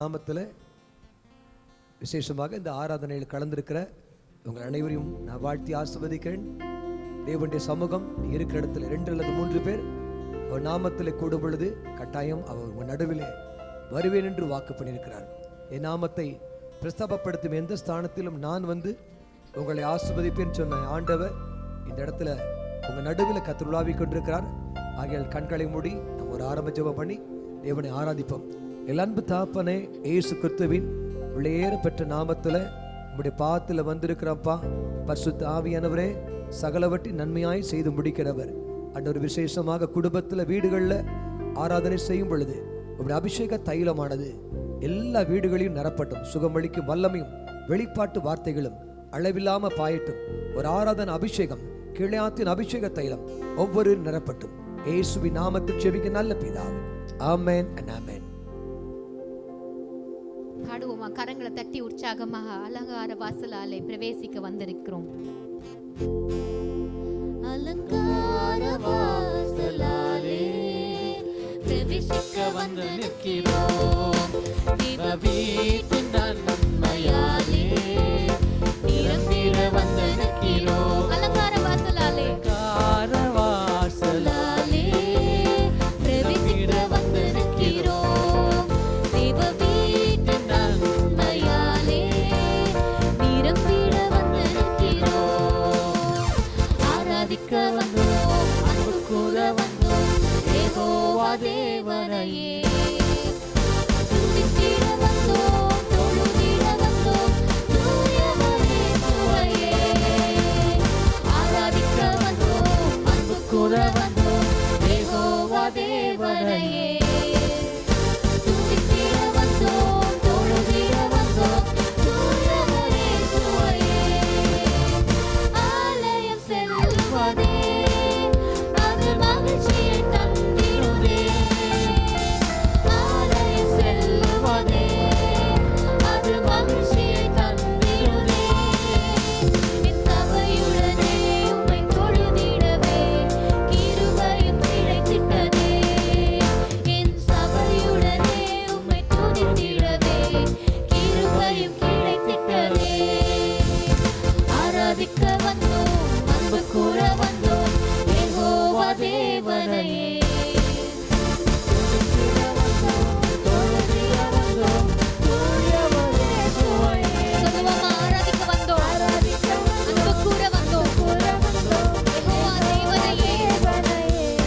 நாமத்தில் விசேஷமாக இந்த ஆராதனையில் கலந்திருக்கிற உங்கள் அனைவரையும் நான் வாழ்த்தி ஆசீர்வதிக்கிறேன். தேவனுடைய சமூகம் இருக்கிற இடத்துல 2 அல்லது 3 பேர் அவர் நாமத்தில் கூடும் பொழுது கட்டாயம் அவர் உங்கள் நடுவில் வருவேன் என்று வாக்கு பண்ணியிருக்கிறார். என் நாமத்தை பிரஸ்தாபப்படுத்தும் எந்த ஸ்தானத்திலும் நான் வந்து உங்களை ஆசீர்வதிப்பேன் சொன்ன ஆண்டவர் இந்த இடத்துல உங்கள் நடுவில் கர்த்தர் கொண்டிருக்கிறார். ஆகையால் கண்களை மூடி நம்ம ஒரு ஆரம்ப ஜெபம் பண்ணி தேவனை ஆராதிப்போம். என் அன்பு தகப்பனே, இயேசு கிறிஸ்துவின் விலையேற பெற்ற நாமத்தில் உங்களுடைய பாதத்தில் வந்திருக்கிறப்பா. பரிசுத்த ஆவியானவரே, சகலவற்றை நன்மையாய் செய்து முடிக்கிறவர். அன்று ஒரு விசேஷமாக குடும்பத்தில் வீடுகளில் ஆராதனை செய்யும் பொழுது உங்களுடைய அபிஷேக தைலமானது எல்லா வீடுகளையும் நிரப்பட்டும். சுகமளிக்கும் வல்லமையும் வெளிப்பாட்டு வார்த்தைகளும் அளவில்லாம பாயட்டும். ஒரு ஆராதனை அபிஷேகம், கிளையாத்தின் அபிஷேக தைலம் ஒவ்வொரு நிரப்பட்டும். இயேசுவின் நாமத்தில் ஜெபிக்க நல்ல பிதாவே, ஆமென் and ஆமென். பாடுவோமா? கரங்களை தட்டி உற்சாகமாக அலங்கார வாசலாலே பிரவேசிக்க வந்திருக்கிறோம். அலங்கார வாசலாலே பிரவேசிக்க வந்து நிற்கிறோம். தேவ வீட்டின் நன்மையாலே நிரம்பிட வந்து நிற்கிறோம். அலங்கார வாசலாலே பிரவேசிக்க வந்து நிற்கிறோம். தேவ வீட்டின் நன்மையாலே நிரம்பிட வந்து நிற்கிறோம். ஆராதிக்க வந்தோம், அன்பு கூற வந்தோம், யெகோவா தேவனையே. துதித்திட வந்தோம், தொழுதிட வந்தோம், தூயவரே சுவையே. ஆராதிக்க வந்தோம், அன்பு கூற வந்தோம், யெகோவா தேவனையே. துதித்திட வந்தோம், தொழுதிட வந்தோம், தூயவரே சுவையே. ஆலயம் செல்வதே அது மகிழ்ச்சியை தந்திடுதே. ஆலயம் செல்வதே அது மகிழ்ச்சியை தந்திடுதே. என் சபையுடனே உம்மை தொழுதிடவே கிருபையும் கிடைத்திட்டதே. என் சபையுடனே உம்மை துதித்திடவே கிருபையும் கிடைத்திட்டதே. ஆராதிக்க வந்தோம், அன்பு கூற வந்தோம், யெகோவா தேவனையே. துதித்திட வந்தோம், தொழுதிட வந்தோம், தூயவரே சுவையே. சொல்லுவோமா? ஆராதிக்க வந்தோம், அன்பு கூற வந்தோம், யெகோவா தேவனையே.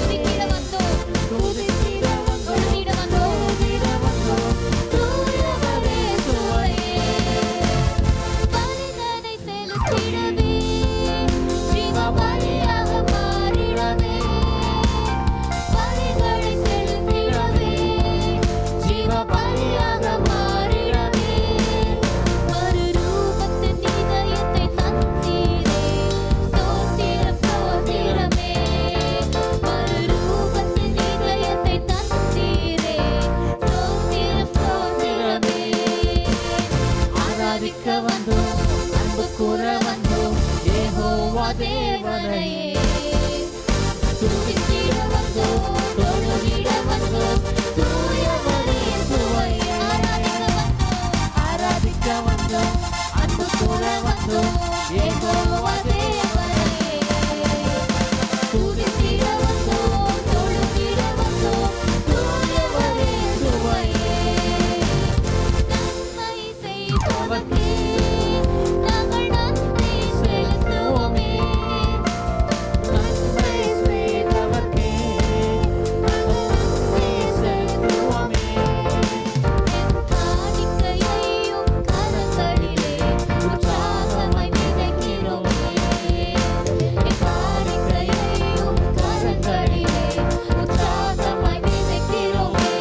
துதித்திட வந்தோம், துதித்திட தொழுதிட வந்தோம், தூயவரே சுவையே. பலிதனை செலுத்திடவே ஜீவ பலியாக மாறிடவே. பலிகளை செலுத்திடவே ஜீவ பலியாக மாறிடவே. மறுரூபத்தின் இதயத்தை தந்தீரே, ஸ்தோத்திரம் ஸ்தோத்திரமே. மறுரூபத்தின் இதயத்தை தந்தீரே, ஸ்தோத்திரம் ஸ்தோத்திரமே. ஆராதிக்க வந்தோம், அன்பு கூற வந்தோம், யெகோவா தேவனையே. துதித்திட வந்தோம், தொழுதிட வந்தோம், தூயவரே சுவையே. ஆராதிக்க வந்தோம், அன்பு கூற வந்தோம், யெகோவா தேவனையே. துதித்திட வந்தோம், தொழுதிட வந்தோம், தூயவரே சுவையே. நன்மை செய்பவர்க்கே நாங்கள் நன்றி செலுத்துவோமே. நன்மை செய்தவர்க்கே நாங்கள் நன்றி செலுத்துவோமே. காணிக்கையையும் கரங்களிலே உற்சாகமாய் விதைக்கிறோமே. காணிக்கையையும் கரங்களிலே உற்சாகமாய் விதைக்கிறோமே.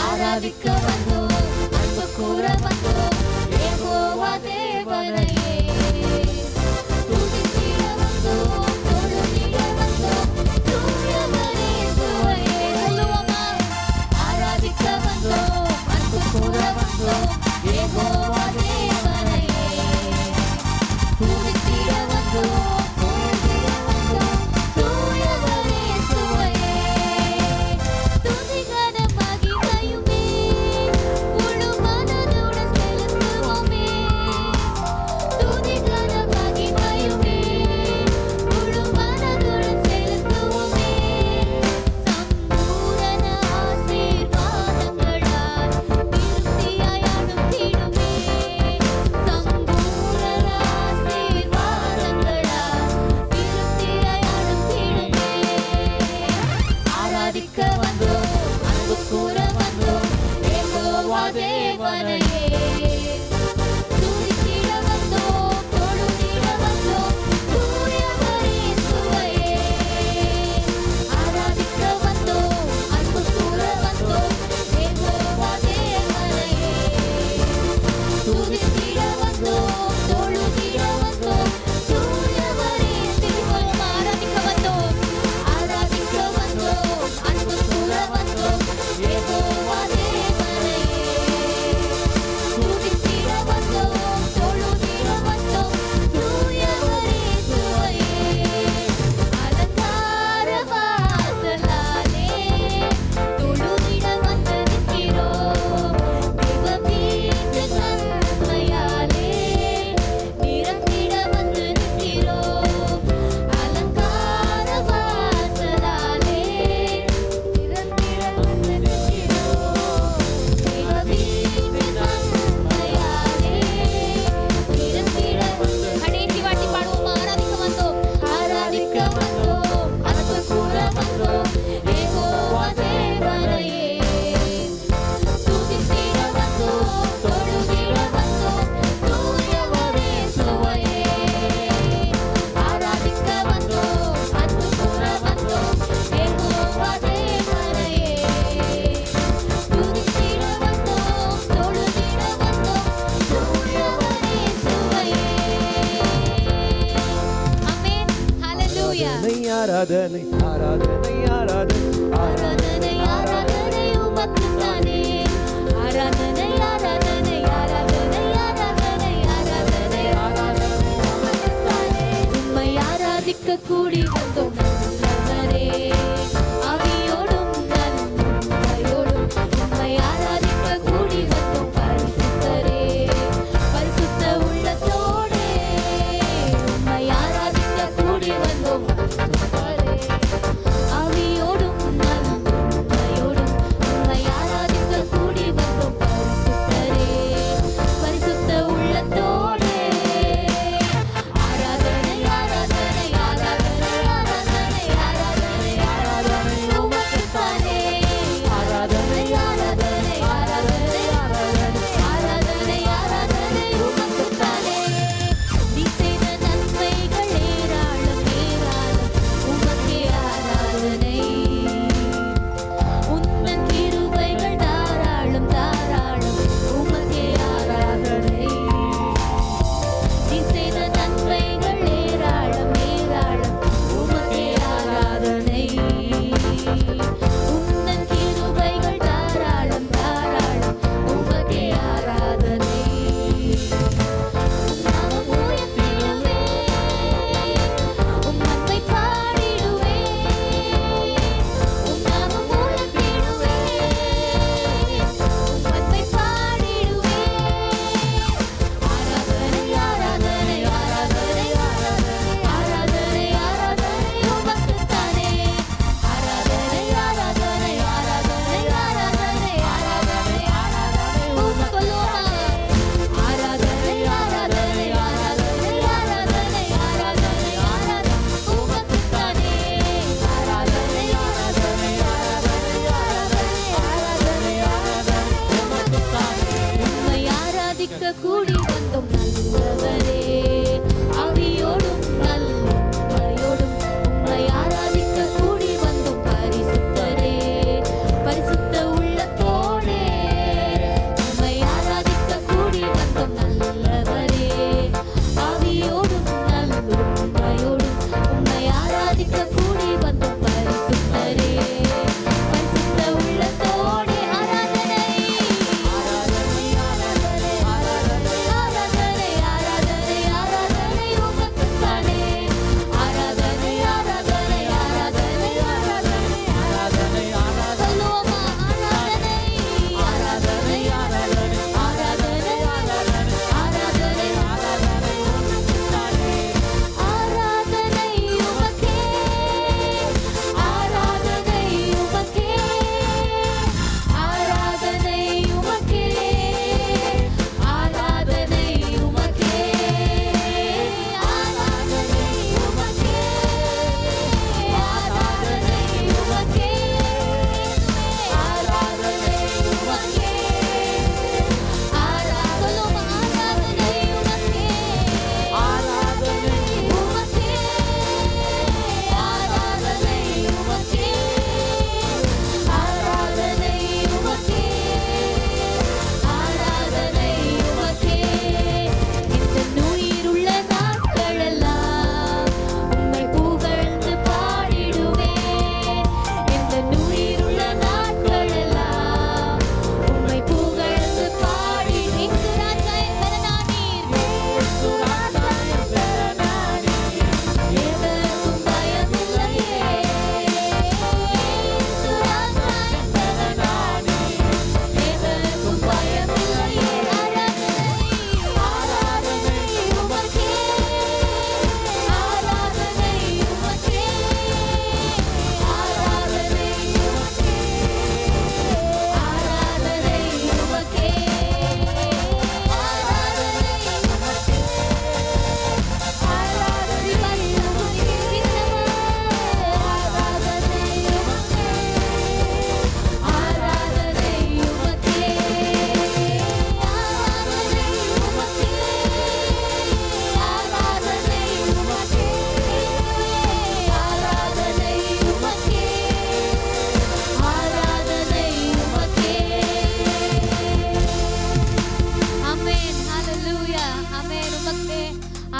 ஆராதிக்க வந்தோம், அன்பு கூற வந்தோம், யெகோவா தேவனையே. துதித்திட வந்தோம், தொழுதிட வந்தோம், தூயவரே சுவையே. சொல்லுவோமா? ஆராதிக்க வந்தோம், அன்பு கூற வந்தோம், யெகோவா தேவனையே. துதித்திட வந்தோம், தொழுதிட வந்தோம், தூயவரே சுவையே. துதிகன மகிமையுமே தேவனையே துதித்திட வந்தோம் தொழுதிட வந்தோம் தூயவரே சுவையே ஆராதிக்க வந்தோம் அன்பு கூற வந்தோம் யெகோவா தேவனையே துதித்திட வந்தோம் தொழுதிட வந்தோம் தூயவரே திருப்பம் ஆராதிக்க வந்தோம் அன்பு கூற வந்தோம் யெகோவா தேவனையே துதித்திட வந்தோம் தொழுதிட வந்தோம் தூயவரே சுவையே அலங்கார வாசலாலே தொழுதிட வந்து நிற்கிறோம் தேவ வீட்டு நன்மையாலே நிரம்பிட வந்து நிற்கிறோம் அலங்கார வாசலாலே நிரம்பிட வந்து நிற்கிறோம் தேவ வீட்டு நன்மையாலே நிரம்பிட வந்து கடைசி வாட்டி பாடுவோம் ஆராதிக்க வந்தோம் அன்பு கூற வந்தோம் யெகோவா தேவனையே துதித்திட வந்தோம் தொழுதிட வந்தோம் தூயவரே சுவையே ஆராதிக்க வந்தோம் அன்பு கூற வந்தோம் யெகோவா தேவனையே துதித்திட வந்தோம் தொழுதிட வந்தோம் தூயவரே சுவையே ஆமென் ஹalleluya ஆராதனை ஆராதனை ஆராதனை ஆராதனை ஆராதனை உமக்குத்தானே ஆராதனை ஆராதனை ஆராதனை ஆராதனை ஆராதனை ஆராதனை உமக்குத்தானே உம்மை ஆராதிக்க கூடி வந்தோம் நல்லவரே ஆவியோடும் நன்மையோடும் உம்மை ஆராதிக்க கூடி வந்தோம் பரிசுத்தரே பரிசுத்த உள்ளத்தோடே உம்மை ஆராதிக்க கூடி வந்தோம் பரிசுத்தரே ஆவியோடும் நன்மையோடும்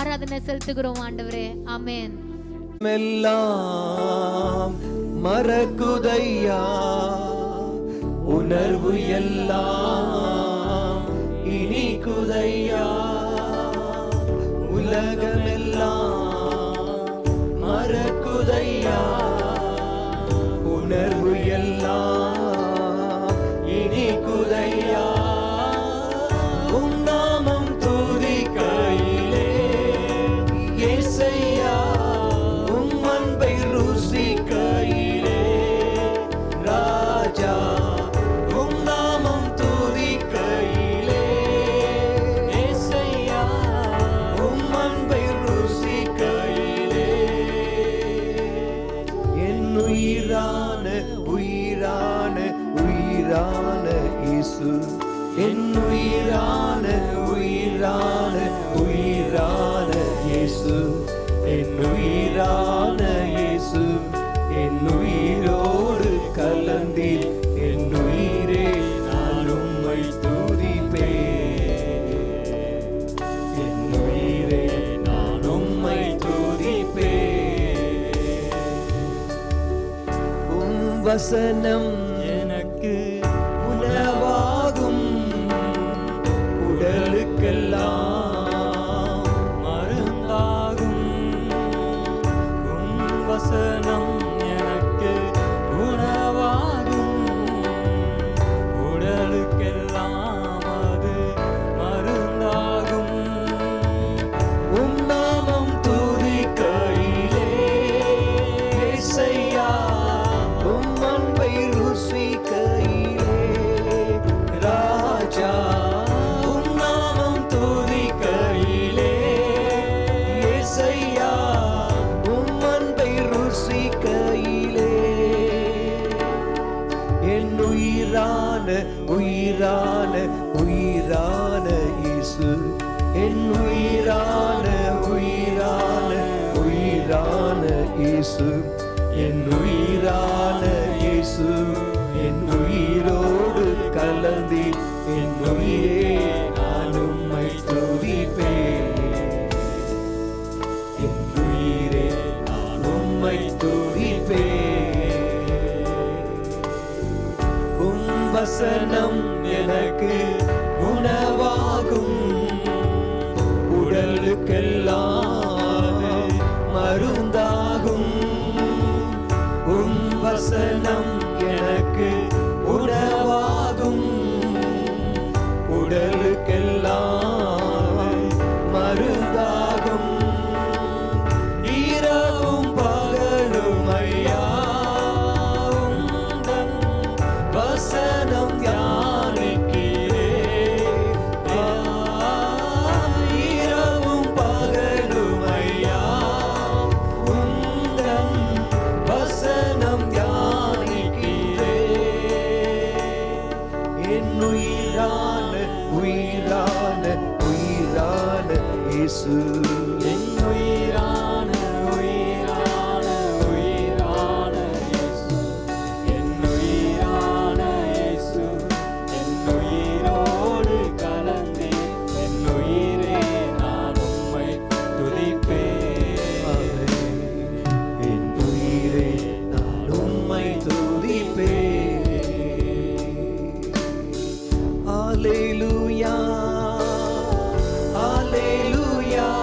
ஆராதனை செலுத்துகிறோம் ஆண்டவரே. ஆமென். எல்லாம் மறக்குதையா, உணர்வு எல்லாம் இனிக்குதையா, உலகமெல்லாம் மறக்குதையா, உணர்வு எல்லாம் இனிக்குதையா, உம் நாமம் துதிக்கையிலே இயேசையா, உம் அன்பை ருசிக்கையிலே ராஜா, உம் நாமம் துதிக்கையிலே இயேசையா, உம் அன்பை ருசிக்கையிலே என் உயிரான உயிரான உயிரான இயேசு, என் உயிரான உயிரான உயிரான இயேசு, என் உயிரான இயேசு, என் உயிரோடு கலந்தீர், என் உயிரே நான் உம்மை துதிப்பேன், என் உயிரே நான் உம்மை துதிப்பேன். உம் வசனம் எனக்கு உணவாகும், உடலுக்கெல்லாம் மருந்தாகும், உம் வசனம் எனக்கு உணவாகும், உடலுக்கெல்லாம் அது மருந்தாகும், உம் நாமம் துதிக்கையிலே இயேசையா, உம் அன்பை ருசிக்கையிலே ராஜா, உம் நாமம் துதிக்கையிலே இயேசையா, உம் அன்பை ருசிக்கையிலே என் உயிரான உயிரான உயிரான இயேசு, என் உயிரான உயிரான உயிரான இயேசு, என் உயிரான இயேசு, என் உயிரோடு கலந்தி, என் உயிரே நான் உம்மை துதிப்பேன், என் உயிரே நான் உம்மை துதிப்பேன். உம் வசனம் எனக்கு உணவாகும், உடலுக்கெல்லாம் மருந்தாகும், உம் வசனம் எனக்கு உணவாகும், உடலுக்கெல்லாம் மருந்தாகும், இரவும் பகலும் ஐயா உந்தன் வசனம் தியானிக்கிறேன், இரவும் பகலும் ஐயா உந்தன் வசனம் தியானிக்கிறேன், என் உயிரான உயிரான உயிரான இயேசு, என் உயிரான உயிரான உயிரான இயேசு, என் உயிரான இயேசு, என் உயிரோடு கலந்தே, என் உயிரே நான் உம்மை துதிப்பேன், என் உயிரே நான் உம்மை துதிப்பேன். Hallelujah, hallelujah,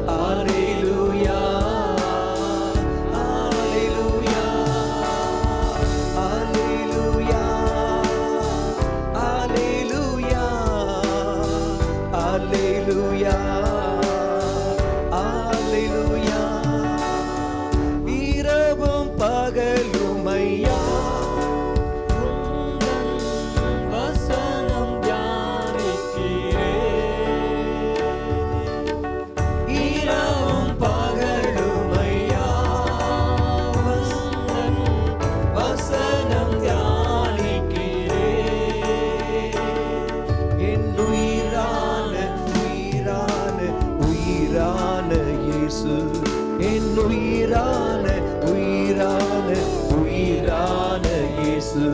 hallelujah, hallelujah, hallelujah, hallelujah, hallelujah, hallelujah, இரவும் பகலும் ஐயா வசனம் தியானிக்கிறேன், இரவும் பகலும் ஐயா வசனம் தியானிக்கிறேன், என் உயிரான உயிரான உயிரான இயேசு, என் உயிரான உயிரான உயிரான இயேசு,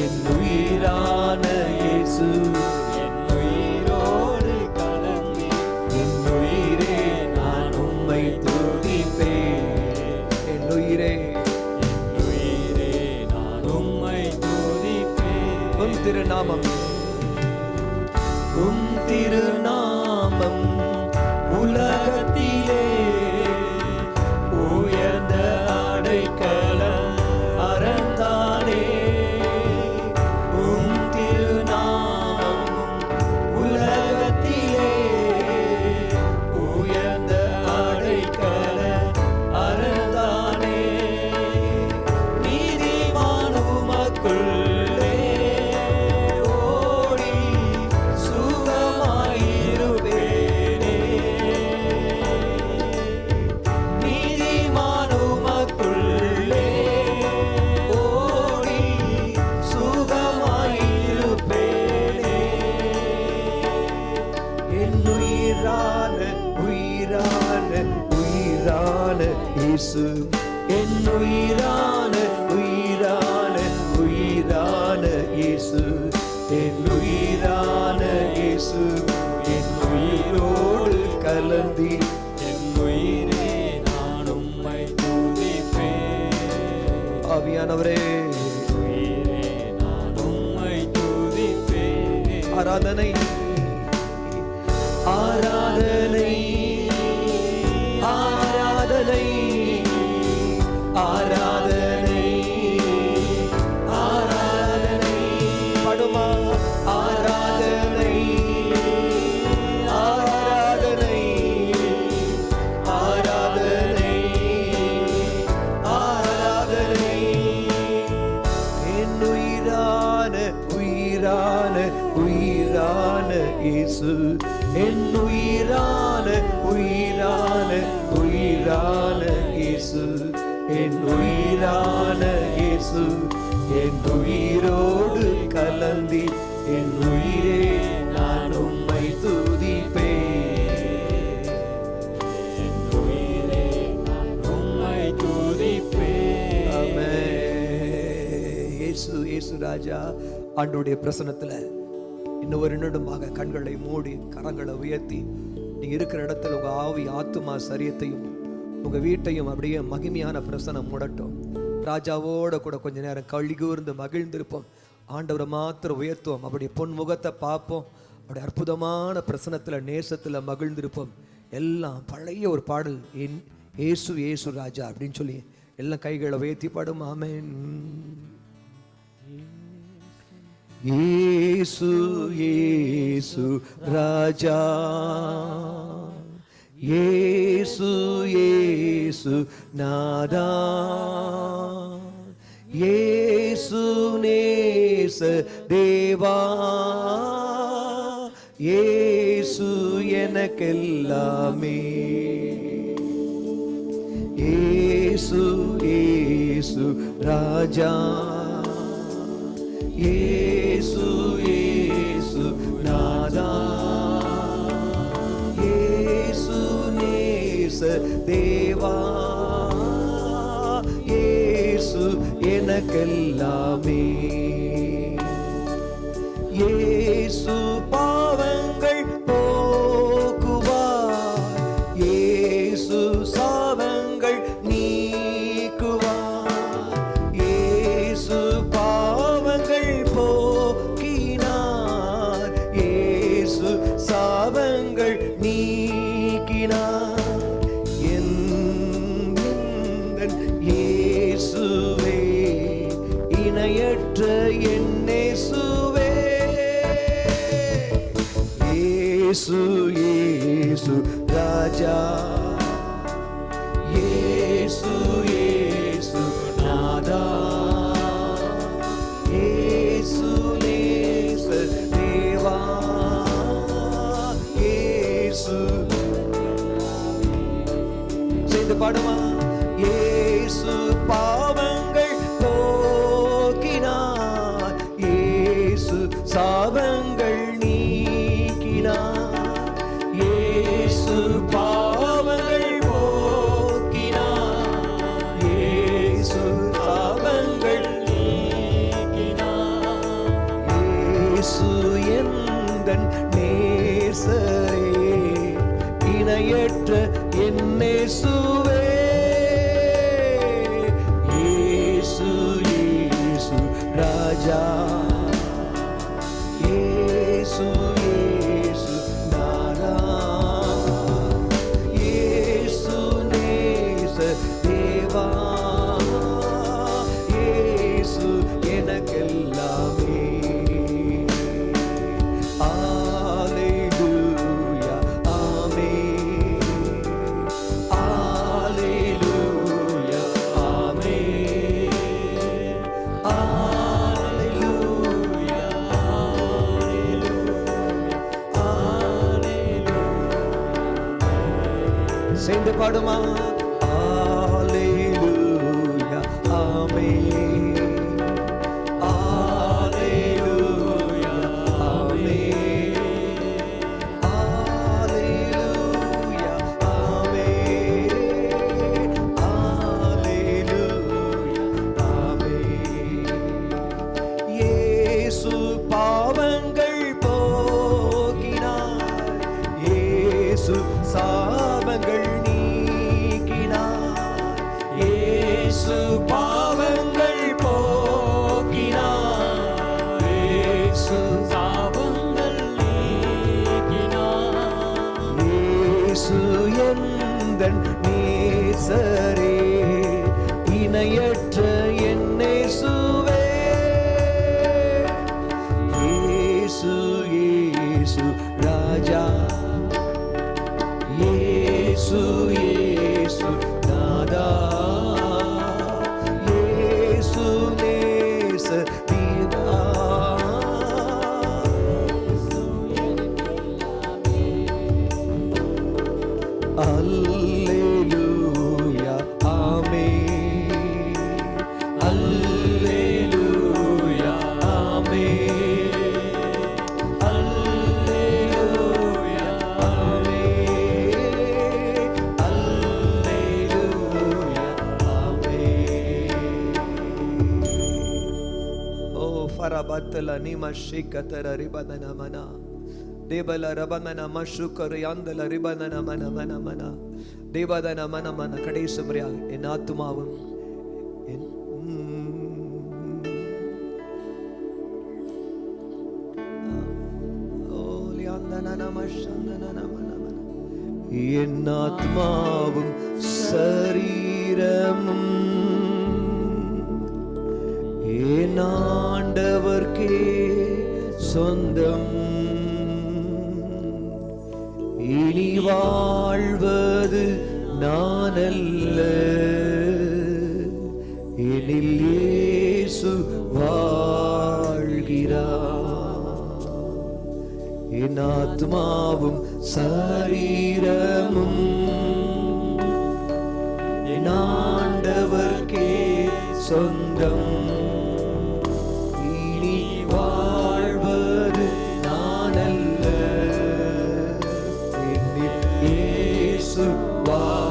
என் உயிரான இயேசு, என் உயிரோடு கலந்து, என் உயிர் திருநாமம், உம் திருநாமம் உலகத்திலே உயர்ந்த அடைக்கலம் அறந்தானே. உம் திருநாமம் உலகத்திலே உயர்ந்த அடைக்கலம் அறந்தானே. நீதிமான் உமக்குள்ளே ஓடி சுகமாயிருப்பேனே. நீதிமான் உமக்குள்ளே ஓடி சுகமாயிருப்பேனே. என் உயிரான உயிரான உயிரான இயேசு, என் உயிரான உயிரான உயிரான இயேசு, என் உயிரான இயேசு, என் உயிரோடு கலந்தி என் உயிரே நான் உம்மை துதிப்பேன். ஆவியானவரே, உயிரே நான் உம்மை துதிப்பேன். ஆராதனை ஆராதனை ஆராதனை ஆராதனை ஆராதனை படுமா. ஆராதனை ஆராதனை ஆராதனை ஆராதனை. என் உயிரான உயிரான உயிரான இயேசு, என் உயிரான உயிரான உயிரான இயேசு, என் உயிரான இயேசு, என் உயிரோடு கலந்தி என் உயிரே நான் உம்மை துதிப்பேன். என் உயிரே நான் உம்மை துதிப்பேன். ஆமென். இயேசு இயேசு ராஜா, ஆண்டவருடைய பிரசன்னத்துல இன்னும் ஒரு நிமிடமாக கண்களை மூடி கரங்களை உயர்த்தி நீங்க இருக்கிற இடத்துல உங்க ஆவி ஆத்துமா சரியத்தையும் உங்க வீட்டையும் அப்படியே மகிமையான பிரசனம் மூடட்டும். ராஜாவோட கூட கொஞ்ச நேரம் கழிகூர்ந்து மகிழ்ந்திருப்போம். ஆண்டவரை மாத்திரம் உயர்த்துவோம். அப்படியே பொன் முகத்தை பார்ப்போம். அப்படி அற்புதமான பிரசனத்துல நேசத்துல மகிழ்ந்திருப்போம். எல்லாம் பழைய ஒரு பாடல், என் ஏசு ஏசு ராஜா அப்படின்னு சொல்லி எல்லாம் கைகளை உயர்த்தி பாடும். ஆமென். ஏசு ஏசு ராஜா, ஏசு ஏசு நாதா, ஏசு நேச தேவா, ஏசு எனக்கெல்லாமே. ஏசு ஏசு ராஜா, ஏசு ஏசு நாதா, ஏசு நேச தேவா, ஏசு எனக்கெல்லாமே. ஏசு பாவங்கள் போக்குவார், ஏசு சாபங்கள் நீக்குவார், ஏசு பாவங்கள் போக்கினார், ஏசு சாபங்கள் நீக்கினார். இயேசுவே இணையற்ற என் இயேசுவே, இயேசு இயேசு ராஜா, இயேசு இயேசு நாதா, இயேசு நேச தேவா, இயேசு சேர்ந்து பாடுமா. இயேசு பாவங்கள் போக்கினார், இயேசு சாபங்கள் நீக்கினார், இயேசு பாவங்கள் போக்கினார், இயேசு சாபங்கள் நீக்கினார். இயேசு எந்தன் நேசரே, இணையற்ற என் இயேசுவே, இயேசு இயேசு ராஜா, சேர்ந்து பாடுமா? அல்லேலூயா ஆமென், அல்லேலூயா ஆமென், அல்லேலூயா ஆமென், அல்லேலூயா ஆமென். இயேசு பாவங்கள் போக்கினார், இயேசு சாபங்கள் நீக்கினார், இயேசு பாவங்கள் போக்கினார், இயேசு சாபங்கள் நீக்கினார், இயேசு எந்தன் நேசரே, இணையற்ற என் இயேசுவே, இயேசு இயேசு ராஜா, இயேசு இயேசு நாதா, இயேசு நேச தீவா, அல்லேலூயா ஆமென், அல்லேலூயா ஆமென், அல்லேலூயா ஆமென், அல்லேலூயா ஆமென். ஓ ஃபரபத்தல நிமஷிகதர ரிபதன மனா தேபல ரபந்தன மஷுக்கரு யாந்தல ரிபதன மன மன மன தேவதன மன மன. கடைசி முறையாக என் ஆத்துமாவும் என் என் ஆத்மாவும் சரீரமும் என் ஆண்டவர்க்கே சொந்தம், இனி வாழ்வது நானல்ல, எனில் இயேசு வாழ்கிறார், என் ஆத்மாவும் சரீரமும் என் ஆண்டவர்க்கே சொந்தம், இனி வாழ்வது நானல்ல, என்னில் இயேசு வாழ்கிறார்.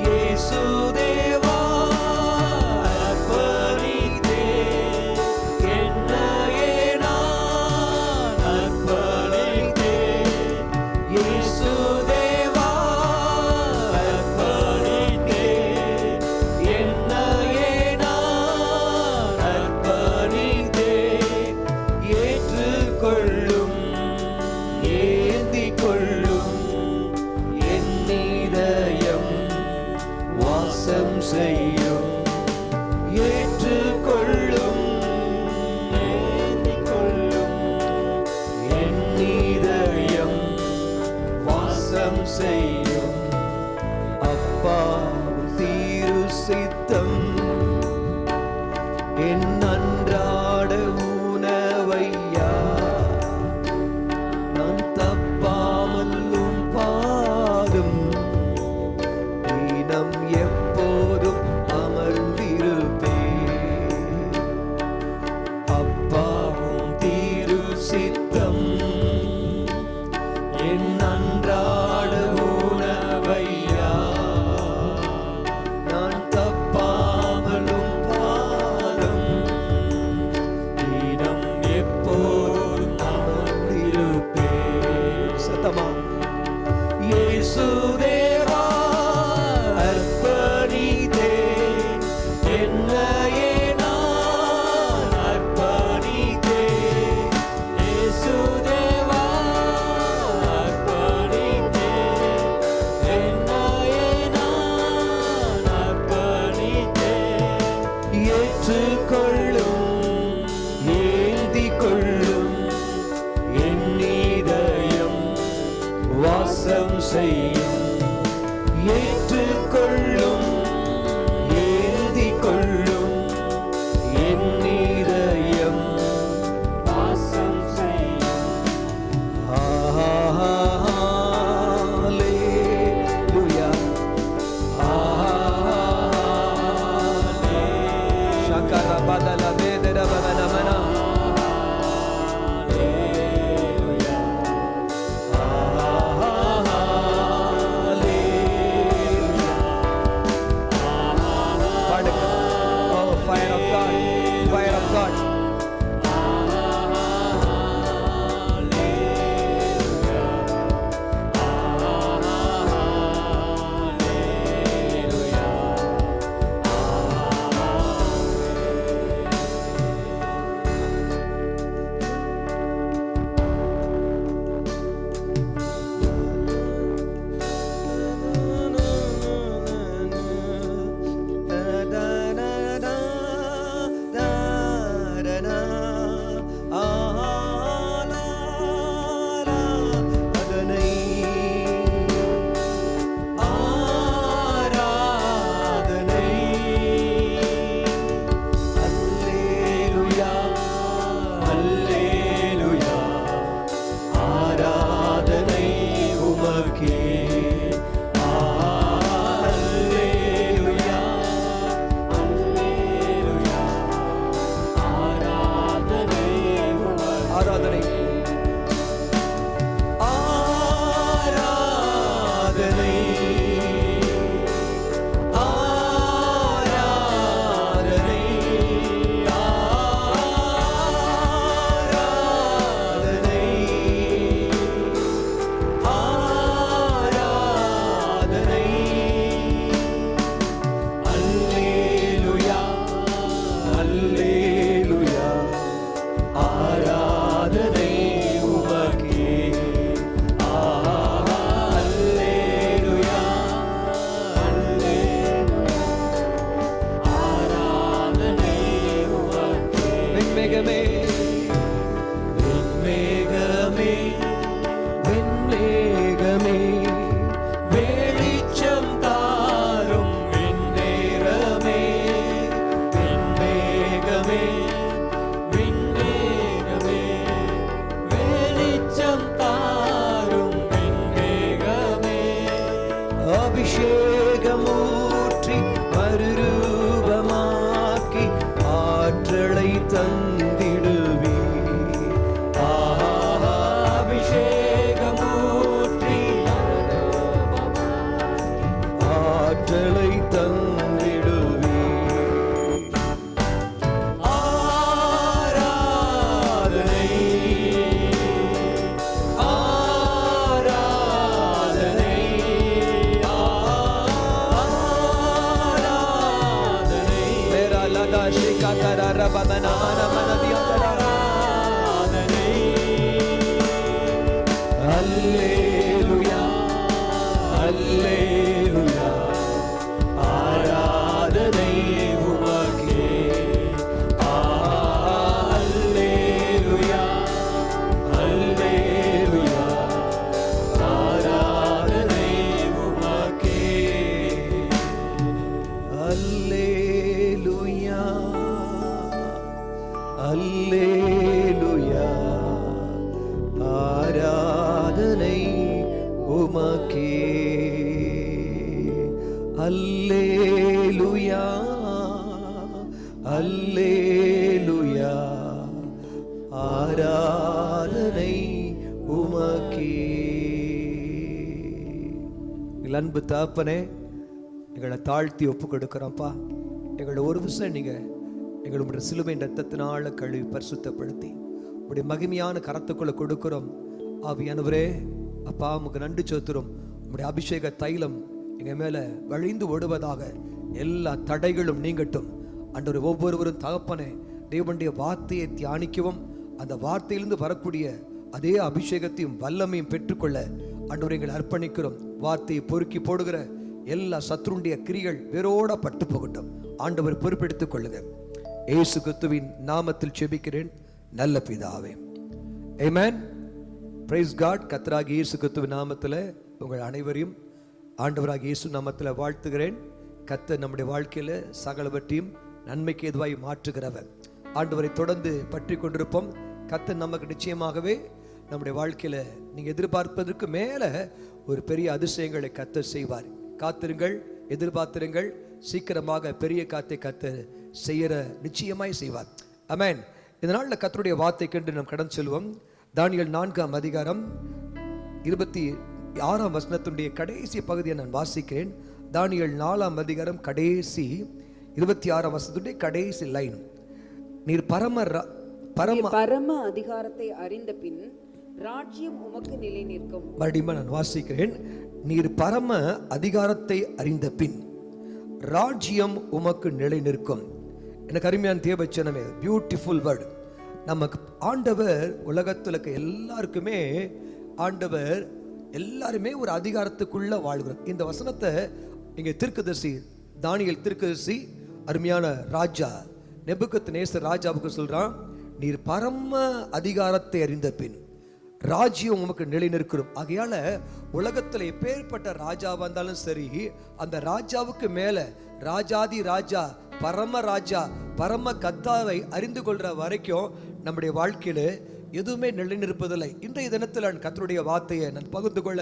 இயேசு தேவா அர்ப்பணித்தேன், என்னையே நான் அர்ப்பணித்தேன், இயேசு தேவா அர்ப்பணித்தேன், வெண்மேகமே வெண்மேகமே வெண்மேகமே வெளிச்சம் தாரும் வெண்ணேரமே வெண்மேகமே வெண்மேகமே வெளிச்சம் தாரும் வெண்மேகமே அபிஷேகமூற்றி மறுரூபமாக்கி ஆற்றலை தந்திடுவே அபிஷேகமூற்றி ஆற்றலை தந்திடுவே ஆராதனை ஆராதனை ஆராதனை மேரா லதா ஷிகாதரா ரபதனா மனமனதியந்தரா அல்லேலூயா அல்லேலூயா ஆராதனை உமக்கே அல்லேலூயா அல்லேலூயா ஆராதனை உமக்கே அல்லேலூயா அல்லேலூயா ஆராதனை உமக்கே அல்லேலூயா அல்லேலூயா ஆராதனை உமக்கே. எங்கள் அன்பு தகப்பனே, எங்களை தாழ்த்தி ஒப்பு கொடுக்கிறோம்ப்பா. எங்களை ஒரு விஷயம் நீங்க எங்களுடைய சிலுவையின் ரத்தத்தினால கழுவி பரிசுத்தப்படுத்தி உடைய மகிமையான கரத்துக்குள்ள கொடுக்கிறோம். ஆவியானவரே அப்பா, உமக்கு நன்றி செலுத்துறோம். உடைய அபிஷேக தைலம் எங்க மேல வழிந்து ஓடுவதாக. எல்லா தடைகளும் நீங்கட்டும் ஆண்டவரே. ஒவ்வொருவரும் தகப்பனே தேவனுடைய வார்த்தையை தியானிக்கவும் அந்த வார்த்தையிலிருந்து வரக்கூடிய அதே அபிஷேகத்தையும் வல்லமையும் பெற்றுக்கொள்ள ஆண்டவரே எங்களை அர்ப்பணிக்கிறோம். வார்த்தையை பொறுக்கி போடுகிற எல்லா சத்ருடைய கிரிகள் வேரோட பட்டு போகட்டும். ஆண்டவர் பொறுப்பெடுத்துக் கொள்ளுங்க. இயேசு கிறிஸ்துவின் நாமத்தில் ஜெபிக்கிறேன் நல்ல பிதாவே, ஆமென். Price God. கர்த்தராகிய இயேசு கிறிஸ்துவின் நாமத்தில் உங்கள் அனைவரையும் ஆண்டவராகிய இயேசு நாமத்தில் வாழ்த்துகிறேன். கர்த்தர் நம்முடைய வாழ்க்கையில் சகலவற்றையும் நன்மைக்கு எதுவாய் மாற்றுகிறவர். ஆண்டவரை தொடர்ந்து பற்றி கொண்டிருப்போம். கர்த்தர் நமக்கு நிச்சயமாகவே நம்முடைய வாழ்க்கையில் நீங்கள் எதிர்பார்ப்பதற்கு மேலே ஒரு பெரிய அதிசயங்களை கர்த்தர் செய்வார். காத்திருங்கள், எதிர்பார்த்திருங்கள். சீக்கிரமாக பெரிய காத்தை கர்த்தர் செய்யற நிச்சயமாய் செய்வார். ஆமென். இந்த நாளில் கர்த்தருடைய வார்த்தை கண்டு நாம் கடந்து செல்வோம். தானியேல் 4ஆம் அதிகாரம் 26ஆம் வசனத்துடைய கடைசி பகுதியை நான் வாசிக்கிறேன். தானியேல் 4ஆம் அதிகாரம் கடைசி 26ஆம் வசனத்துடைய கடைசி லைன். நீர் பரம அதிகாரத்தை அறிந்த பின் ராஜ்யம் உமக்கு நிலை நிற்கும். மறுபடியும் நான் வாசிக்கிறேன். நீர் பரம அதிகாரத்தை அறிந்த பின் ராஜ்யம் உமக்கு நிலை நிற்கும். எனக்கு அருமையான தேவச்சனமே, பியூட்டிஃபுல் வேர்டு. நமக்கு ஆண்டவர் உலகத்தில் இருக்க எல்லாருக்குமே ஆண்டவர் எல்லாருமே ஒரு அதிகாரத்துக்குள்ள வாழ்கிறோம். இந்த வசனத்தை இங்கே தீர்க்கதரிசி தானியேல் தீர்க்கதரிசி அருமையான ராஜா நேபுக்கத்நேசர் ராஜாவுக்கு சொல்றான், நீர் பரம அதிகாரத்தை அறிந்த பின் ராஜ்யம் உமக்கு நிலை நிற்கும். ஆகையால உலகத்துல எப்பேற்பட்ட ராஜாவா இருந்தாலும் சரி, அந்த ராஜாவுக்கு மேல ராஜாதி ராஜா பரம ராஜா பரம கர்த்தாவை அறிந்து கொள்ற வரைக்கும் நம்முடைய வாழ்க்கையில எதுவுமே நிலைநிற்பதில்லை. இன்றைய தினத்தில் நான் கர்த்தருடைய வார்த்தையை நான் பகிர்ந்து கொள்ள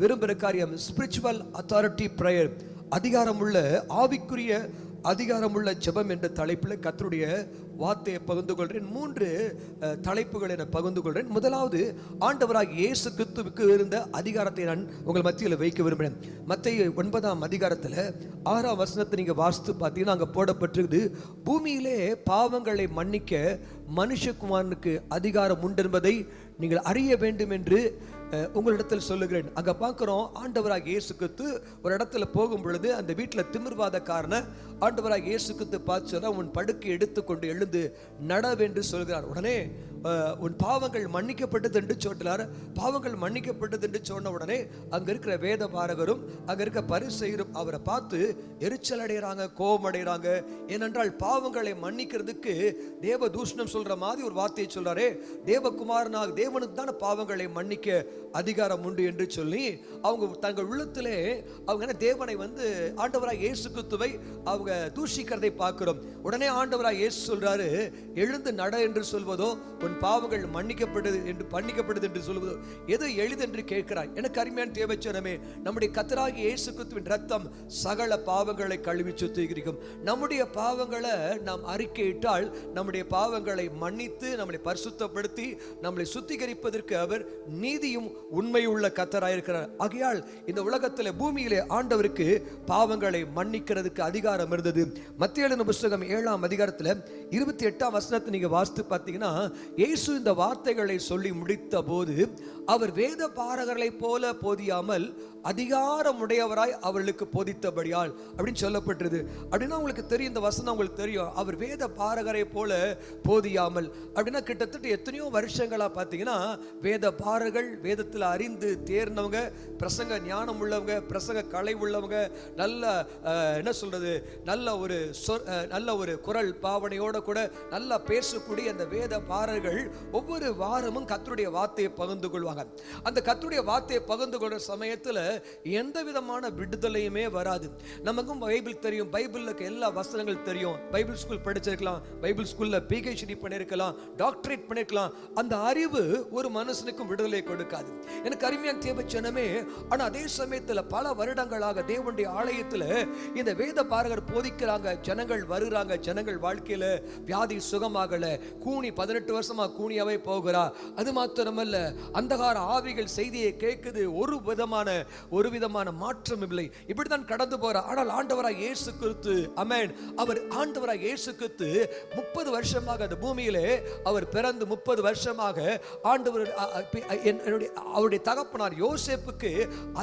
விரும்புகிற காரியம் ஸ்பிரிச்சுவல் அத்தாரிட்டி பிரேயர், அதிகாரமுள்ள ஆவிக்குரிய அதிகாரமுள்ள ஜெபம் என்ற தலைப்பில் கர்த்தருடைய வார்த்தையை பகிர்ந்து கொள்கிறேன். 3 தலைப்புகளை நான் பகிர்ந்து கொள்கிறேன். முதலாவது, ஆண்டவராகிய இயேசு கிறிஸ்துவுக்கு இருந்த அதிகாரத்தை நான் உங்கள் மத்தியில் வைக்க விரும்புகிறேன். மத்தேயு 9ஆம் அதிகாரத்தில் 6ஆம் வசனத்தை நீங்கள் வாசித்து பார்த்தீங்கன்னா அங்கே போடப்பட்டிருக்குது, பூமியிலே பாவங்களை மன்னிக்க மனுஷகுமாரனுக்கு அதிகாரம் உண்டு என்பதை நீங்கள் அறிய வேண்டும் என்று உங்களிடத்தில் சொல்லுகிறேன். அங்க பார்க்கிறோம், ஆண்டவராக இயேசு கிறிஸ்து ஒரு இடத்துல போகும் பொழுது அந்த வீட்டில் திமிர்வாதக்காரனை ஆண்டவராக இயேசு கிறிஸ்து பார்த்து சொல்ல, உன் படுக்கை எடுத்துக்கொண்டு எழுந்து நடவென்று சொல்கிறார். உடனே உன் பாவங்கள் மன்னிக்கப்பட்டது என்று சொன்னார். பாவங்கள் மன்னிக்கப்பட்டது என்று சொன்ன உடனே அங்க இருக்கிற வேத பாரகரும் அங்க இருக்க பரிசேயரும் அவரை பார்த்து எரிச்சல் அடைகிறாங்க, கோபம் அடைகிறாங்க. ஏனென்றால் பாவங்களை மன்னிக்கிறதுக்கு தேவ தூஷணம் சொல்ற மாதிரி ஒரு வார்த்தையை சொல்றாரு. தேவகுமாரனாக தேவனுக்கு தானே பாவங்களை மன்னிக்க அதிகாரம் உண்டு என்று சொல்லி அவங்க தங்கள் உள்ளத்திலே அவங்க தேவனை ஆண்டவராய் இயேசு கிறிஸ்துவை அவங்க தூஷிக்கிறதை பார்க்கிறோம். உடனே ஆண்டவராய் இயேசு சொல்றாரு, எழுந்து நட என்று சொல்வதோ உன் பாவங்கள் மன்னிக்கப்படுது என்று சொல்வதோ எது எளிது என்று கேட்கிறாய். எனக்கு அருமையான தேவச்சனமே, நம்முடைய கர்த்தராகிய இயேசு கிறிஸ்துவின் ரத்தம் சகல பாவங்களை கழுவி சுத்திகரிக்கும். நம்முடைய பாவங்களை நாம் அறிக்கையிட்டால் நம்முடைய பாவங்களை மன்னித்து நம்மளை பரிசுத்தப்படுத்தி நம்மளை சுத்திகரிப்பதற்கு அவர் நீதியும் உண்மையுள்ள கர்த்தராயிருக்கிறார். ஆகையால் இந்த உலகத்திலே பூமியிலே ஆண்டவருக்கு பாவங்களை மன்னிக்கிறதுக்கு அதிகாரம் இருந்தது. மத்தேயு எழுதின புத்தகம் 7ஆம் அதிகாரத்தில் 28ஆம் வசனத்தை நீங்க வாசித்து பார்த்தீங்கன்னா, இயேசு இந்த வார்த்தைகளை சொல்லி முடித்த போது அவர் வேத பாரகர்களை போல போதியாமல் அதிகாரம் உடையவராய் அவர்களுக்கு போதித்தபடியால் அப்படின்னு சொல்லப்பட்டிருது. அப்படின்னா உங்களுக்கு தெரியும், இந்த வசனம் உங்களுக்கு தெரியும். அவர் வேத பாரகரை போல போதியாமல் அப்படின்னா கிட்டத்தட்ட எத்தனையோ வருஷங்களா பார்த்தீங்கன்னா வேத பாரகர்கள், வேதத்தில் அறிந்து தேர்ந்தவங்க, பிரசங்க ஞானம் உள்ளவங்க, பிரசங்க கலை உள்ளவங்க, நல்ல என்ன சொல்றது, நல்ல ஒரு குரல் பாவனையோட கூட நல்லா பேசக்கூடிய அந்த வேத பாரகர்கள் ஒவ்வொரு வாரமும் கர்த்தருடைய வார்த்தையை பகிர்ந்து கொள்வாங்க. அந்த கர்த்தருடைய வார்த்தையை பகிர்ந்து கொள்ற சமயத்துல எந்த விதமான விடுதலையுமே வராது. நமக்கும் பைபிள் தெரியும், பைபிள்ல எல்லா வசனங்கள் தெரியும், பைபிள் ஸ்கூல் படிச்சிருக்கலாம், பைபிள் ஸ்கூல்ல PhD பண்ணிருக்கலாம், டாக்டரேட் பண்ணிருக்கலாம். அந்த அறிவு ஒரு மனுஷனுக்கும் விடுதலை கொடுக்காது. எனக்கு அருமையான தேவச்சனமே, ஆனா அதே சமயத்துல பல வருடங்களாக தேவனுடைய ஆலயத்துல இந்த வேத பாரகர் போதிக்கிறாங்க, ஜனங்கள் வருகிறாங்க, ஜனங்கள் வாழ்க்கையில வியாதி சுகமாகல, கூனி 18 வருஷமா கூனியாவே போகிறா. அது மாத்திரமல்ல, அந்தகார ஆவிகள் செய்தியை கேட்குது, ஒரு விதமான மாற்றம் இல்லை, இப்படித்தான் கடந்து போறார். ஆனால் ஆண்டவராய் இயேசு கிறிஸ்து, ஆமென், அவர் ஆண்டவராய் இயேசு கிறிஸ்து 30 வருஷமாக அந்த பூமியிலே அவர் பிறந்து 30 வருஷமாக ஆண்டவர் அவருடைய தகப்பனார் யோசேப்புக்கு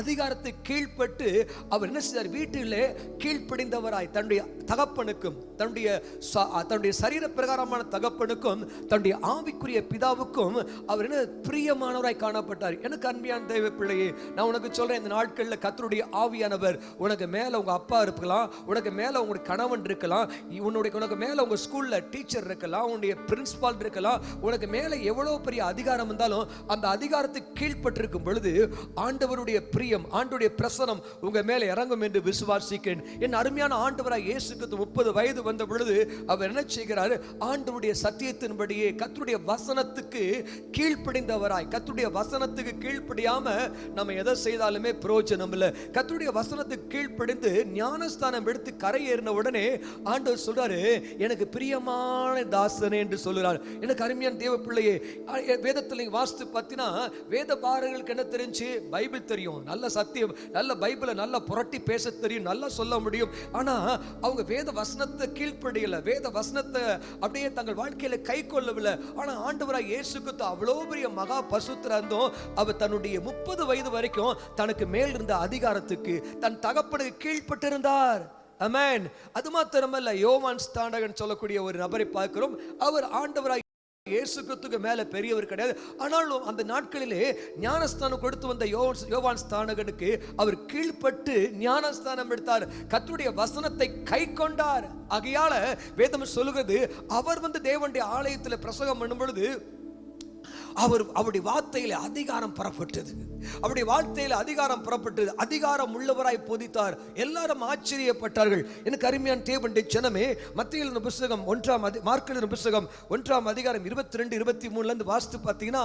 அதிகாரத்தை கீழ்ப்பட்டு அவர் என்ன செய்தார், வீட்டிலே கீழ்ப்படிந்தவராய் தன்னுடைய தகப்பனுக்கும் தன்னுடைய சரீர பிரகாரமான தகப்பனுக்கும் தன்னுடைய ஆவிக்குரிய பிதாவுக்கும் அவர் என்ன பிரியமானவராய் காணப்பட்டார். எனக்கு அன்பியான தேவ பிள்ளையே, நான் உனக்கு சொல்றேன், இந்த நாட்கள்ல கர்த்தருடைய ஆவியானவர் உனக்கு மேல உங்க அப்பா இருக்கலாம், உனக்கு மேல உங்களுடைய கணவன் இருக்கலாம், உனக்கு மேல உங்க ஸ்கூல்ல டீச்சர் இருக்கலாம், உன்னுடைய பிரின்சிபால் இருக்கலாம், உனக்கு மேல எவ்வளவு பெரிய அதிகாரம் இருந்தாலும் அந்த அதிகாரத்துக்கு கீழ்ப்பட்டிருக்கும் பொழுது ஆண்டவருடைய பிரியம், ஆண்டவருடைய பிரசனம் உங்க மேல இறங்கும் என்று விசுவாசிக்கிறேன். என் அருமையான ஆண்டவராய் இயேசுக்கு 30 வயது வந்த பொழுது அவர் என்ன செய்கிறார், ஆண்டவருடைய சத்தியத்தின்படியே கர்த்தருடைய வசனத்துக்கு கீழ்ப்படிந்தவராய், கர்த்தருடைய வசனத்துக்கு கீழ்ப்படியாம நம்ம எதை செய்தாலுமே பிரயோஜனம் இல்லை. கர்த்தருடைய வசனத்துக்கு கீழ்ப்படிந்து ஞானஸ்தானம் எடுத்து கரையேறின உடனே ஆண்டவர் சொல்றாரு, எனக்கு பிரியமான தாசனே என்று சொல்லுறார். எனக்கு அருமையான தேவ பிள்ளையே, வேதத்தில் நீங்க வாசித்து பார்த்தீங்கன்னா வேத பாரகர்களுக்கு என்ன தெரிஞ்சு, பைபிள் தெரியும், நல்ல சத்தியம், நல்ல பைபிளை நல்லா புரட்டி பேச தெரியும், நல்லா சொல்ல முடியும். ஆனா அவங்க வேத வசனத்தை கீழ்ப்படியல, வேத வசனத்தை அப்படியே தங்கள் வாழ்க்கையில கை கொள்ளவில்லை. ஆனா ஆண்டவராய் இயேசு கிறிஸ்து அவ்வளவு பெரிய மகா பரிசுத்தரா இருந்தும் அவர் தன்னுடைய 30 வயது வரைக்கும் தனக்கு மேல் இருந்த அதிகாரத்துக்கு தன் தகப்பனுக்கு கீழ்ப்பட்டிருந்தார். ஆமென். அது மாத்திரமல்ல, யோவான் ஸ்நானகன் சொல்லக்கூடிய ஒரு நபரை பார்க்கிறோம். அவர் ஆண்டவராய் இயேசு கிறிஸ்துவுக்கு மேல பெரியவர் கிடையாது. ஆனாலும் அந்த நாட்களிலே ஞானஸ்தானம் கொடுத்து வந்த யோவான் ஸ்நானகனுக்கு அவர் கீழ்ப்பட்டு ஞானஸ்தானம் எடுத்தார், கர்த்தருடைய வசனத்தை கை கொண்டார். ஆகையால வேதம் சொல்லுகிறது, அவர் தேவனுடைய ஆலயத்தில் பிரசங்கம் பண்ணும் பொழுது அவருடைய வார்த்தையில அதிகாரம் புறப்பட்டது, அவருடைய வார்த்தையில அதிகாரம் புறப்பட்டது, அதிகாரம் உள்ளவராய் போதித்தார். எல்லாரும் ஆச்சரியப்பட்டார்கள். எனக்கு அருமையான தேவனுடைய ஜனமே, மத்தேயு எழுதின புத்தகம் 1ஆம் எழுதின புத்தகம் 1ஆம் அதிகாரம் 22 23 இருந்து வாசித்து பார்த்தீங்கன்னா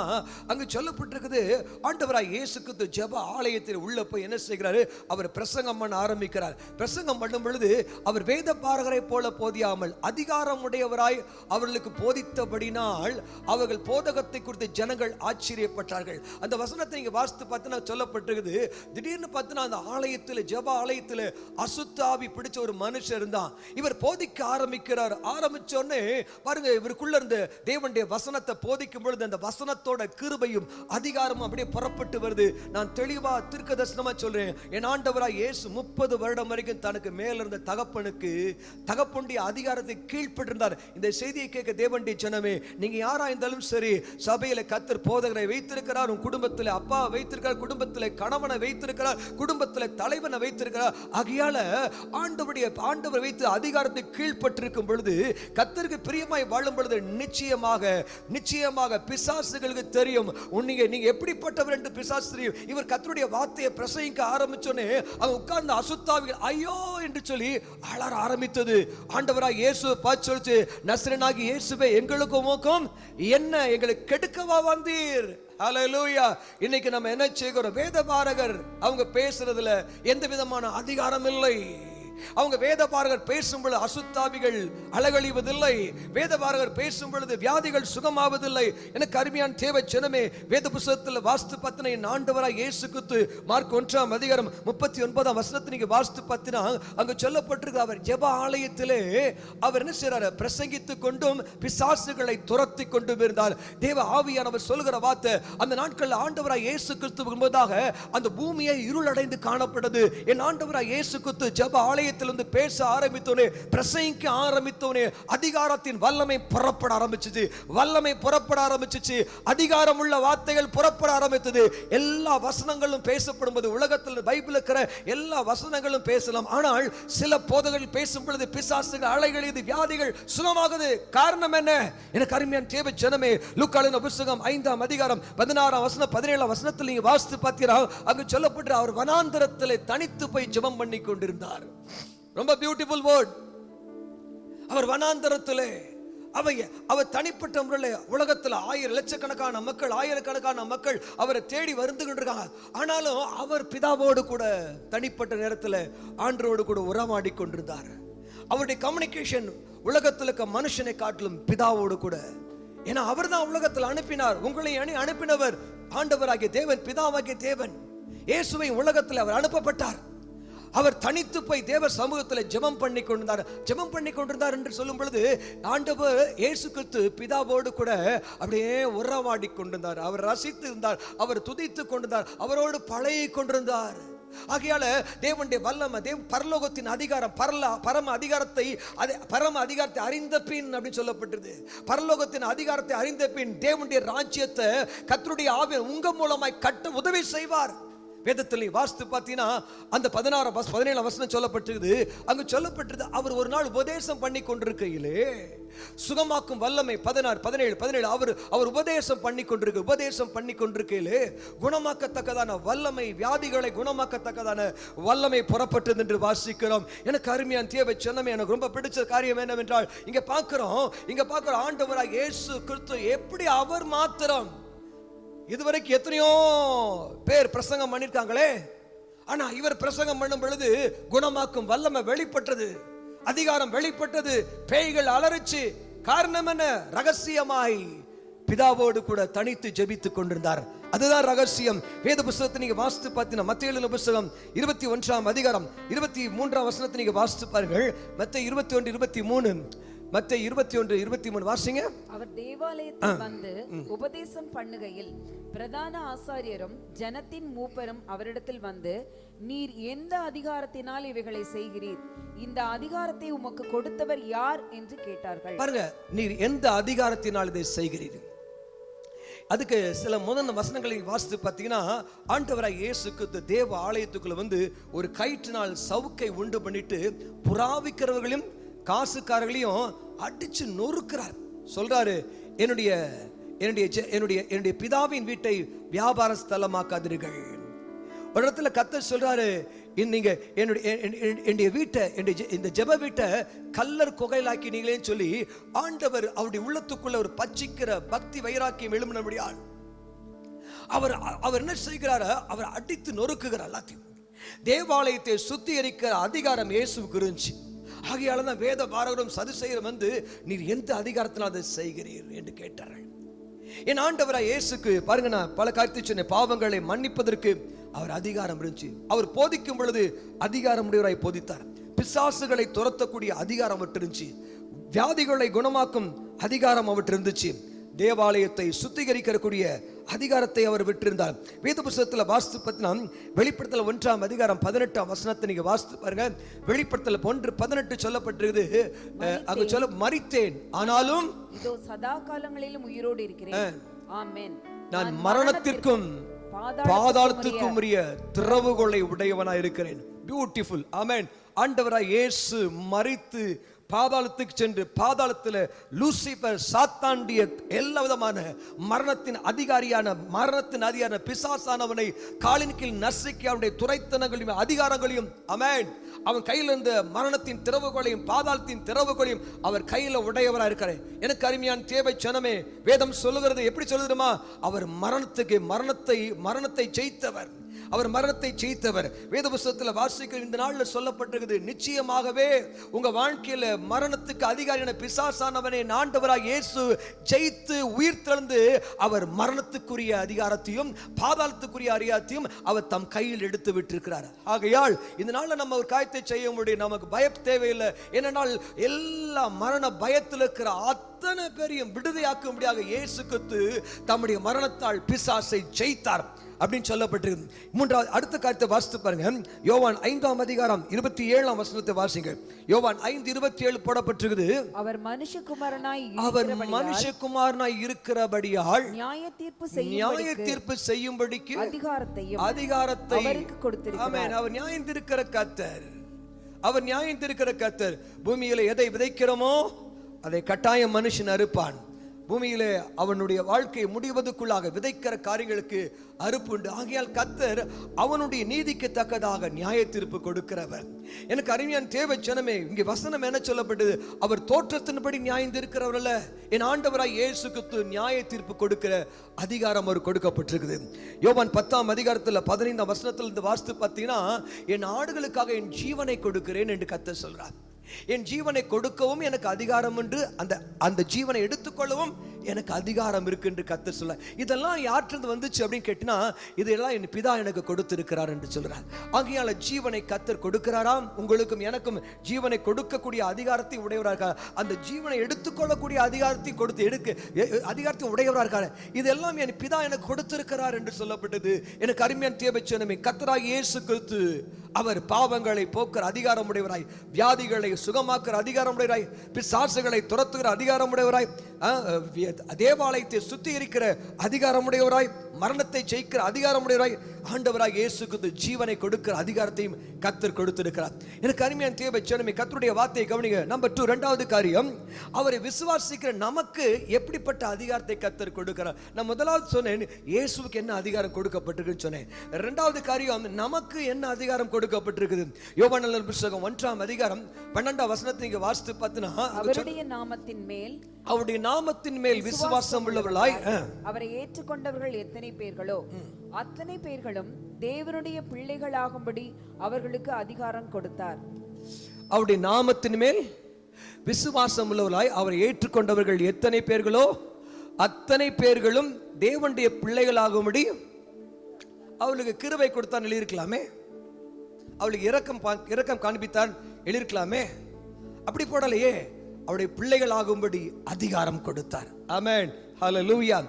அங்கு சொல்லப்பட்டிருக்குது, ஆண்டவராய் இயேசு கிறிஸ்து ஜெப ஆலயத்தில் உள்ள போய் என்ன செய்கிறாரு, அவர் பிரசங்கம் பண்ண ஆரம்பிக்கிறார். பிரசங்கம் பண்ணும் பொழுது அவர் வேத பாரகரை போல போதியாமல் அதிகாரம் உடையவராய் அவர்களுக்கு போதித்தபடினால் அவர்கள் போதகத்தை குறித்து ஜனங்கள் ஆச்சரியப்பட்டார்கள். அந்த வசனத்தை நீங்க வாசித்து பார்த்தா சொல்லப்பட்டிருக்குது, திடீர்னு பார்த்தா அந்த ஆலயத்தில், ஜெப ஆலயத்தில் அசுத்த ஆவி பிடிச்ச ஒரு மனுஷன் இருந்தான். இவர் போதிக்க ஆரம்பிக்கிறார். ஆரம்பிச்சோடனே பாருங்க, இவருக்குள்ள இருந்த தேவனுடைய வசனத்தை போதிக்கும் பொழுது அந்த வசனத்தோட கிருபையும் அதிகாரமும் அப்படியே புறப்பட்டு வருது. நான் தெளிவா தீர்க்கதரிசனமா சொல்றேன், என் ஆண்டவராய் இயேசு 30 வருடம் வரைக்கும் தனக்கு மேல இருந்த தகப்பனுடைய அதிகாரத்தை கீழ்ப்பட்டிருந்தார். இந்த செய்தியை கேட்க தேவனுடைய ஜனமே, நீங்க யாரா இருந்தாலும் சரி, சபையில கர்த்தர் போதகரை வைத்திருக்கிறார், உன் குடும்பத்தில் அப்பா வைத்திருக்கிறார், குடும்பத்தில் கணவனை வைத்திருக்கிறார், குடும்பத்தில் தலைவனை வைத்திருக்கிறார். ஆகையால ஆண்டவர் வைத்து அதிகாரத்தை கீழ்ப்பட்டிருக்கும் பொழுது, கர்த்தருக்கு பிரியமாய் வாழும் பொழுது நிச்சயமாக பிசாசுகளுக்கு தெரியும் நீங்க எப்படிப்பட்டவர் என்று பிசாசு தெரியும். இவர் கர்த்தருடைய வார்த்தையை பிரசங்கிக்க ஆரம்பிச்சோனே அவன் உட்கார்ந்த அசுத்தாவிகள் ஐயோ என்று சொல்லி அலற ஆரம்பித்தது. ஆண்டவராய் இயேசுவை பார்த்து சொல்லுச்சு, நசரேயனாகி இயேசுவே, எங்களுக்கும் உமக்கும் என்ன, எங்களை கெடுக்கவா வந்தீர்? ஹல்லேலூயா. இன்னைக்கு நம்ம என்ன செய்கிறோம்? வேதபாரகர் அவங்க பேசுறதுல எந்த விதமான அதிகாரம் இல்லை. அவங்க வேதபாரகர் பேசும் பொழுது அசுத்தாவிகள் அலகழிவதில்லை. வேதபாரகர் பேசும் பொழுது வியாதிகள் சுகமாவதில்லை. எனக்கு அருமையான தேவ ஜனமே, வேத புத்தகத்தில் வாஸ்து பத்தின என் ஆண்டவராய் இயேசு கிறிஸ்து மார்க் 1 அதிகாரம் 39 வசனத்தை நீங்க வாஸ்து பத்தினா அங்க சொல்லப்பட்டிருக்கு, அவர் ஜெப ஆலயத்திலே அவர் என்ன செய்றாரு? பிரசங்கித்துக் கொண்டும் பிசாசுகளை துரத்தி கொண்டு இருந்தார். தேவ ஆவியானவர் சொல்லுகிற வார்த்தை, அந்த நாட்களில் ஆண்டவராய் இயேசு கிறிஸ்துவுக்கு முன்பதாக அந்த பூமியை இருளடைந்து காணப்பட்டது. என் ஆண்டவராய் இயேசு கிறிஸ்து ஜெப ஆலயத்தில் பேச ஆரம்பித்தோனே, பிரசங்கிக்க ஆரம்பித்தோனே, அதிகாரத்தின் வல்லமை புறப்பட ஆரம்பிச்சிச்சு. அதிகாரம் உள்ள வார்த்தைகள் புறப்பட ஆரம்பித்தது. எல்லா வசனங்களும் பேசப்படும் போது, உலகத்தில் பைபிள் இருக்கிற எல்லா வசனங்களும் பேசலாம். ஆனால் சில போதகர்கள் பேசும் பொழுது பிசாசுகள் அலைகளிது, வியாதிகள் சுகமாகுது. காரணம் என்ன? எனக்கு அருமையான தேவ ஜனமே, லூக்காவின் புத்தகம் 5 அதிகாரம் 16 வசனம் 17 வசனத்தில் நீங்க வாசித்து பார்த்தீங்கன்னா அங்கு சொல்லப்பட்டு, அவர் வனாந்தரத்தில் தனித்து போய் ஜெபம் பண்ணி கொண்டிருந்தார். ரொம்ப பியூட்டிஃபுல் வேர்ட். அவர் வனாந்தரத்திலே அவர் தனிப்பட்ட முறையில் உலகத்தில் ஆயிரக்கணக்கான மக்கள் அவரை தேடி வருந்துகின்றிருக்காங்க. ஆனாலும் அவர் பிதாவோடு கூட தனிப்பட்ட நேரத்தில் ஆண்டவரோடு கூட உறவாடி கொண்டிருந்தார். அவருடைய கம்யூனிகேஷன் உலகத்தில் இருக்க மனுஷனை காட்டிலும் பிதாவோடு கூட. ஏன்னா அவர் தான் உலகத்தில் அனுப்பினார். உங்களை அனுப்பினவர் ஆண்டவராகிய தேவன், பிதாவாகிய தேவன். இயேசுவை உலகத்தில் அவர் அனுப்பப்பட்டார். அவர் தனித்து போய் தேவ சமூகத்தில் ஜெபம் பண்ணி கொண்டிருந்தார் என்று சொல்லும் பொழுது, ஆண்டவர் இயேசு கிறிஸ்து பிதாவோடு கூட அப்படியே உறவாடி கொண்டிருந்தார். அவர் ரசித்து இருந்தார், அவர் துதித்து கொண்டிருந்தார், அவரோடு பழகி கொண்டிருந்தார். ஆகையால தேவனுடைய வல்லமை, பரலோகத்தின் அதிகாரம், பரம அதிகாரத்தை அறிந்த பின் அப்படின்னு சொல்லப்பட்டது. பரலோகத்தின் அதிகாரத்தை அறிந்த பின் தேவனுடைய ராஜ்யத்தை கர்த்தருடைய ஆவியானவர் உங்க மூலமாய் கட்ட உதவி செய்வார். வேதத்தில் வாஸ்து பார்த்தீங்கன்னா அந்த 17 வசனம் சொல்லப்பட்டிருக்குது. அங்கு சொல்லப்பட்டிருது, அவர் ஒரு நாள் உபதேசம் பண்ணி கொண்டிருக்கையிலே சுகமாக்கும் வல்லமை 17 அவர் உபதேசம் பண்ணி கொண்டிருக்கையிலே குணமாக்கத்தக்கதான வல்லமை, வியாதிகளை குணமாக்கத்தக்கதான வல்லமை புறப்பட்டது என்று வாசிக்கிறோம். எனக்கு அருமையான தேவ ஜனமே, எனக்கு ரொம்ப பிடிச்ச காரியம் என்னவென்றால், இங்க பார்க்கிறோம் ஆண்டவராக இயேசு கிறிஸ்து எப்படி அவர் மாத்திரம், இதுவரைக்கும் எத்தனையோ பேர் பிரசங்கம் பண்ணிருக்காங்களே, ஆனா இவர் பிரசங்கம் பண்ணும் பொழுது குணமாக்கும் வல்லமை வெளிப்பட்டது, அதிகாரம் வெளிப்பட்டது, பேய்கள் அலறிச்சு. காரணம் என்ன? ரகசியமாய் பிதாவோடு கூட தனித்து ஜெபித்துக் கொண்டிருந்தார். அதுதான் ரகசியம். வேத புத்தகத்தை நீங்க வாசித்து பார்த்தீங்கன்னா மத்தேயு புத்தகம் 21 அதிகாரம் 23 வசனத்தை நீங்க வாசித்து பாருங்கள். மத்தேயு 21:23 வாசிங்க. அவர் தேவாலயத்தில் வந்து உபதேசம் பண்ணுகையில் பிரதான ஆசாரியரும் ஜனத்தின் மூப்பரும் அவரிடத்தில் வந்து, நீர் எந்த அதிகாரத்தினால் இவைகளை செய்கிறீர்? இந்த அதிகாரத்தை உமக்கு கொடுத்தவர் யார் என்று கேட்டார்கள். பாருங்க, நீர் எந்த அதிகாரத்தினால் இதை செய்கிறீர்? அதுக்கு சில முதல் வசனங்களை வாசித்து பார்த்தீங்கன்னா, ஆண்டவராய் இயேசு கிறிஸ்து தேவ ஆலயத்துக்குள்ள வந்து ஒரு கயிற்றினால் சவுக்கை உண்டு பண்ணிட்டு புறாவிக்கிறவர்களையும் காசுக்காரர்களையும் அடிச்சு நொறுக்கிறார். சொல்றாரு, என்னுடைய பிதாவின் வீட்டை வியாபார ஸ்தலமாக்காதீர்கள். ஒரு இடத்துல கர்த்தர் சொல்றாரு, நீங்க என்னுடைய வீட்டை, இந்த ஜெப வீட்டை கல்லர் குகையிலாக்கினீங்களேன்னு சொல்லி ஆண்டவர் அவருடைய உள்ளத்துக்குள்ள ஒரு பச்சிக்கிற பக்தி வைராக்கியம் எழும்பின முடியாது. அவர் என்ன செய்கிறார்? அவர் அடித்து நொறுக்குகிறார் எல்லாத்தையும். தேவாலயத்தை சுத்திகரிக்கிற அதிகாரம் இயேசுவுக்கு இருந்துச்சு. ஆகையாலதான் வேத பாரகரும் சதுசேயரும் வந்து, நீர் எந்த அதிகாரத்தினால் அதை செய்கிறீர் என்று கேட்டார்கள். என் ஆண்டவராய் இயேசுக்கு பாருங்க, நான் பல காரியத்தை சொன்னேன், பாவங்களை மன்னிப்பதற்கு அவர் அதிகாரம் இருந்துச்சு. அவர் போதிக்கும் பொழுது அதிகாரம் உடையவராய் போதித்தார். பிசாசுகளை துரத்தக்கூடிய அதிகாரம் அவர்கிட்ட இருந்துச்சு. வியாதிகளை குணமாக்கும் அதிகாரம் அவர்கிட்ட இருந்துச்சு. தேவாலயத்தை சுத்திகரிக்கக்கூடிய அதிகாரத்தை அவர் விட்டிருந்தார். வேத புத்தகத்தில் வாஸ்து பத்தினா வெளிப்படுத்தல் 1ஆம் அதிகாரம் 18ஆம் வசனத்தை நீங்க வாஸ்து பாருங்க. வெளிப்படுத்தல் 1:18 சொல்லப்பட்டிருக்குது. அங்க சொல்ல, மரித்தேன் ஆனாலும் இதோ சதா காலங்களிலும் உயிரோடு இருக்கிறேன். ஆமென். நான் மரணத்திற்கும் பாதாளத்துக்கும் உரிய திறவுகோலை உடையவனாய் இருக்கிறேன். பியூட்டிஃபுல். ஆமென். ஆண்டவராய் இயேசு மரித்து பாதாளத்துக்கு சென்று பாதாளத்தில் லூசிபர் சாத்தாண்டிய எல்லா விதமான மரணத்தின் அதிகாரியான பிசாசானவனை காலின் கீழ் நசுக்கி அவனுடைய துரைத்தனங்களையும் அதிகாரங்களையும், ஆமென், அவன் கையில் இருந்த மரணத்தின் திறவுகளையும் பாதாளத்தின் திறவுகளையும் அவர் கையில உடையவராக இருக்கிறார். எனக்கு அருமையான தேவை சனமே, வேதம் சொல்லுகிறது எப்படி சொல்லுதுமா? அவர் மரணத்தை ஜெயித்தவர். அவர் மரணத்தை ஜெயித்தவர். வேத புத்தகத்தில் வாசிக்கிற இந்த நாளில் சொல்லப்பட்டிருக்கிறது, நிச்சயமாகவே உங்க வாழ்க்கையில மரணத்துக்கு அதிகாரியான பிசாசானவனை ஆண்டவராக இயேசு ஜெயித்து உயிர் தெழுந்து அவர் மரணத்துக்குரிய அதிகாரத்தையும் பாதாளத்துக்குரிய அதிகாரத்தையும் அவர் தம் கையில் எடுத்து விட்டிருக்கிறார். ஆகையால் இந்த நாளில் நம்ம ஒரு காரியத்தை செய்ய முடியும். நமக்கு பயம் தேவையில்லை. ஏனென்றால் எல்லா மரண பயத்தில் இருக்கிற அத்தனை பேரையும் விடுதலையாக்கும்படியாக இயேசு கிறிஸ்து தம்முடைய மரணத்தால் பிசாசை ஜெயித்தார் அப்படின்னு சொல்லப்பட்டிருக்கு. மூன்றாவது அடுத்த காரியத்தை வாசித்து பாருங்க. யோவான் 5ஆம் அதிகாரம் 27ஆம் வசனத்தை வாசிங்க. யோவான் 5:27 போடப்பட்டிருக்குது. அவர் மனுஷகுமாரனாய் இருக்கிறபடியால் நியாய தீர்ப்பு செய்யும்படிக்கு அதிகாரத்தை அவருக்கு கொடுத்திருக்கிறார். ஆமென். அவர் நியாயம் தீர்க்கிற கர்த்தர். அவர் நியாயம் தீர்க்கிற கர்த்தர். பூமியில எதை விதைக்கிறோமோ அதை கட்டாயம் மனுஷன் அறுப்பான். பூமியிலே அவனுடைய வாழ்க்கை முடிவதற்குள்ளாக விதைக்கிற காரியங்களுக்கு அறுப்பு உண்டு. ஆகையால் கர்த்தர் அவனுடைய நீதிக்கு தக்கதாக நியாய தீர்ப்பு கொடுக்கிறவர். எனக்கு அருமையான தேவை ஜனமே, இங்கே வசனம் என்ன சொல்லப்பட்டது? அவர் தோற்றத்தின்படி நியாயம் தீர்க்கிறவர் அல்ல. என் ஆண்டவராய் இயேசு கிறிஸ்து நியாய தீர்ப்பு கொடுக்கிற அதிகாரம் அவர் கொடுக்கப்பட்டிருக்குது. யோவான் 10ஆம் அதிகாரத்தில் 15ஆம் வசனத்தில் இருந்து வாசித்து பார்த்தீங்கன்னா, என் ஆடுகளுக்காக என் ஜீவனை கொடுக்கிறேன் என்று கர்த்தர் சொல்றார். என் ஜீவனை கொடுக்கவும் எனக்கு அதிகாரம் என்று, அந்த ஜீவனை எடுத்துக்கொள்ளவும் எனக்கு அதிகாரம் இருக்கு என்று கர்த்தர் சொல்ல. இதெல்லாம் யார்கிட்ட வந்துச்சு அப்படின்னு கேட்டினா, இதெல்லாம் என் பிதா எனக்கு கொடுத்திருக்கிறார் என்று சொல்றார். ஆகையால ஜீவனை கர்த்தர் கொடுக்கிறாராம். உங்களுக்கும் எனக்கும் ஜீவனை கொடுக்கக்கூடிய அதிகாரத்தை உடையவராக, அந்த ஜீவனை எடுத்துக்கொள்ளக்கூடிய அதிகாரத்தை அதிகாரத்தை உடையவராக இருக்காரு. இதெல்லாம் என் பிதா எனக்கு கொடுத்திருக்கிறார் என்று சொல்லப்பட்டது. எனக்கு அருமையான தேவச்சனமே, கர்த்தராகிய இயேசு கிறிஸ்து அவர் பாவங்களை போக்குற அதிகாரம் உடையவராய், வியாதிகளை சுகமாக்குற அதிகாரம் உடையவராய், பிசாசுகளை துரத்துகிற அதிகாரம் உடையவராய், தேவாலயத்தை சுத்திகரிக்கிற அதிகாரம் உடையவராய், மரணத்தை ஜெயிக்கிற அதிகாரம் உடையவராய், ஆண்டவராய் இயேசு கிறிஸ்து ஜீவனை கொடுக்கிற அதிகாரத்தையும் கர்த்தர் கொடுத்திருக்கிறார். எனக்கு அருமையான தேவை ஜனமே, கர்த்தருடைய வார்த்தையை கவனிங்க. நம்பர் 2, இரண்டாவது காரியம், அவரை விசுவாசிக்கிற நமக்கு எப்படிப்பட்ட அதிகாரத்தை கர்த்தர் கொடுக்கிறார். நான் முதலாவது சொன்னேன், இயேசுவுக்கு என்ன அதிகாரம் கொடுக்கப்பட்டிருக்குன்னு சொன்னேன். இரண்டாவது காரியம், நமக்கு என்ன அதிகாரம் கொடுக்கப்பட்டிருக்குது. யோவான் புத்தகம் 1ஆம் அதிகாரம் 12ஆம் வசனத்தை இங்க வாசித்து பார்த்தனா, அவருடைய நாமத்தின் மேல் விசுவாசம் உள்ளவர்களாய் அவரை ஏற்றுக்கொண்டவர்கள் எத்தனை பேர்களோ அத்தனை பேர்களும் தேவனுடைய பிள்ளைகளாகும்படி அவர்களுக்கு அதிகாரம் கொடுத்தார். அவருடைய நாமத்தின் மேல் விசுவாசம் உள்ளவர்களாய் அவரை ஏற்றுக்கொண்டவர்கள் எத்தனை பேர்களோ அத்தனை பேர்களும் தேவனுடைய பிள்ளைகளாகும்படி அவளுக்கு கிருபை கொடுத்தான் எழுதியிருக்கலாமே. அவளுக்கு இரக்கம் காண்பித்தான் எழுதியிருக்கலாமே. அப்படி போடலையே, அவருடைய பிள்ளைகள் ஆகும்படி அதிகாரம் கொடுத்தார். ஆமென். ஹல்லேலூயா.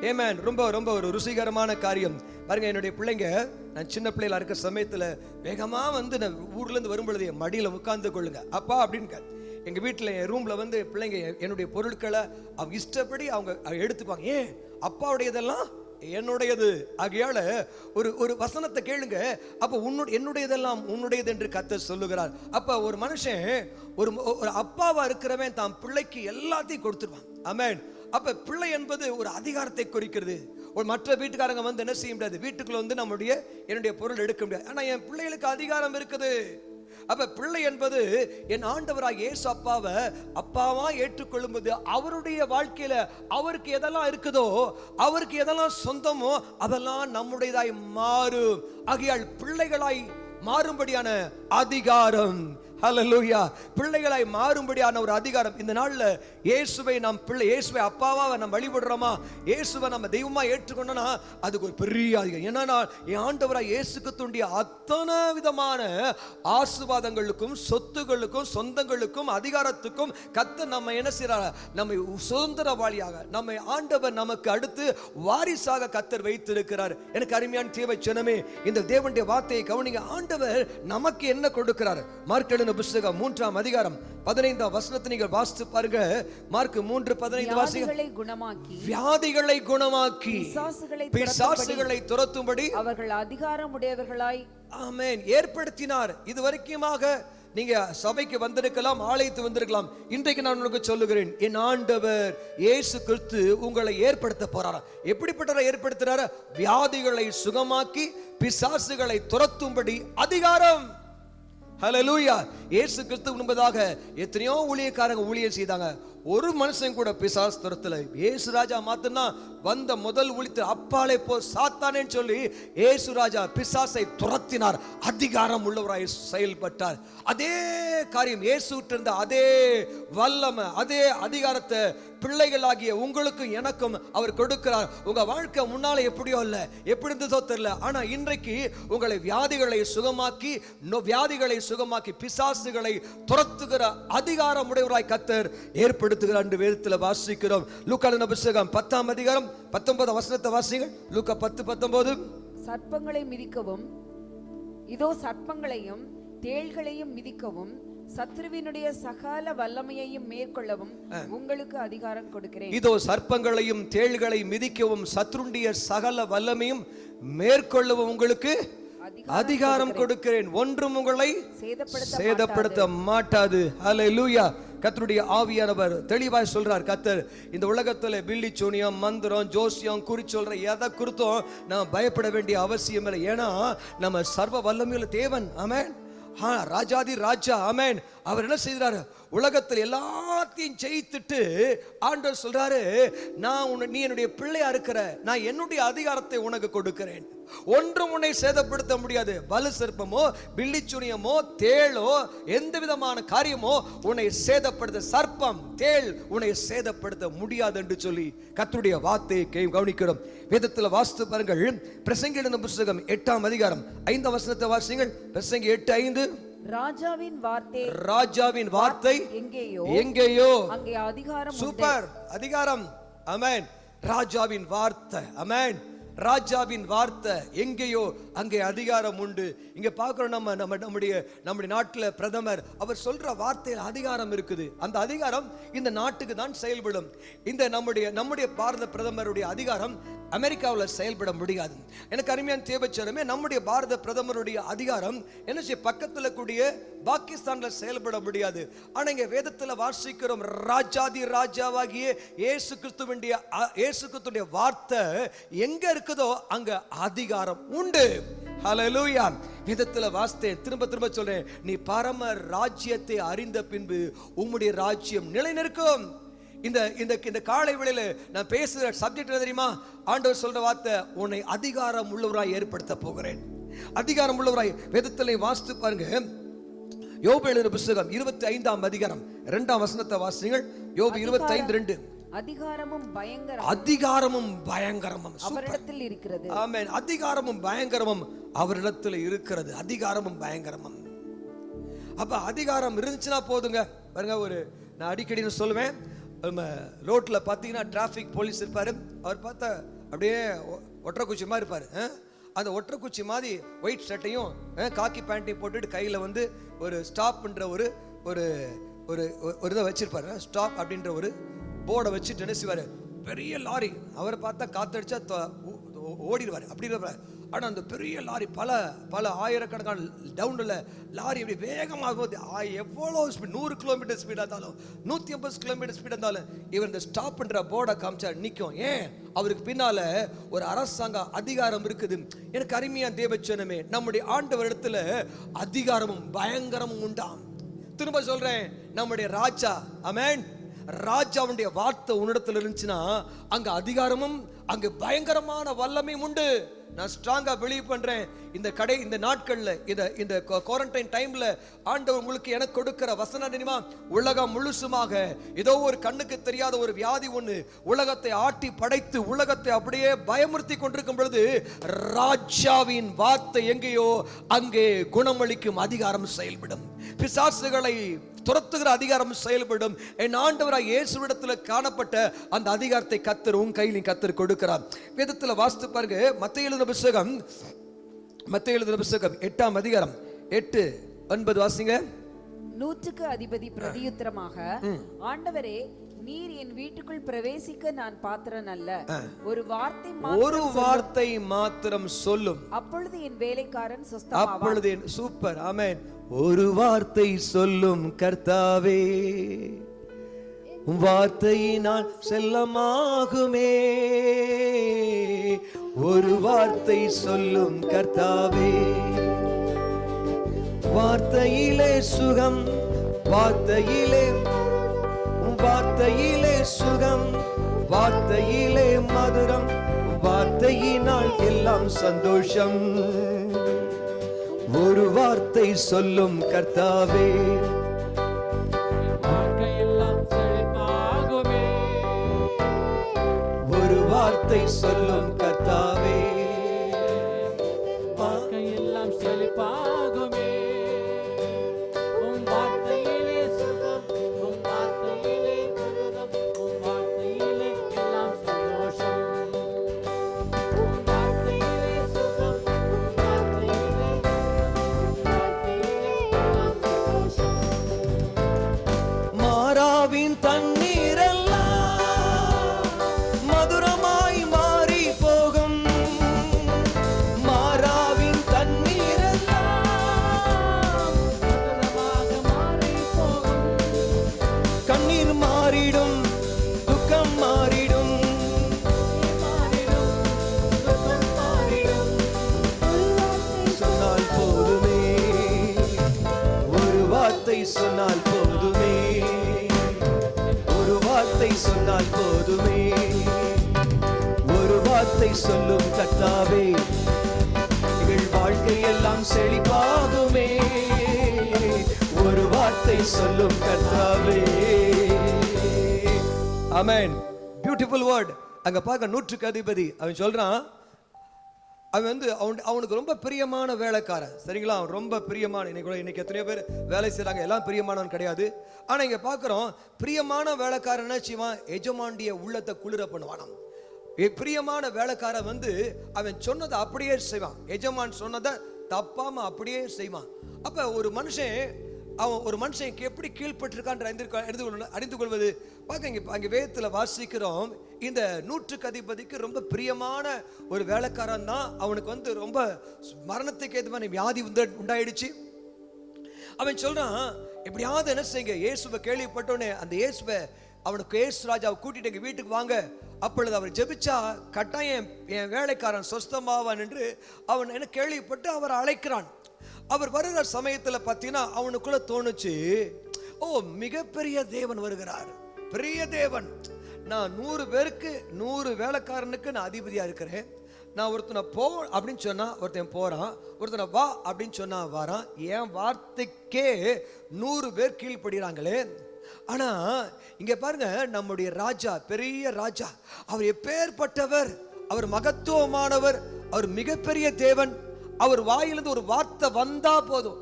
ஆமென். ரொம்ப ரொம்ப ஒரு ருசிகரமான காரியம் பாருங்க. என்னுடைய பிள்ளைங்க, நான் சின்ன பிள்ளைகளா இருக்க சமயத்தில் வேகமா வந்து நான் ஊர்ல இருந்து வரும் பொழுது மடியில உட்கார்ந்து கொள்ளுங்க அப்பா அப்படின்னு. எங்க வீட்டில் என் ரூம்ல வந்து பிள்ளைங்க என்னுடைய பொருட்களை அவங்க இஷ்டப்படி அவங்க எடுத்துப்பாங்க. ஏன் அப்பாவுடையதெல்லாம் என்னுடையது. ஆகையால ஒரு வசனத்தை கேளுங்க. அப்ப என்னுடையதெல்லாம் உன்னுடையது என்று கர்த்தர் சொல்லுகிறார். அப்ப ஒரு மனுஷன் ஒரு அப்பாவா இருக்கிறவன் தான் பிள்ளைக்கு எல்லாத்தையும் கொடுத்துருவான். ஆமென். அப்ப பிள்ளை என்பது ஒரு அதிகாரத்தை குறிக்கிறது. ஒரு மற்ற வீட்டுக்காரங்க வந்து என்ன செய்ய முடியாது, வீட்டுக்குள்ள வந்து என்னுடைய பொருள் எடுக்க முடியாது. ஆனா என் பிள்ளைகளுக்கு அதிகாரம் இருக்குது. அப்ப பிள்ளை என்பது என் ஆண்டவராக இயேசு அப்பாவை அப்பாவா ஏற்றுக்கொள்ளும்போது அவருடைய வாழ்க்கையில அவருக்கு எதெல்லாம் இருக்குதோ, அவருக்கு எதெல்லாம் சொந்தமோ அதெல்லாம் நம்முடையதாய் மாறும். ஆகையால் பிள்ளைகளாய் மாறும்படியான அதிகாரம், ஹல்லேலூயா. பிள்ளைகளாய் மாறும்படியான ஒரு அதிகாரம் இந்த நாள்ல. இயேசுவை நாம் பிள்ளை, இயேசுவை அப்பாவா நம்ம வழிபடுறோமா, இயேசுவை நம்ம தெய்வமா ஏற்றுக்கொண்டோம்னா அதுக்கு ஒரு பெரிய அதிகாரம். ஏன்னா என் ஆண்டவராய் இயேசுக்கு தூண்டிய அத்தனை விதமான ஆசீர்வாதங்களுக்கும் சொத்துகளுக்கும் சொந்தங்களுக்கும் அதிகாரத்துக்கும் கர்த்தர் நம்ம என்ன செய்றார், நம்மை சுதந்திரவாளியாக, நம்மை ஆண்டவர் நமக்கு அடுத்து வாரிசாக கர்த்தர் வைத்திருக்கிறார். எனக்கு அருமையான தேவ ஜனமே, இந்த தேவனுடைய வார்த்தையை கவனிங்க. ஆண்டவர் நமக்கு என்ன கொடுக்கிறார்? மார்க் எழுதின புத்தகம் 3ஆம் அதிகாரம் 15ஆம் வசனத்தை நீங்கள் வாசித்து பாருங்க. மார்க் 3:15 வாசிங்க. வியாதிகளை குணமாக்கி பிசாசுகளை துரத்தும்படி அவர்கள் அதிகாரம் உடையவர்களாய் ஆமென் ஏற்படுத்தினார். இதுவரைக்குமாக நீங்க சபைக்கு வந்திருக்கலாம், ஆலயத்து வந்திருக்கலாம். இன்றைக்கு நான் உங்களுக்கு சொல்லுகிறேன், என் ஆண்டவர் இயேசு கிறிஸ்து உங்களை ஏற்படுத்த போறாரா. எப்படிப்பட்டவரை ஏற்படுத்துறாரு? வியாதிகளை சுகமாக்கி பிசாசுகளை துரத்தும்படி அதிகாரம். ஹல்லேலூயா. இயேசு கிறிஸ்து முன்பதாக எத்தனையோ ஊழியக்காரங்க ஊழியம் செய்தாங்க, ஒரு மனுஷன் கூட பிசாசு துரத்தல. இயேசு ராஜா மாத்தினா வந்த முதல் ஊழியத்து அப்பாலே போ சாத்தானேன்னு சொல்லி இயேசு ராஜா பிசாசை துரத்தினார், அதிகாரம் உள்ளவராய் செயல்பட்டார். அதே காரியம் இயேசுட்ட இருந்த அதே வல்லமை, அதே அதிகாரத்தை பிள்ளைகளாகிய உங்களுக்கு எனக்கும் அவர் கொடுக்கிறார். உங்க வாழ்க்கை முன்னால எப்படியோ இல்ல, எப்படி இருந்ததோ தெரியல, ஆனா இன்றைக்கு உங்களை வியாதிகளை சுகமாக்கி பிசாசுகளை துரத்துகிற அதிகாரம் உடையவராய் கர்த்தர் ஏற்படுத்துகிறார் என்று வேதத்தில் வாசிக்கிறோம். லூக்கா எழுதின புத்தகம் 10ஆம் அதிகாரம் 19ஆம் வசனத்தை வாசிங்க. லூக்கா 10:19. சர்ப்பங்களை மிதிக்கவும், இதோ சர்ப்பங்களையும் தேள்களையும் மிதிக்கவும் சத்ருவினுடைய சகல வல்லமையையும் மேற்கொள்ளவும் உங்களுக்கு அதிகாரம் கொடுக்கிறேன். இதோ சர்ப்பங்களையும் தேள்களை மிதிக்கவும் சத்ருடைய சகல வல்லமையும் மேற்கொள்ளவும் உங்களுக்கு அதிகாரம் கொடுக்கிறேன். ஒன்றும் உங்களை சேதப்படுத்த மாட்டாது. ஹல்லேலூயா. கர்த்தருடைய ஆவியானவர் தெளிவாய் சொல்றார். கர்த்தர் இந்த உலகத்துல பில்லி சூனியம், மந்திரம், ஜோசியம், குறி சொல்ற எதை குறித்தும் நாம் பயப்பட வேண்டிய அவசியம் இல்லை. ஏன்னா நம்ம சர்வ வல்லமையுள்ள தேவன். ஆமென். ராஜாதி ராஜா. ஆமென். அவர் என்ன செய்கிறாரு? உலகத்தில் எல்லாத்தையும் ஜெயித்துட்டு ஆண்டவர் சொல்றாரு, நீ என்னுடைய பிள்ளையா இருக்கிற, நான் என்னுடைய அதிகாரத்தை உனக்கு கொடுக்கிறேன். ஒன்றும் உன்னை சேதப்படுத்த முடியாது. வலு சர்ப்பமோ பில்லிச்சுனியமோ தேளோ எந்த விதமான காரியமோ உன்னை சேதப்படுத்த, சர்ப்பம் தேள் உன்னை சேதப்படுத்த முடியாது என்று சொல்லி கர்த்தருடைய வார்த்தையை கவனிக்கிறோம். வேதத்தில் வாசித்து பாருங்கள். பிரசங்கி எழுதின புத்தகம் 8ஆம் அதிகாரம் 5ஆம் வசனத்தை வாசிங்கள். பிரசங்கி 8:5. ராஜாவின் வார்த்தை எங்கேயோ அங்கே அதிகாரம். சூப்பர், அதிகாரம். ஆமென். ராஜாவின் வார்த்தை. ஆமென். ராஜாவின் வார்த்தை எங்கேயோ அங்கே அதிகாரம் உண்டு. இங்க பார்க்கிறோம், நம்முடைய நாட்டில் பிரதமர் அவர் சொல்ற வார்த்தையில் அதிகாரம் இருக்குது. அந்த அதிகாரம் இந்த நாட்டுக்கு தான் செயல்படும். இந்த நம்முடைய பாரத பிரதமருடைய அதிகாரம் அமெரிக்காவில் செயல்பட முடியாது. எனக்கு அருமையான தேவச்சரமே, நம்முடைய பாரத பிரதமருடைய அதிகாரம் என்ன செய்ய பக்கத்தில் கூடிய பாகிஸ்தான்ல செயல்பட முடியாது. ஆனா இங்க வேதத்தில் வாசிக்கிறோம், ராஜாதி ராஜாவாகிய இயேசு கிறிஸ்துவினுடைய வார்த்தை எங்க இருக்குதோ அங்க அதிகாரம் உண்டு. ஹல்லேலூயா. வேதத்தில் வாசித்தேன், திரும்ப சொல்றேன், நீ பரம ராஜ்யத்தை அறிந்த பின்பு உம்முடைய ராஜ்யம் நிலை நிற்கும். இந்த காலை வேளையில நான் பேசுற சப்ஜெக்ட் தெரியுமா? ஆண்டவர் சொல்ற வார்த்தை, உன்னை அதிகாரம் உள்ளவராய் ஏற்படுத்த போகிறேன். அதிகாரம் உள்ளவராய். வேதத்தில் வாசித்து பாருங்க. யோபு எழுதின புத்தகம் 25ஆம் அதிகாரம் 2ஆம் வசனத்தை வாசிங்கள். யோபு 25:2. அதிகாரமும் பயங்கரமும் அவரிடத்தில் இருக்கிறது. ஆமென். அதிகாரமும் பயங்கரமும் அவரிடத்தில் இருக்கிறது. அதிகாரமும் பயங்கரமும். அப்ப அதிகாரம் இருந்துச்சுன்னா போதுங்க. பாருங்க, நான் அடிக்கடி சொல்லுவேன், ரோட்ல பாத்தீங்கன்னா டிராபிக் போலீஸ் இருப்பாரு. அவர் பார்த்தா அப்படியே ஒற்றைக்குச்சி மாதிரி இருப்பாரு. அந்த ஒற்றைக்குச்சி மாதிரி ஒயிட் ஷர்ட்டையும் காக்கி பேண்ட்டையும் போட்டுட்டு கையில ஒரு ஸ்டாப்ன்ற ஒரு இதை வச்சிருப்பாரு. ஸ்டாப் அப்படின்ற ஒரு போர்டை வச்சுட்டு என்ன செய்வாரு, பெரிய லாரி. அவரை பார்த்தா காத்தடிச்சா ஓடிடுவாரு, அப்படி இருப்பாரு. ஆனா அந்த பெரிய லாரி பல ஆயிரக்கணக்கான டவுன்ல லாரி அப்படி வேகமாக போகுது. எவ்வளவு ஸ்பீட், 100 கிலோமீட்டர் ஸ்பீடா இருந்தாலும் 150 கிலோமீட்டர் ஸ்பீடா இருந்தாலும் இவர் இந்த ஸ்டாப் பண்ற போர்டை காமிச்சா நிற்கும். ஏன்? அவருக்கு பின்னால ஒரு அரசாங்க அதிகாரம் இருக்குது. எனக்கு அருமையா தேவச்சனமே, நம்முடைய ஆண்டவரிடத்துல அதிகாரமும் பயங்கரமும் உண்டாம். திரும்ப சொல்றேன், நம்முடைய ராஜா. ஆமென். ராஜாவுடைய வார்த்தை உன்னிடத்துல இருந்துச்சுன்னா அங்க அதிகாரமும் அங்க பயங்கரமான வல்லமையும் உண்டு. நான் ஸ்ட்ராங்கா பிலீவ் பண்றேன். இந்த நாட்கள்ல இந்த குவாரண்டைன் டைம்ல ஆண்டவர் உங்களுக்கு எனக்கு கொடுக்கிற வசனம் தெரியுமா? உலகம் முழுசுமாக ஏதோ ஒரு கண்ணுக்கு தெரியாத ஒரு வியாதி ஒண்ணு உலகத்தை ஆட்டி படைத்து உலகத்தை அப்படியே பயமுறுத்தி கொண்டிருக்கும் பொழுது ராஜாவின் வார்த்தை எங்கேயோ அங்கே குணமளிக்கும் அதிகாரம் செயல்படும். பிசாசுகளை துரத்துகிற அதிகாரம் செயல்படும். என் ஆண்டவராய் இயேசுவிடத்தில் காணப்பட்ட அந்த அதிகாரத்தை கர்த்தர் உன் கையில் கர்த்தர் கொடுக்கிறார். வேதத்தில் வாசித்து பாருங்க. மத்தேயு எழுதின புத்தகம் 8ஆம் அதிகாரம் 8-9 வாசிங்க. 100க்கு அதிபதி பிரதியுத்தரமாக, ஆண்டவரே, நீர் என் வீட்டுக்குள் பிரவேசிக்க நான் பாத்திரன் அல்ல. ஒரு வார்த்தை மாத்திரம் சொல்லும், அப்பொழுது என் வேலைக்காரன் சுஸ்தமாவான். அப்பொழுது சூப்பர், ஆமென். ஒரு வார்த்தை சொல்லும் கர்த்தாவே, வார்த்தையினால் செல்லமாகுமே. ஒரு வார்த்தை சொல்லும் கர்த்தாவே, வார்த்தையிலே சுகம், வார்த்தையிலே சுகம், வார்த்தையிலே மதுரம், வார்த்தையினால் எல்லாம் சந்தோஷம். ஒரு வார்த்தை சொல்லும் கர்த்தாவே, ஒரு வார்த்தை சொல்லும் கர்த்தாவே, வாழ்க்கையெல்லாம் செழிப்பாகுமே. உம் வார்த்தையிலே சுகம், உம் வார்த்தையிலே மதுரம், உம் வார்த்தையிலே எல்லாம் சந்தோஷம். உம் வார்த்தையிலே சுகம், உம் வார்த்தையிலே எல்லாம் சந்தோஷம். மாறாவின் தண்ணீரெல்லாம் மதுரமாய் மாறி போகும். மாறாவின் தண்ணீரெல்லாம் மதுரமாக மாறிப் போகும். கண்ணீர் மாறிடும், துக்கம் மாறிடும், மாறிடும், துக்கம் மாறிடும். சொன்னால் போதுமே. ஒரு வார்த்தை சொன்னால் போதுமே. ஒரு வார்த்தை சொன்னால் போதுமே. ஒரு வார்த்தை சொல்லும் கர்த்தாவே, எங்கள் வாழ்க்கையெல்லாம் செழிப்பாகுமே. ஒரு வார்த்தை சொல்லும் கர்த்தாவே. ஆமென். Beautiful word. அங்க பார்க்க 100க்கு அதிபதி அவன் சொல்றான், அவன் அவனுக்கு ரொம்ப பிரியமான வேலைக்காரன். சரிங்களா? அவன் ரொம்ப பிரியமான, இன்னைக்கு எத்தனையோ பேர் வேலை செய்யறாங்க, எல்லாம் பிரியமானவன் கிடையாது. ஆனா இங்க பாக்குறோம், பிரியமான வேலைக்காரன் என்ன செய்வான்? எஜமாண்டிய உள்ளத்தை குளிர பண்ணுவானாம். பிரியமான வேலைக்காரன் அவன் சொன்னதை அப்படியே செய்வான். எஜமான் சொன்னதை தப்பாம அப்படியே செய்வான். அப்ப ஒரு மனுஷன் எப்படி கீழ்பட்டிருக்கான் அறிந்து கொள்வது பார்க்க. அங்க வேதத்துல வாசிக்கிறோம், இந்த 100க்கு அதிபதிக்கு ரொம்ப பிரியமான ஒரு வேலைக்காரன் தான். அவனுக்கு ரொம்ப மரணத்துக்கு ஏதுவான வியாதி உண்டாயிடுச்சு. அவன் சொல்றான், எப்படியாவது என்ன செய்யுங்க, இயேசுவை கேள்விப்பட்டோன்னே அந்த இயேசுவை அவனுக்கு இயேசு ராஜாவை கூட்டிட்டு எங்க வீட்டுக்கு வாங்க. அப்பொழுது அவர் ஜெபிச்சா கட்டாயம் என் வேலைக்காரன் சொஸ்தமாவான் என்று அவன் என்ன கேள்விப்பட்டு அவர் அழைக்கிறான். அவர் வருகிற சமயத்துல பார்த்தீங்கன்னா அவனுக்குள்ள தோணுச்சு, ஓ, மிகப்பெரிய தேவன் வருகிறார், பெரிய தேவன். நான் 100 பேருக்கு 100 வேலைக்காரனுக்கு நான் அதிபதியா இருக்கிறேன். நான் ஒருத்தனை போ அப்படின்னு சொன்னா ஒருத்தன் போறான், ஒருத்தனை வா அப்படின்னு சொன்னா வரான். என் வார்த்தைக்கே 100 பேர் கீழ்படுகிறாங்களே. ஆனா இங்க பாருங்க, நம்முடைய ராஜா, பெரிய ராஜா, அவர் எப்பேற்பட்டவர், அவர் மகத்துவமானவர், அவர் மிகப்பெரிய தேவன். அவர் வாயிலிருந்து ஒரு வார்த்தை வந்தா போதும்,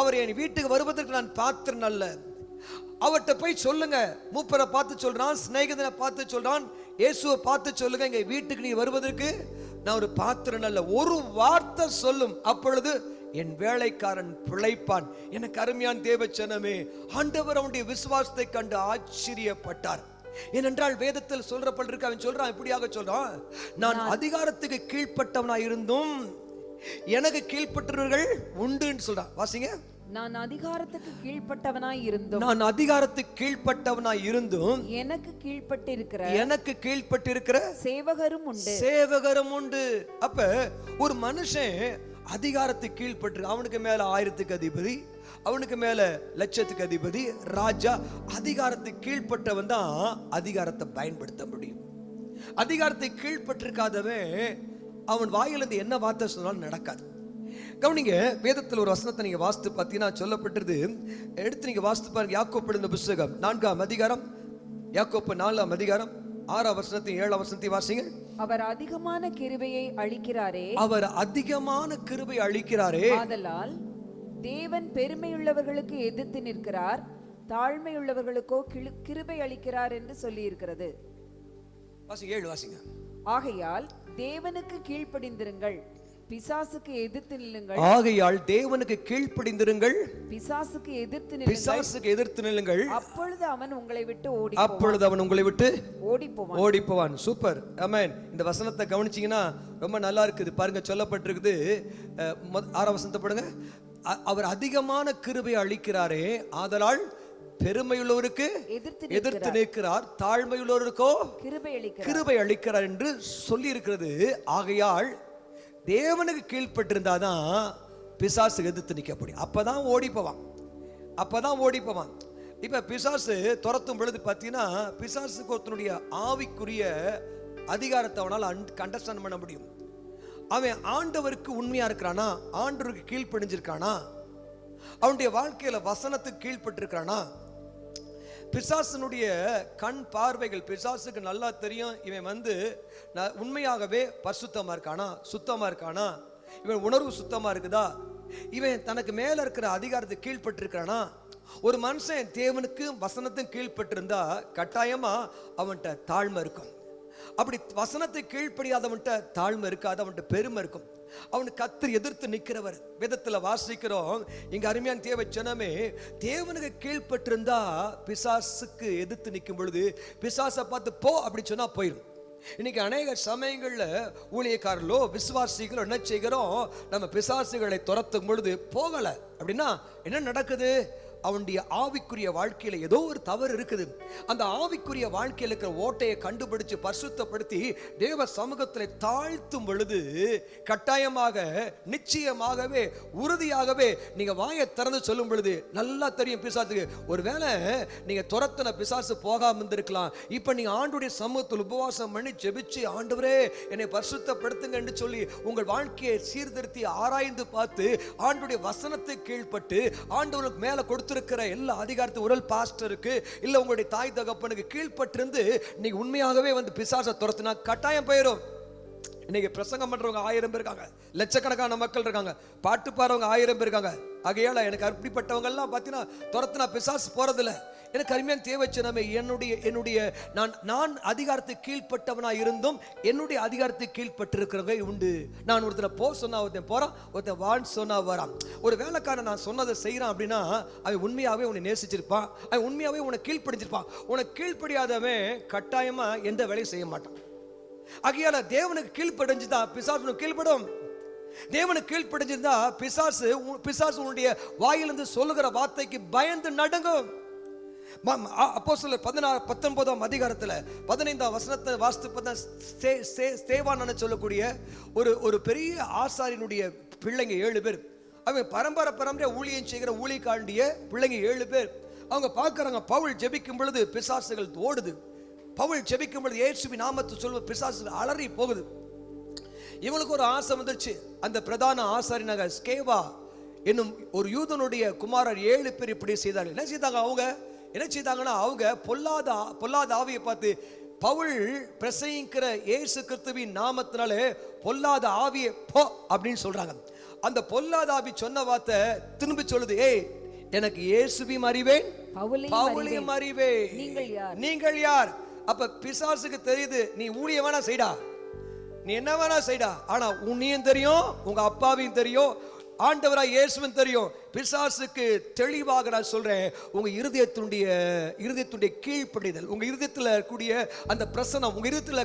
அவர் என் வீட்டுக்கு வருவதற்கு நான் பாத்திரன் அல்ல. அவர்கிட்ட போய் சொல்லுங்க, மூப்பரை பார்த்து சொல்றான், சிநேகிதனை பார்த்து சொல்றான், இயேசுவை பார்த்து சொல்லுங்க, எங்க வீட்டுக்கு நீ வருவதற்கு நான் ஒரு பாத்திரன் அல்ல. ஒரு வார்த்தை சொல்லும், அப்பொழுது என் வேலைக்காரன் பிழைப்பான். எனக்கு அருமையான தேவச்சனமே, ஆண்டவர் அவனுடைய விசுவாசத்தை கண்டு ஆச்சரியப்பட்டார். ஏனென்றால் வேதத்தில் சொல்றப்பட்டிருக்கு, அவன் சொல்றான், இப்படியாக சொல்றான், நான் அதிகாரத்துக்கு கீழ்ப்பட்டவனாய் இருந்தும் எனக்கு கீழ்ப்பட்டவர்கள் உண்டுன்னு சொல்றான். வாசிங்க. நான் அதிகாரத்துக்கு கீழ்ப்பட்டவனாய் இருந்தும், நான் அதிகாரத்துக்கு கீழ்ப்பட்டவனாய் இருந்தும் எனக்கு கீழ்ப்பட்டிருக்கிற சேவகரும் உண்டு, சேவகரும் உண்டு. அப்ப ஒரு மனுஷன் அதிகாரத்துக்கு கீழ்ப்பட்டு, அவனுக்கு மேல 1000க்கு அதிபதி, அவனுக்கு மேல லட்சத்துக்கு அதிபதி, ராஜா. அதிகாரத்துக்கு கீழ்ப்பட்டவன் தான் அதிகாரத்தை பயன்படுத்த முடியும். அதிகாரத்தை கீழ்ப்பட்டிருக்காதவன் அவன் வாயிலிருந்து என்ன வார்த்தை சொன்னாலும் நடக்காது. கவனிங்க, வேதத்தில் ஒரு வசனத்தை நீங்க வாசித்து பார்த்தீங்கன்னா சொல்லப்பட்டிருது. எடுத்து நீங்க வாசித்து பாருங்க. யாக்கோப்பு எழுதின புத்தகம் 4ஆம் அதிகாரம், யாக்கோப்பு 4ஆம் அதிகாரம் 6ஆம் வசனத்தையும் 7ஆம் வசனத்தையும் வாசிங்க. அவர் அதிகமான கிருபையை அளிக்கிறாரே, அவர் அதிகமான கிருபை அளிக்கிறாரே, ஆதலால் தேவன் பெருமையுள்ளவர்களுக்கு எதிர்த்து நிற்கிறார், தாழ்மையுள்ளவர்களுக்கோ கிருபை அளிக்கிறார் என்று சொல்லி இருக்கிறது. வாசிங்க, 7 வாசிங்க. ஆகையால் தேவனுக்கு கீழ்ப்படிந்திருங்கள், பிசாசுக்கு எதிர்த்து நில்லுங்கள். ஆகையால் தேவனுக்கு கீழ்ப்படிந்திருங்கள், பிசாசுக்கு எதிர்த்து நில்லுங்கள். பிசாசுக்கு எதிர்த்து நில்லுங்கள். அப்பொழுது அவன் உங்களை விட்டு அப்பொழுது அவன் உங்களை விட்டு ஓடி போவான். சூப்பர், ஆமென். இந்த வசனத்தை கவனிச்சீங்கன்னா ரொம்ப நல்லா இருக்குது. பாருங்க, சொல்லப்பட்டிருக்குது. 6ஆம் வசனத்தை படுங்க. அவர் அதிகமான கிருபை அளிக்கிறாரே, ஆதலால் பெருமையுள்ளவருக்கு எதிர்த்து நிற்கிறார், தாழ்மையுள்ளவருக்கோ கிருபை அளிக்கிறார் என்று சொல்லி இருக்கிறது. ஆகையால் தேவனுக்கு கீழ்ப்பட்டிருந்தாதான் பிசாசு எதிர்த்து நிற்க முடியும். அப்பதான் ஓடி போவான். இப்ப பிசாசு துரத்தும் பொழுது பார்த்தீங்கன்னா, பிசாசுக்கு ஒருத்தனுடைய ஆவிக்குரிய அதிகாரத்தை அவனால் அண்டர்ஸ்டாண்ட் பண்ண முடியும். அவன் ஆண்டவருக்கு உண்மையா இருக்கிறானா, ஆண்டவருக்கு கீழ்ப்படிஞ்சிருக்கானா, அவனுடைய வாழ்க்கையில வசனத்துக்கு கீழ்ப்பட்டிருக்கிறானா. பிசாசனுடைய கண் பார்வைகள், பிசாசுக்கு நல்லா தெரியும் இவன் உண்மையாகவே பரிசுத்தமா இருக்கானா, சுத்தமா இருக்கானா, இவன் உணர்வு சுத்தமா இருக்குதா, இவன் தனக்கு மேல இருக்கிற அதிகாரத்துக்கு கீழ்ப்பட்டு இருக்கிறானா. ஒரு மனுஷன் தேவனுக்கு வசனத்துக்கு கீழ்ப்பட்டு இருந்தா கட்டாயமா அவன்கிட்ட தாழ்மை இருக்கும். அப்படி வசனத்தை கீழ்ப்படியாதவன்கிட்ட தாழ்மை இருக்காது, அவன்கிட்ட பெருமை இருக்கும். அவனுக்கு கர்த்தர் எதிர்த்து நிற்கிறவர். வேதத்துல வாசிக்கிறோம், இங்க அருமையான தேவ ஜனமே, தேவனுக்கு கீழ்ப்பட்டிருந்தா பிசாசுக்கு எதிர்த்து நிற்கும் பொழுது பிசாசை பார்த்து போ அப்படி சொன்னா போயிடும். இன்னைக்கு அநேக சமயங்கள்ல ஊழியக்காரர்களோ விசுவாசிகளோ என்ன செய்கிறோம், நம்ம பிசாசுகளை துரத்தும் பொழுது போகல அப்படின்னா என்ன நடக்குது, அவனுடைய ஆவிக்குரிய வாழ்க்கையில ஏதோ ஒரு தவறு இருக்குது. அந்த ஆவிக்குரிய வாழ்க்கையில் இருக்கிற ஓட்டையை கண்டுபிடிச்சு பரிசுத்தப்படுத்தி தேவ சமூகத்தில் தாழ்த்தும் பொழுது கட்டாயமாக, நிச்சயமாகவே, உறுதியாகவே நீங்க வாயை திறந்து சொல்லும் பொழுது நல்லா தெரியும் பிசாசுக்கு. ஒருவேளை நீங்க துரத்தின பிசாசு போகாம இருந்திருக்கலாம். இப்ப நீங்க ஆண்டுடைய சமூகத்தில் உபவாசம் பண்ணி ஜெபிச்சு, ஆண்டவரே என்னை பரிசுத்தப்படுத்துங்க என்று சொல்லி உங்கள் வாழ்க்கையை சீர்திருத்தி ஆராய்ந்து பார்த்து ஆண்டுடைய வசனத்தை கீழ்ப்பட்டு ஆண்டவருக்கு மேல கொடுத்து இருக்கிற எல்லா அதிகாரத்து உரல் பாஸ்டருக்கு இல்ல உங்களுடைய தாய் தகப்பனுக்கு கீழ்ப்பட்டிருந்து நீங்க உண்மையாகவே பிசாசை துரத்தினா கட்டாயம் போயிடும். இன்னைக்கு பிரசங்கம் பண்றவங்க 1000 பேர் இருக்காங்க, லட்சக்கணக்கான மக்கள் இருக்காங்க, பாட்டு பாடுறவங்க 1000 பேர் இருக்காங்க. ஆகையால எனக்கு அப்படிப்பட்டவங்க எல்லாம் பார்த்தீங்கன்னா துரத்தினா பிசாசு போறதில்ல. எனக்கு அருமையான தேவச்சனமே, என்னுடைய நான் அதிகாரத்துக்கு கீழ்ப்பட்டவனா இருந்தும் என்னுடைய அதிகாரத்துக்கு கீழ்ப்பட்டிருக்கிறவங்க உண்டு. நான் ஒருத்தனை போ சொன்னா ஒருத்தன் போறான், ஒருத்தன் வான் சொன்னா வரான். ஒரு வேலைக்காரன் நான் சொன்னதை செய்யறான் அப்படின்னா அவன் உண்மையாவே உன்னை நேசிச்சிருப்பான், அவன் உண்மையாவே உன்னை கீழ்ப்படிச்சிருப்பான். உனக்கு கீழ்ப்படியாதவன் கட்டாயமா எந்த வேலையும் செய்ய மாட்டான். ஆகையால தேவனுக்கு கீழ்ப்படிஞ்சுதான் பிசாசு கீழ்ப்படும். தேவனுக்கு கீழ்ப்படிஞ்சிருந்தா பிசாசு உன்னுடைய வாயிலிருந்து சொல்லுகிற வார்த்தைக்கு பயந்து நடுங்கும். அப்போஸ்தலர் 19ஆம் அதிகாரத்துல 15ஆம் வசனத்தை வாசித்து பார்த்தா, ஸ்தேவான் சொல்லக்கூடிய ஒரு பெரிய ஆசாரியனுடைய பிள்ளைங்க 7 பேர். அவங்க பரம்பரை ஊழியம் செய்கிற ஊழியக்காண்டிய பிள்ளைங்க 7 பேர். அவங்க பார்க்கறாங்க, பவுல் ஜெபிக்கும் பொழுது பிசாசுகள் ஓடுது. பவுல் ஜெபிக்கும் பொழுது இயேசுவின் நாமத்தை சொல்வது பிசாசுகள் அலறி போகுது. இவனுக்கு ஒரு ஆசை வந்துருச்சு. அந்த பிரதான ஆசாரியனாக ஸ்கேவா என்னும் ஒரு யூதனுடைய குமாரர் 7 பேர் இப்படி செய்தார்கள். என்ன செய்தாங்கன்னா அவங்க பொல்லாத ஆவியை பார்த்து, பவுல் பிரசங்கிக்கிற இயேசு கிறிஸ்துவின் நாமத்தினாலே பொல்லாத ஆவியை போ அப்படின்னு சொல்றாங்க. அந்த பொல்லாத ஆவி சொன்ன வார்த்தை திரும்பி சொல்லுது, ஏய் எனக்கு இயேசுவையும் அறிவேன், பவுலையும் அறிவேன், நீங்கள் யார்? அப்ப பிசாசுக்கு தெரியுது, நீ ஊழியம் வேணா செய்டா, நீ என்ன வேணா செய்டா, ஆனா உன்னையும் தெரியும், உங்க அப்பாவையும் தெரியும், ஆண்டவராய் இயேசுவின் தெரியும். பிசாசுக்கு தெளிவாக நான் சொல்றேன், உங்க இருதயத்துடைய கீழ்ப்படிதல், உங்க இருதயத்துல கூடிய அந்த பிரசனம், உங்க இருதயத்துல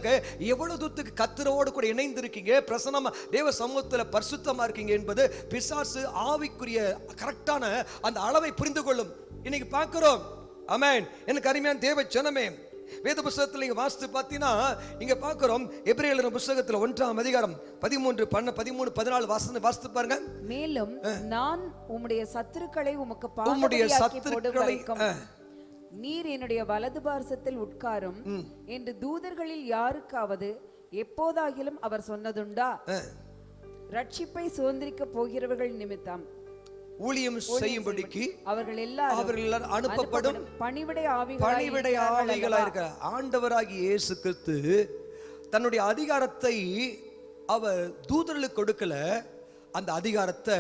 எவ்வளவு தூரத்துக்கு கர்த்தரோடு கூட இணைந்து இருக்கீங்க, பிரசனமா தேவ சமூகத்துல பரிசுத்தமா இருக்கீங்க என்பது பிசாசு ஆவிக்குரிய கரெக்டான அந்த அளவை புரிந்து கொள்ளும். இன்னைக்கு பார்க்கிறோம். ஆமென். எனக்கு அருமையான தேவ ஜனமே, வேத புஸ்தகத்தில் நீங்க வாசித்து பார்த்தீங்கன்னா இங்க பார்க்கிறோம் எபிரேயர் புஸ்தகத்தில் 1ஆம் அதிகாரம் 13, 14 வாசித்து பாருங்க. மேலும் நான் உம்முடைய சத்துருக்களை உமக்கு உம்முடைய பாதபடியாக்கி சத்துருக்களை போடுவதற்கும் நீர் என்னுடைய வலது பார்சத்தில் உட்காரும் என்று தூதர்களில் யாருக்காவது எப்போதாகிலும் அவர் சொன்னதுண்டா? ரட்சிப்பை சுதந்திரிக்க போகிறவர்கள் நிமித்தம் ஊழியம் செய்யும்படிக்கு அவர்கள் எல்லாரும் அனுப்பப்படும் பணிவிடை ஆவிகளா இருக்க ஆண்டவராகிய இயேசு கிறிஸ்து தன்னுடைய அதிகாரத்தை அவர் தூதர்களுக்கு கொடுக்கல, அந்த அதிகாரத்தை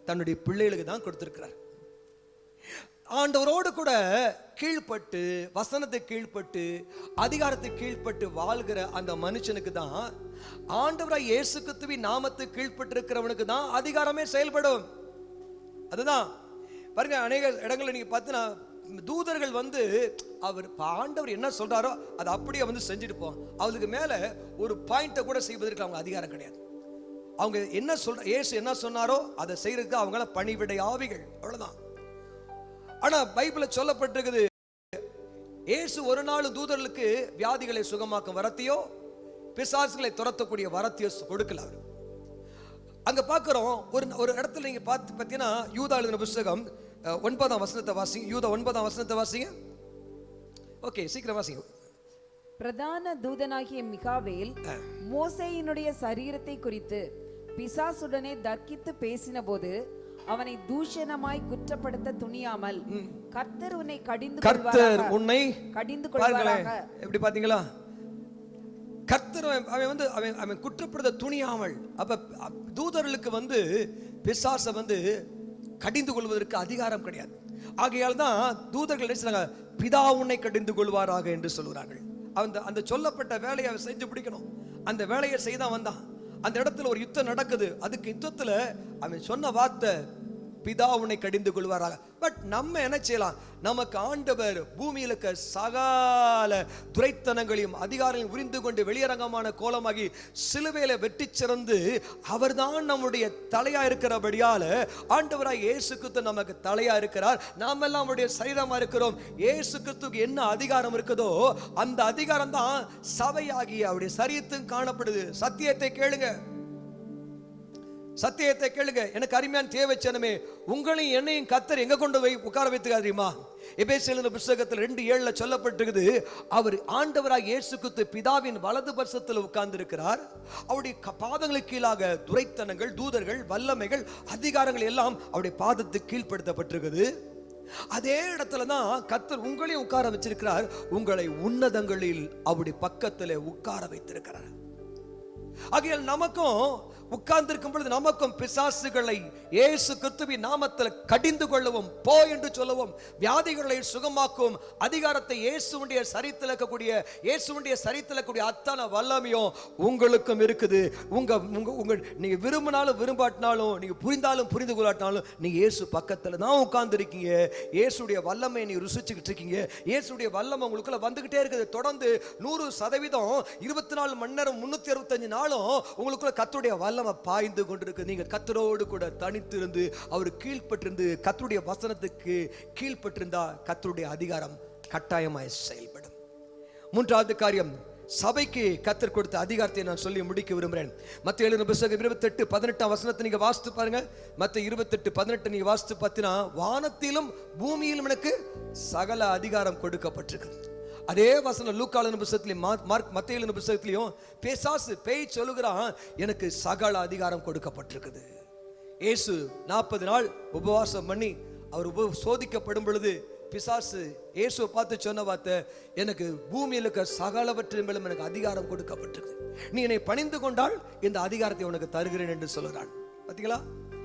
தன்னுடைய பிள்ளைகளுக்கு தான் கொடுத்திருக்கிறார். ஆண்டவரோடு கூட கீழ்பட்டு, வசனத்தை கீழ்பட்டு, அதிகாரத்தை கீழ்பட்டு வாழ்கிற அந்த மனுஷனுக்கு தான், ஆண்டவராய் இயேசு கிறிஸ்துவின் நாமத்தை கீழ்பட்டு இருக்கிறவனுக்கு தான் அதிகாரமே செயல்படும். அதுதான் பாருங்க, அநேக இடங்கள்ல நீங்க பார்த்தீங்கன்னா தூதர்கள் அவர் ஆண்டவர் என்ன சொல்றாரோ அதை அப்படியே செஞ்சுட்டு போவாங்க. அவங்களுக்கு மேல ஒரு பாயிண்ட கூட செய்வதற்கு அவங்க அதிகாரம் கிடையாது. அவங்க என்ன இயேசு என்ன சொன்னாரோ அதை செய்யறதுக்கு அவங்கள பணிவிடை ஆவிகள், அவ்வளவுதான். ஆனா பைபிள்ல சொல்லப்பட்டிருக்குது, இயேசு ஒரு நாள் தூதர்களுக்கு வியாதிகளை சுகமாக்கும் வரத்தையோ பிசாசுகளை துரத்தக்கூடிய வரத்தையோ கொடுக்கல. அவர் அங்க பார்க்கிறோம் ஒரு இடத்துல நீங்க பார்த்தீங்கன்னா யூதா எழுதின புத்தகம் 9ஆம் வசனத்தை வாசிங்க. யூதா 9ஆம் வசனத்தை வாசிங்க. ஓகே, சீக்கிரம் வாசிங்க. பிரதான தூதனாகிய மிகாவேல் மோசேயினுடைய சரீரத்தை குறித்து பிசாசுடனே தர்க்கித்து பேசின போது அவனை தூஷணமாய் குற்றப்படுத்த துணியாமல் கர்த்தர் உன்னை கடிந்து கொள்வாராக. எப்படி பாத்தீங்களா? கர்த்தர் அவன் குற்றப்படுத்த துணியாமல். அப்ப தூதர்களுக்கு பிசாச கடிந்து கொள்வதற்கு அதிகாரம் கிடையாது. ஆகையால் தான் தூதர்கள் நினைச்சாங்க, பிதா உன்னை கடிந்து கொள்வாராக என்று சொல்கிறார்கள். அந்த சொல்லப்பட்ட வேலையை அவன் செஞ்சு பிடிக்கணும். அந்த வேலையை செய்தான் வந்தான். அந்த இடத்துல ஒரு யுத்தம் நடக்குது. அதுக்கு யுத்தத்துல அவன் சொன்ன வார்த்தை, பிதா உன்னை கடிந்து கொள்வாராக. பட் நம்ம என்ன செய்யலாம்? நமக்கு ஆண்டவர் பூமியில் இருக்க சகல துரைத்தனங்களையும் அதிகாரங்களையும் உரிந்து கொண்டு வெளியரங்கமான கோலமாகி சிலுவையில வெற்றி சிறந்து அவர்தான் நம்முடைய தலையா இருக்கிறபடியால ஆண்டவராய் இயேசு கிறிஸ்து நமக்கு தலையா இருக்கிறார். நாம எல்லாம் அவருடைய சரீரமா இருக்கிறோம். இயேசு கிறிஸ்துக்கு என்ன அதிகாரம் இருக்குதோ அந்த அதிகாரம் தான் சபையாகி அவருடைய சரீரத்தும் காணப்படுது. சத்தியத்தை கேளுங்க, சத்தியத்தை கேளுங்க. எனக்கு அருமையான தேவச்சனமே, உங்களையும் என்னையும் கர்த்தர் எங்க கொண்டு போய் உட்கார வைத்துக்கார் தெரியுமா? எபேசியர் புத்தகத்தில் 2:7 சொல்லப்பட்டிருக்குது, அவர் ஆண்டவராக இயேசு கிறிஸ்து பிதாவின் வலது பரிசத்தில் உட்கார்ந்து இருக்கிறார். அவருடைய பாதங்களுக்கு கீழாக துரைத்தனங்கள், தூதர்கள், வல்லமைகள், அதிகாரங்கள் எல்லாம் அவருடைய பாதத்துக்கு கீழ்ப்படுத்தப்பட்டிருக்குது. அதே இடத்துல தான் கர்த்தர் உங்களையும் உட்கார வச்சிருக்கிறார். உங்களை உன்னதங்களில் அவருடைய பக்கத்தில் உட்கார வைத்திருக்கிறார். ஆகையால் நமக்கும் உட்கார்ந்திருக்கும் பொழுது நமக்கும் பிசாசுகளை இயேசு கிறிஸ்துவின் நாமத்தில் கடிந்து கொள்ளவும், போ என்று சொல்லவும், வியாதிகளை சுகமாக்கும் அதிகாரத்தை இயேசுவுடைய சரீரத்தில் இருக்கக்கூடிய அத்தனை வல்லமையும் உங்களுக்கும் இருக்குது. நீங்க விரும்பினாலும் விரும்பாட்டினாலும், நீங்க புரிந்தாலும் புரிந்து கொள்ளாட்டினாலும், நீங்க இயேசு பக்கத்துல தான் உட்கார்ந்து இருக்கீங்க. இயேசுடைய வல்லமையை நீங்க ருசிச்சுக்கிட்டு இருக்கீங்க. இயேசுடைய வல்லமை உங்களுக்குள்ள வந்துகிட்டே இருக்குது. தொடர்ந்து 100% 24 மணி நேரம் 365 நாளும் உங்களுக்குள்ள கர்த்தருடைய வல்லமை பாய்ந்து கொண்டிருக்கு. நீங்க கர்த்தரோடு கூட தனித்திருந்து அவர் கீழ்ப்பட்டிருந்து கர்த்தருடைய வசனத்துக்கு கீழ்ப்பட்டிருந்தா கர்த்தருடைய அதிகாரம் கட்டாயமாய் செயல்படும். மூன்றாவது காரியம், சபைக்கு கர்த்தர் கொடுத்த அதிகாரத்தை நான் சொல்லி முடிக்க விரும்புகிறேன். மத்தேயு எழுதின புத்தகம் 28:18 வசனத்தை நீங்க வாசித்து பாருங்க. மத்தேயு 28:18 நீங்க வாசித்து பார்த்தீங்கன்னா, வானத்திலும் பூமியிலும் எனக்கு சகல அதிகாரம் கொடுக்கப்பட்டிருக்கு. அதே வசனம் லூக்கா எழுதின புத்தகத்திலும் மத்தேயு எழுதின புத்தகத்திலும் பிசாசு பேய் சொல்லுகிறான், எனக்கு சகல அதிகாரம் கொடுக்கப்பட்டிருக்குது. இயேசு 40 நாள் உபவாசம் பண்ணி அவர் சோதிக்கப்படும் பொழுது பிசாசு இயேசுவை பார்த்து சொன்ன வார்த்தை, எனக்கு பூமியில் இருக்க சகலவற்றின் மேலும் எனக்கு அதிகாரம் கொடுக்கப்பட்டிருக்கு. நீ என்னை பணிந்து கொண்டால் இந்த அதிகாரத்தை உனக்கு தருகிறேன் என்று சொல்கிறான். பார்த்தீங்களா?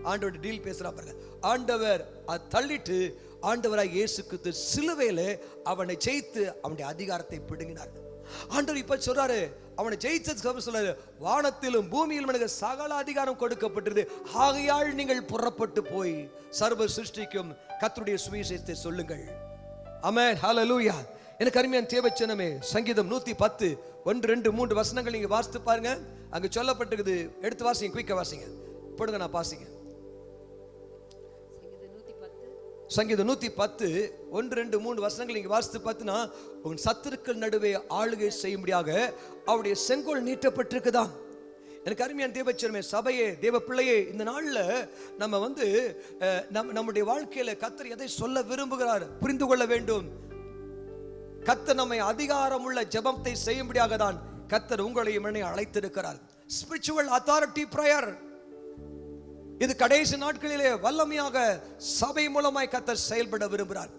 ஆண்டவர் டீல் பேசுறா பாருங்க. ஆண்டவர் அதை தள்ளிட்டு ஆண்டவராய் இயேசு கிறிஸ்து சிலுவையில அவனை ஜெயித்து அவனுடைய அதிகாரத்தை பிடுங்கினார். ஆண்டவர் இப்ப சொல்றாரு, அவனை ஜெயிச்சதுக்கு சொல்றாரு, வானத்திலும் பூமியிலும் எனக்கு சகல அதிகாரம் கொடுக்கப்பட்டது. ஆகையால் நீங்கள் புறப்பட்டு போய் சர்வ சிருஷ்டிக்கும் கர்த்தருடைய சுவிசேஷத்தை சொல்லுங்கள். ஆமென், ஹல்லேலூயா. எனக்கு அருமையான தேவச்சனமே, சங்கீதம் 110 1, 2, 3 வசனங்கள் நீங்க வாசித்து பாருங்க. அங்க சொல்லப்பட்டிருக்குது. எடுத்து வாசிங்க, குயிக்கா வாசிங்க, போடுங்க, நான் வாசிங்க. சங்கீதம் 110 1, 2, 3 வசனங்கள் நீங்க வாசித்து பார்த்தினா, உன் சத்துருக்கள் நடுவே ஆளுகை செய்யும்படியாக அவருடைய செங்கோல் நீட்டப்பட்டிருக்குதான். எனக்கு அருமையான தேவச்சரமே, சபையே, தேவ பிள்ளையே, இந்த நாள்ல நம்ம நம்முடைய வாழ்க்கையில கர்த்தர் எதை சொல்ல விரும்புகிறார் புரிந்து கொள்ள வேண்டும். கர்த்தர் நம்மை அதிகாரமுள்ள ஜெபத்தை செய்யும்படியாக தான் கர்த்தர் உங்களையும் என்னையும் அழைத்திருக்கிறார். Spiritual authority prayer. இது கடைசி நாட்களிலே வல்லமையாக சபை மூலமாய் கர்த்தர் செயல்பட விரும்புகிறார்.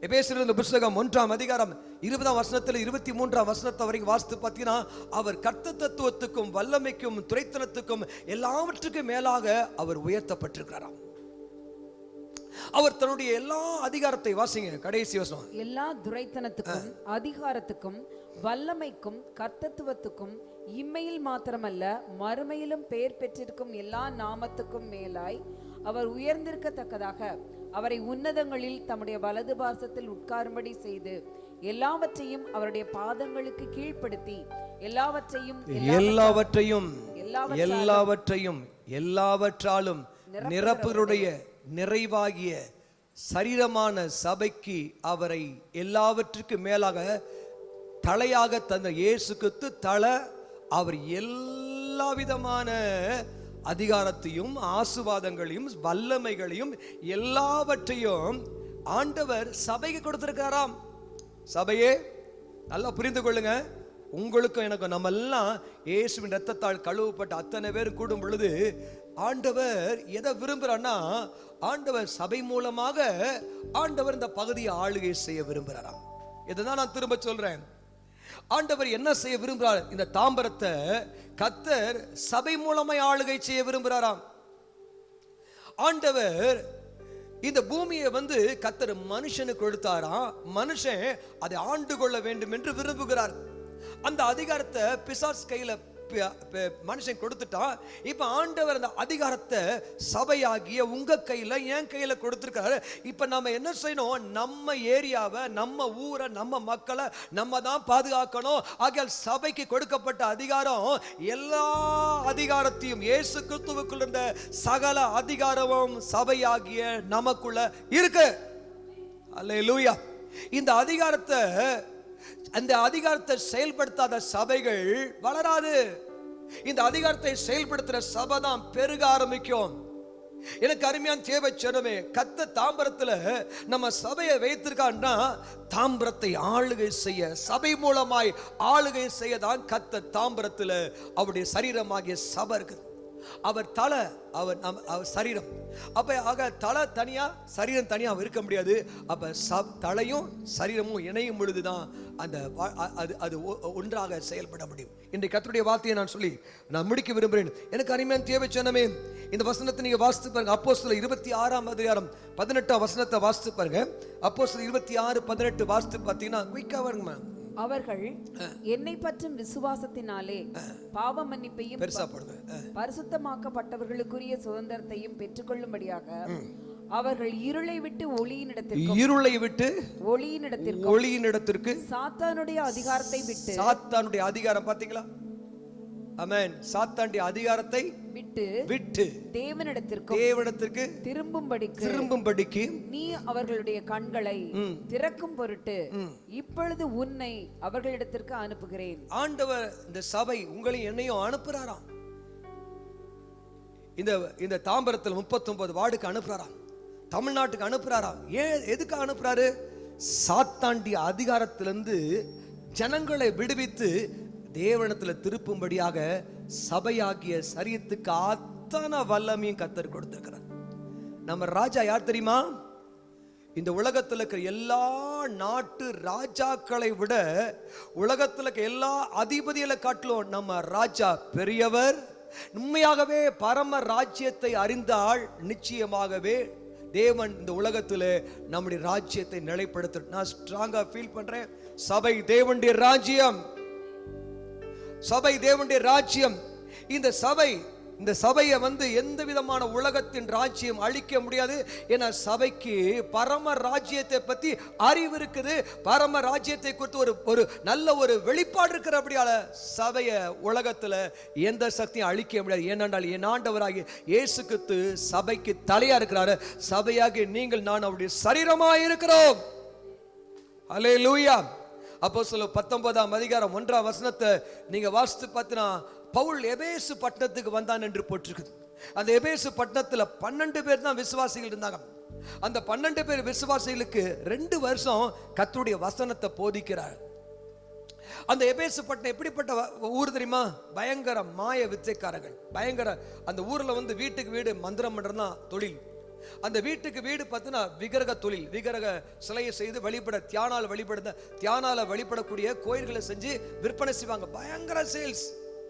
எபேசியர் புத்தகம் 1ஆம் அதிகாரம் 20ஆம் வசனத்தில் 23ஆம் வசனத்தை வரைக்கும் வாசித்து பார்த்தீங்கன்னா, அவர் கர்த்தர் தத்துவத்துக்கும் வல்லமைக்கும் துரைத்தனத்துக்கும் எல்லாவற்றுக்கும் மேலாக அவர் உயர்த்தப்பட்டிருக்கிறாராம். அவர் தன்னுடைய எல்லா அதிகாரத்தை, வாசிங்க கடைசி வசனம், எல்லா துரைத்தனத்துக்கும் அதிகாரத்துக்கும் வல்லமைக்கும் கர்த்தத்துவத்துக்கும் இம்மையில் மாத்திரமல்ல மறுமையிலும் பெயர் பெற்றிருக்கும் எல்லா நாமத்துக்கும் மேலாய் அவர் உயர்ந்திருக்கத்தக்கதாக அவரை உன்னதங்களில் தம்முடைய வலது பாசத்தில் உட்காரும்படி செய்து எல்லாவற்றையும் அவருடைய பாதங்களுக்கு கீழ்ப்படுத்தி எல்லாவற்றாலும் நிரப்புடைய நிறைவாகிய சரீரமான சபைக்கு அவரை எல்லாவற்றுக்கும் மேலாக தலையாக தந்த இயேசு கிறிஸ்து தலை. அவர் எல்லா விதமான அதிகாரத்தையும் ஆசீர்வாதங்களையும் வல்லமைகளையும் எல்லாவற்றையும் ஆண்டவர் சபைக்கு கொடுத்திருக்கிறாராம். சபையே நல்லா புரிந்து கொள்ளுங்க. உங்களுக்கும் எனக்கும் நம்ம எல்லாம் இயேசுவின் இரத்தத்தால் கழுவப்பட்ட அத்தனை பேர் கூடும் பொழுது ஆண்டவர் எதை விரும்புறான்னா, ஆண்டவர் சபை மூலமாக ஆண்டவர் இந்த பகுதியை ஆளுகை செய்ய விரும்புகிறாராம். இதைதான் நான் திரும்ப சொல்றேன். ஆண்டவர் என்ன செய்ய விரும்புகிறார்? இந்த தாம்பரத்தை கர்த்தர் சபை மூலமாய் ஆளுகை செய்ய விரும்புகிறாராம். ஆண்டவர் இந்த பூமியை கர்த்தர் மனுஷனுக்கு கொடுத்தாராம். மனுஷன் அதை ஆண்டு கொள்ள வேண்டும் என்று விரும்புகிறார். அந்த அதிகாரத்தை பிசாசு கையில மனுஷன் கொடுத்துட்டான். இப்ப ஆண்டவர் அந்த அதிகாரத்தை சபையாகிய உங்க கையில, என் கையில கொடுத்திருக்காரு. இப்ப நம்ம என்ன செய்யணும்? நம்ம ஏரியாவை, நம்ம ஊரை, நம்ம மக்களை நம்ம தான் பாதுகாக்கணும். ஆகையால் சபைக்கு கொடுக்கப்பட்ட அதிகாரம், எல்லா அதிகாரத்தையும் இயேசு கிறிஸ்துவுக்குள்ள இருந்த சகல அதிகாரமும் சபையாகிய நமக்குள்ள இருக்கு. அல்லேலூயா. இந்த அதிகாரத்தை செயல்படுத்தாத சபைகள் வளராது. இந்த அதிகாரத்தை செயல்படுத்துற சபை தான் பெருக ஆரம்பிக்கும். எனக்கு அருமையான தேவச்சனமே, கர்த்தர் தாம்பரத்துல நம்ம சபையை வைத்திருக்கான்னா, தாம்பரத்தை ஆளுகை செய்ய, சபை மூலமாய் ஆளுகை செய்ய தான் கர்த்தர் தாம்பரத்துல அவருடைய சரீரமாகிய சபை இருக்குது. அவர் தலை, அவர் சரீரம். அப்ப ஆக தலை தனியா சரீரம் தனியா இருக்க முடியாது. அப்ப தலையும் சரீரமும் இணையும் பொழுதுதான் அது ஒன்றாக செயல்பட முடியும். இன்றைக்கு கர்த்தருடைய வார்த்தையை நான் சொல்லி நான் முடிக்க விரும்புகிறேன். எனக்கு அருமையான தேவச்சனமே, இந்த வசனத்தை நீங்க வாசித்து பாருங்க. அப்போஸ்தலர் 26ஆம் அதிகாரம் 18ஆம் வசனத்தை வாசித்து பாருங்க. அப்போஸ்தலர் 26:18 வாசித்து பார்த்தீங்கன்னா குயிக்கா வருங்க. அவர்கள் என்னை பற்றும் விசுவாசத்தினாலே பாவ மன்னிப்பையும் பரிசுத்தமாக்கப்பட்டவர்களுக்குரிய சுதந்திரத்தையும் பெற்றுக்கொள்ளும்படியாக அவர்கள் இருளை விட்டு ஒளியினிடத்திற்கு சாத்தானுடைய அதிகாரம் பாத்தீங்களா? ஆமென். சாத்தானுடைய அதிகாரத்தை விட்டு தேவனிடத்திற்கு திரும்பும்படிக்கு நீ அவர்களுடைய கண்களை திறக்கும் பொருட்டு இப்பொழுது உன்னை அவர்களிடத்திற்கு அனுப்புகிறேன். ஆண்டவர் இந்த சபை உங்களையும் என்னையும் அனுப்புறாராம். இந்த தாம்பரத்தில் 39 வார்டுக்கு அனுப்புறாராம். தமிழ்நாட்டுக்கு அனுப்புறாராம். எதுக்கு அனுப்புறாரு? சாத்தாண்டி அதிகாரத்திலிருந்து ஜனங்களை விடுவித்து தேவனத்துல திருப்பும்படியாக சபையாகிய சரீரத்துக்கு அத்தனை வல்லமையும் கர்த்தர் கொடுத்திருக்கிறார். நம்ம ராஜா யார் தெரியுமா? இந்த உலகத்தில் இருக்கிற எல்லா நாட்டு ராஜாக்களை விட, உலகத்தில் இருக்க எல்லா அதிபதிகளை காட்டிலும் நம்ம ராஜா பெரியவர். உண்மையாகவே பரம ராஜ்யத்தை அறிந்தால் நிச்சயமாகவே தேவன் இந்த உலகத்தில் நம்முடைய ராஜ்யத்தை நிலைப்படுத்த நான் ஸ்ட்ராங்கா ஃபீல் பண்றேன். சபை தேவனுடைய ராஜ்யம். சபை தேவனுடைய ராஜ்யம். இந்த சபை இந்த சபையை எந்த விதமான உலகத்தின் ராஜ்யம் அழிக்க முடியாது. ஏன்னா சபைக்கு பரம ராஜ்யத்தை பத்தி அறிவு இருக்குது. பரம ராஜ்யத்தை குறித்து ஒரு நல்ல ஒரு வெளிப்பாடு இருக்கிறபடியால சபையை உலகத்துல எந்த சக்தியும் அழிக்க முடியாது. ஏனென்றால் என் ஆண்டவராகிய இயேசு கிறிஸ்து சபைக்கு தலையா இருக்கிறாரு. சபையாகிய நீங்கள் நான் அவருடைய சரீரமாய் இருக்கிறோம். அல்லேலூயா. அப்போஸ்தலர் 19ஆம் அதிகாரம் 1ஆம் வசனத்தை நீங்க வாசித்து பார்த்தீங்கன்னா, பவுல் எபேசு பட்டணத்துக்கு வந்தான் என்று போட்டிருக்குது. அந்த எபேசு பட்டணத்துல 12 பேர் தான் விசுவாசிகள் இருந்தாங்க. அந்த 12 பேர் விசுவாசிகளுக்கு 2 வருஷம் கர்த்தருடைய வசனத்தை போதிக்கிறார். அந்த எபேசு பட்டணம் எப்படிப்பட்ட ஊர் தெரியுமா? பயங்கர மாய வித்தைக்காரர்கள். பயங்கர அந்த ஊர்ல வீட்டுக்கு வீடு மந்திரம் பண்றதுதான் தொழில். அந்த வீட்டுக்கு வீடு பார்த்தீங்கன்னா விக்கிரக தொழில். விக்கிரக சிலையை செய்து வழிபட தியானால வழிபடக்கூடிய கோயில்களை செஞ்சு விற்பனை செய்வாங்க. பயங்கர சேல்ஸ்,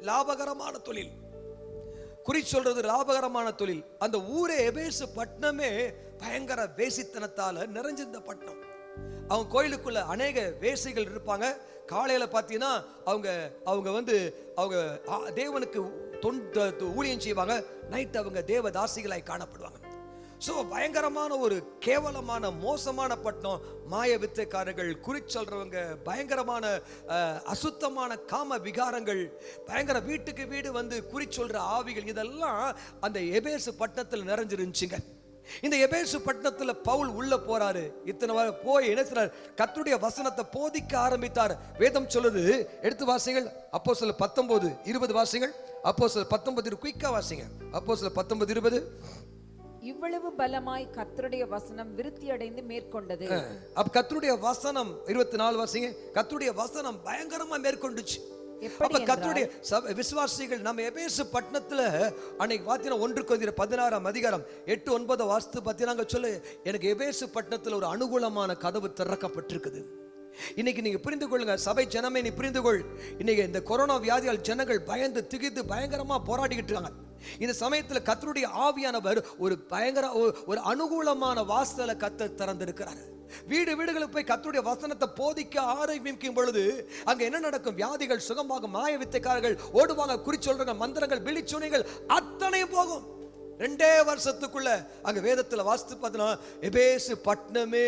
லாபகரமான தொழில். குறி சொல்றது லாபகரமான தொழில். அந்த ஊரே எபேசு பட்டணமே பயங்கர வேசித்தனத்தால நிறைஞ்சிருந்த பட்டணம். அவங்க கோயிலுக்குள்ள அநேக வேசிகள் இருப்பாங்க. காலையில பார்த்தீங்கன்னா அவங்க தேவனுக்கு ஊழியம் செய்வாங்க. நைட் அவங்க தேவதாசிகளாய் காணப்படுவாங்க. ஸோ பயங்கரமான ஒரு கேவலமான மோசமான பட்டணம். மாய வித்தைக்காரர்கள், குறி சொல்றவங்க, பயங்கரமான அசுத்தமான காம விகாரங்கள், பயங்கர வீட்டுக்கு வீடு குறி சொல்ற ஆவிகள், இதெல்லாம் அந்த எபேசு பட்டணத்தில் நிறைஞ்சிருந்துச்சுங்க. இந்த எபேசு பட்டணத்துல பவுல் உள்ள போறாரு. இத்தனை போய் என்ன செய்றார்? கர்த்தருடைய வசனத்தை போதிக்க ஆரம்பித்தார். வேதம் சொல்லுது, எடுத்து வாசிங்கள். அப்போஸ்தலர் 19:20 வாசிங்கள். அப்போஸ்தலர் 19 குயிக்கா வாசிங்க. அப்போஸ்தலர் 19:20. இவ்வளவு பலமாய் கர்த்தருடைய வசனம் விருத்தி அடைந்து மேற்கொண்டது. அப்ப கர்த்தருடைய வசனம் 24 வாசிங்க. கர்த்தருடைய வசனம் பயங்கரமா மேற்கொண்டுச்சு. அப்ப கர்த்தருடைய விசுவாசிகள் நம்ம எபேசு பட்டணத்துல அன்னைக்கு பார்த்தீங்கன்னா 1 கொரிந்தியர் 16ஆம் அதிகாரம் 8-9 வாஸ்து பார்த்தீங்கன்னா சொல்லு, எனக்கு எபேசு பட்டணத்துல ஒரு அனுகூலமான கதவு திறக்கப்பட்டிருக்குது. இன்னைக்கு நீங்க புரிந்து கொள்ளுங்க, சபை ஜனமே நீ புரிந்து கொள். இன்னைக்கு இந்த கொரோனா வியாதியால் ஜனங்கள் பயந்து திகித்து பயங்கரமா போராடிக்கிட்டு இருக்காங்க. இந்த சமயத்துல கர்த்தருடைய ஆவியானவர் ஒரு அனுகூலமான வாசலை கர்த்தர் திறந்திருக்கிறார். வீடுகளுக்கு போய் கர்த்தருடைய வசனத்தை போதிக்க ஆரம்பிக்கும் பொழுது அங்க என்ன நடக்கும்? வியாதிகள் சுகமாகும், மாய வித்தைக்காரர்கள் ஓடுவாங்க, குறி சொல்றாங்க, மந்திரங்கள், பிலிச்சுனைகள் அத்தனையும் போகும். 2 வருஷத்துக்குள்ள அங்க வேதத்துல வாசித்து பார்த்தோம்னா எபேசு பட்டணமே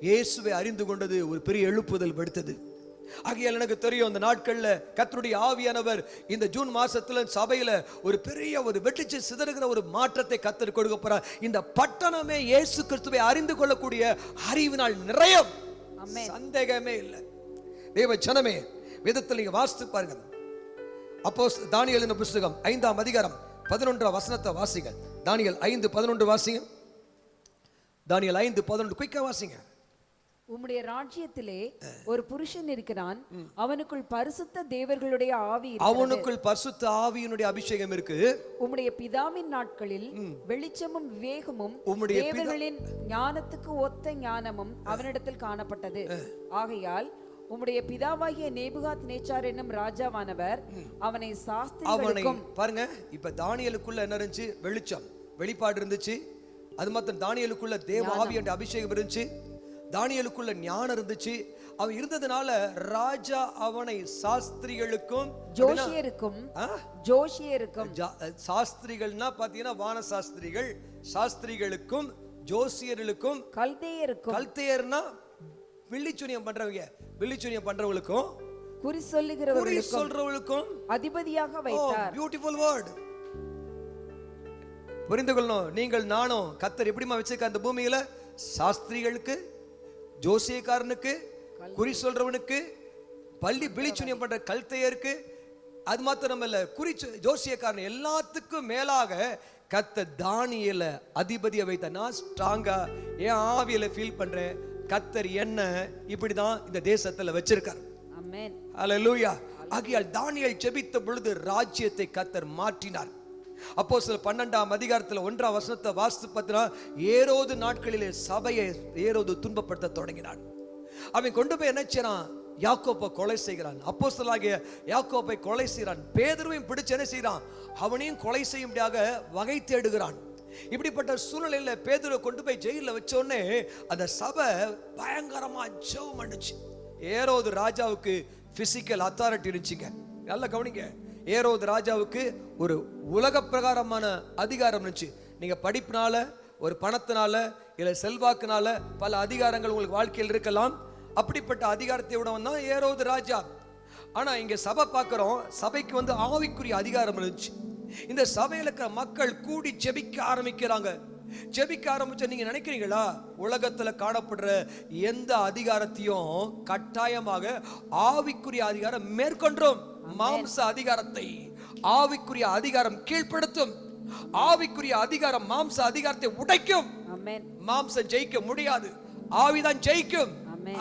இயேசுவை அறிந்து கொண்டது. ஒரு பெரிய எழுப்புதல் வெடித்தது. ஆகையால் எனக்கு தெரியும், அந்த நாட்கள்ல கர்த்தருடைய ஆவியானவர் இந்த ஜூன் மாசத்துல சபையில ஒரு பெரிய வெட்டிச்சு சிதறுகிற ஒரு மாற்றத்தை கர்த்தர் கொடுக்க போறார். இந்த பட்டணமே இயேசு கிறிஸ்துவை அறிந்து கொள்ளக்கூடிய அறிவினால் நிறையும், சந்தேகமே இல்லை. தேவ ஜனமே, வேதத்தில் நீங்க வாசித்து பாருங்க. அப்போ தானியேலின் புத்தகம் 5ஆம் அதிகாரம் 11ஆம் வசனத்தை வாசிங்க. தானியேல் 5:11 வாசிங்க. தானியேல் 5:11 குயிக்கா வாசிங்க. உம்முடைய ராஜ்யத்திலே ஒரு புருஷன் இருக்கிறான், அவனுக்குள் பரிசுத்த தேவர்களுடைய ஆவி இருக்கிறது. அவனுக்குள் பரிசுத்த ஆவியினுடைய அபிஷேகம் இருக்கு. உம்முடைய பிதாவின் நாட்களில் வெளிச்சமும் விவேகமும் தேவர்களின் ஞானத்துக்கு ஒத்த ஞானமும் அவனிடத்தில் காணப்பட்டது. ஆகையால் உம்முடைய பிதாவாகிய நேபுகாத் நேச்சார் என்னும் ராஜாவானவர் அவனை சாஸ்திரிகளுக்கும் பாருங்க. இப்ப தானியேலுக்குள்ள என்ன இருந்துச்சு? வெளிச்சம், வெளிப்பாடு இருந்துச்சு. அது மாத்திரம் தானியேலுக்குள்ள தேவ ஆவியோட அபிஷேகம் இருந்துச்சு. தானியேலுக்குள்ள ஞானம் இருந்துச்சு. அவன் இருந்ததுனால ராஜா அவனை சாஸ்திரிகளுக்கும் ஜோஷியருக்கும் சாஸ்திரிகள்னா பாத்தீங்கன்னா வான சாஸ்திரிகள், சாஸ்திரிகளுக்கும் ஜோசியர்களுக்கும் கல்தேயர்னா வில்லிச்சுனியம் பண்றவங்க, வில்லிச்சுனியம் பண்றவங்களுக்கும் குறி சொல்றவங்களுக்கும் அதிபதியாக வைத்தார். Beautiful word. புரிந்து கொள்ளணும். நீங்கள் நானும் கர்த்தர் எப்படிமா வச்சிருக்க அந்த பூமியில சாஸ்திரிகளுக்கு, ஜோசியக்காரனுக்கு, குறி சொல்றவனுக்கு, பள்ளி பிலிச்சுனியம் பண்ற கல்தையருக்கு, அது மாத்திரம் இல்ல ஜோசியக்காரன் எல்லாத்துக்கும் மேலாக கர்த்தர் தானியேல அதிபதியை வைத்த. நான் ஸ்ட்ராங்கா என் ஆவியில ஃபீல் பண்றேன், கர்த்தர் என்ன இப்படிதான் இந்த தேசத்துல வச்சிருக்கார். ஆமென், அல்லேலூயா. ஆகையால் தானியேல் ஜெபித்த பொழுது ராஜ்யத்தை கர்த்தர் மாற்றினார். அப்போஸ்தலர் 12ஆம் அதிகாரத்துல 1ஆம் வசனத்தை வாசித்து பார்த்தா, ஏரோது நாட்களிலே சபையை ஏரோது துன்பப்படுத்த தொடங்கினான். அவன் கொண்டு போய் என்ன செய்யறான்? யாக்கோப்பை கொலை செய்கிறான். அப்போஸ்தலனாகிய யாக்கோப்பை கொலை செய்கிறான். பேதுருவையும் பிடிச்சு என்ன செய்யறான்? அவனையும் கொலை செய்யும்படியாக வகை தேடுகிறான். இப்படிப்பட்ட சூழ்நிலையில பேதுருவை கொண்டு போய் ஜெயில வச்ச உடனே அந்த சபை பயங்கரமா ஜெபம் பண்ணுச்சு. ஏரோது ராஜாவுக்கு பிசிக்கல் அத்தாரிட்டி இருந்துச்சுங்க. நல்லா கவனிங்க. ஏரோது ராஜாவுக்கு ஒரு உலக பிரகாரமான அதிகாரம் இருந்துச்சு. நீங்க படிப்பினால, ஒரு பணத்தினால, இல்ல செல்வாக்குனால பல அதிகாரங்கள் உங்களுக்கு வாழ்க்கையில் இருக்கலாம். அப்படிப்பட்ட அதிகாரத்தை உடவன் தான் ஏரோது ராஜா. ஆனா இங்க சபை பார்க்கிறோம், சபைக்கு ஆவிக்குரிய அதிகாரம் இருந்துச்சு. இந்த சபையில இருக்கிற மக்கள் கூடி ஜெபிக்க ஆரம்பிக்கிறாங்க. ஜெபிக்க ஆரம்பிச்ச நீங்க நினைக்கிறீங்களா, உலகத்துல காணப்படுற எந்த அதிகாரத்தையும் கட்டாயமாக ஆவிக்குரிய அதிகாரம் மேற்கொண்டோம். மாம்ச அதிகாரத்தை ஆவிக்குரிய அதிகாரம் கீழ்ப்படுத்தும். ஆவிக்குரிய அதிகாரம் மாம்ச அதிகாரத்தை உடைக்கும். மாம்சம் ஜெயிக்க முடியாது, ஆவிதான் ஜெயிக்கும்.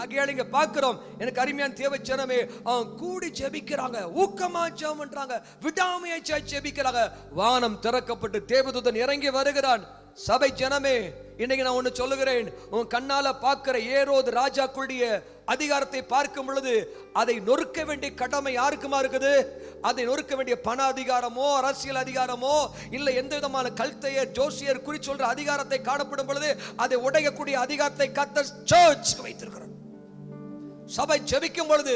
ஆகையால இங்க பார்க்கிறோம், எனக்கு அருமையான தேவச்சனமே, கூடி ஜெபிக்கிறாங்க, ஊக்கமா ஜெபம் பண்றாங்க, விடாமையா ஜெபிக்கிறாங்க. வானம் திறக்கப்பட்டு தேவதூதன் இறங்கி வருகிறான். சபை ஜனமே, இன்னைக்கு நான் ஒண்ணு சொல்லுகிறேன், உன் கண்ணால பார்க்கிற ஏரோது ராஜாக்குடைய அதிகாரத்தை பார்க்கும் பொழுது அதை நொறுக்க வேண்டிய கடமை யாருக்குமா இருக்குது? அதை நொறுக்க வேண்டிய பண அதிகாரமோ, அரசியல் அதிகாரமோ, இல்ல எந்த விதமான கல்தையர் ஜோசியர் குறி சொல்ற அதிகாரத்தை காணப்படும் பொழுது அதை உடையக்கூடிய அதிகாரத்தை கர்த்தர் சர்ச் வைத்திருக்கிறார். சபை ஜெபிக்கும் பொழுது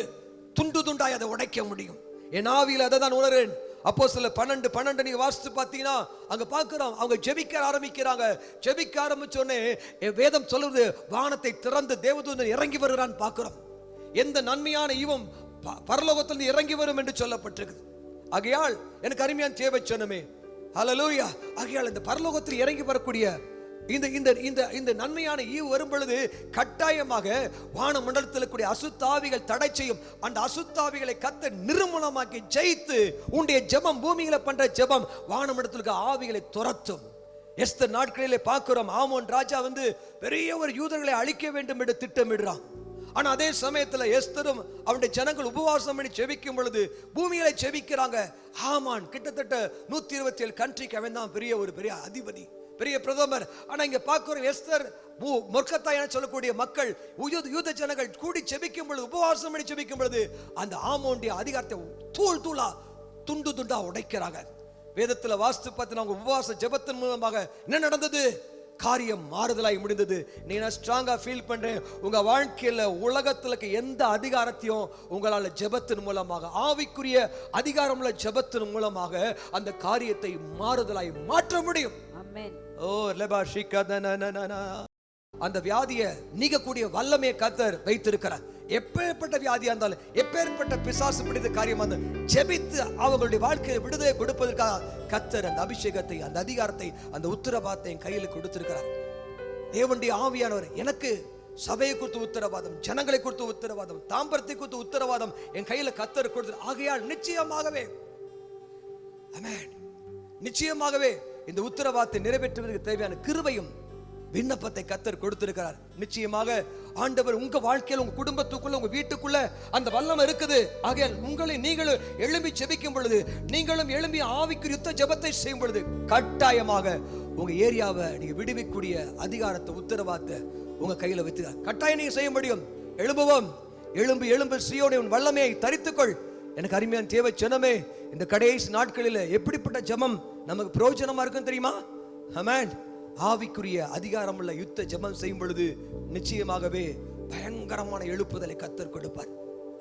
துண்டு துண்டாய் அதை உடைக்க முடியும். என் ஆவியில் அதை தான் உணர்றேன். அப்போஸ்தலர் 12 நீங்க வாசித்து பார்த்தீங்கன்னா அங்க பார்க்கிறோம், அவங்க ஜெபிக்க ஆரம்பிக்கிறாங்க. ஜெபிக்க ஆரம்பிச்ச உடனே வேதம் சொல்லுது, வானத்தை திறந்து தேவதூதன் இறங்கி வருகிறான் பார்க்கிறோம். எந்த நன்மையான ஈவும் பரலோகத்திலிருந்து இறங்கி வரும் என்று சொல்லப்பட்டிருக்கு. ஆகையால் எனக்கு அருமையான தேவச்சனமே, ஹல்லேலூயா. ஆகையால் இந்த பரலோகத்தில் இறங்கி வரக்கூடிய இந்த நன்மையான ஈவு வரும் பொழுது கட்டாயமாக வான மண்டலத்தில் கூடிய அசுத்தாவிகள் தடை செய்யும். அந்த அசுத்தாவிகளை கர்த்தர் நிர்மூலமாக்கி ஜெயித்து உன்னுடைய ஜெபம், பூமியில பண்ற ஜெபம் வான மண்டலத்துக்கு ஆவிகளை துரத்தும். எஸ்தர் நாட்களிலே பார்க்கிறோம், ஆமோன் ராஜா பெரிய ஒரு யூதர்களை அழிக்க வேண்டும் என்று திட்டமிடுறான். ஆனா அதே சமயத்துல எஸ்தரும் அவனுடைய ஜனங்கள் உபவாசம் பண்ணி ஜெபிக்கும் பொழுது பூமியில ஜெபிக்கிறாங்க. ஆமான் கிட்டத்தட்ட 127 கண்ட்ரிக்கு அவன் தான் பெரிய அதிபதி, பெரிய பிரதமர். ஆனா இங்க பார்க்கிறோம், எஸ்தர் மொர்கத்தாய் என சொல்லக்கூடிய மக்கள், யூத ஜனங்கள் கூடி ஜெபிக்கும் பொழுது, உபவாசம் பண்ணி ஜெபிக்கும் பொழுது அந்த ஆமோனுடைய அதிகாரத்தை தூள் தூளா துண்டு துண்டா உடைக்கிறாங்க. வேதத்துல வாஸ்து பார்த்து அவங்க உபவாச ஜெபத்தின் மூலமாக என்ன நடந்தது? காரியம் மாறுதலாய் முடிந்தது. நீ நான் ஸ்ட்ராங்கா ஃபீல் பண்றேன், உங்க வாழ்க்கையில உலகத்துல எந்த அதிகாரத்தையும் உங்களால ஜெபத்தின் மூலமாக, ஆவிக்குரிய அதிகாரமுள்ள ஜெபத்தின் மூலமாக அந்த காரியத்தை மாறுதலாய் மாற்ற முடியும். ஓ அந்த வியாதியை நீக்கக்கூடிய வல்லமையை கர்த்தர் வைத்திருக்கிறார். எப்பேற்பட்ட வியாதியா இருந்தாலும், எப்பேற்பட்ட பிசாசு பிடித்த காரியமா இருந்தாலும் ஜெபித்து அவங்களுடைய வாழ்க்கையை விடுதலை கொடுப்பதற்காக கர்த்தர் அந்த அபிஷேகத்தை, அந்த அதிகாரத்தை, அந்த உத்தரவாதத்தை என் கையில் கொடுத்திருக்கிறார். தேவனுடைய ஆவியானவர் எனக்கு சபையை குறித்து உத்தரவாதம், ஜனங்களை குறித்து உத்தரவாதம், தாம்பரத்தை குறித்து உத்தரவாதம் என் கையில கர்த்தர் கொடுத்து. ஆகையால் நிச்சயமாகவே இந்த உத்தரவாதத்தை நிறைவேற்றுவதற்கு தேவையான கிருபையும் விண்ணப்பத்தை கர்த்தர் கொடுத்திருக்கிறார். நிச்சயமாக ஆண்டவர் உங்க வாழ்க்கையில், உங்க குடும்பத்துக்குள்ள, உங்க வீட்டுக்குள்ள அந்த வல்லமை இருக்குது. ஆகையால் உங்களை நீங்களும் எழும்பி ஜெபிக்கும் பொழுது, நீங்களும் எழும்பி ஆவிக்குரிய யுத்த ஜெபத்தை செய்யும் பொழுது கட்டாயமாக உங்க ஏரியாவை நீங்க விடுவிக்கக்கூடிய அதிகாரத்தை, உத்தரவாதத்தை உங்க கையில வைத்து கட்டாயம் நீங்க செய்ய முடியும். எழும்புவோம், எழும்பு சீயோனே உன் வல்லமையை தரித்துக்கொள். எனக்கு அருமையான தேவ ஜனமே, இந்த கடைசி நாட்களில் எப்படிப்பட்ட ஜெபம் நமக்கு பிரயோஜனமா இருக்கும் தெரியுமா? ஆமென். ஆவிக்குரிய அதிகாரம் உள்ள யுத்த ஜெபம் செய்யும் பொழுது நிச்சயமாகவே பயங்கரமான எழுப்புதலை கர்த்தர் கொடுப்பார்.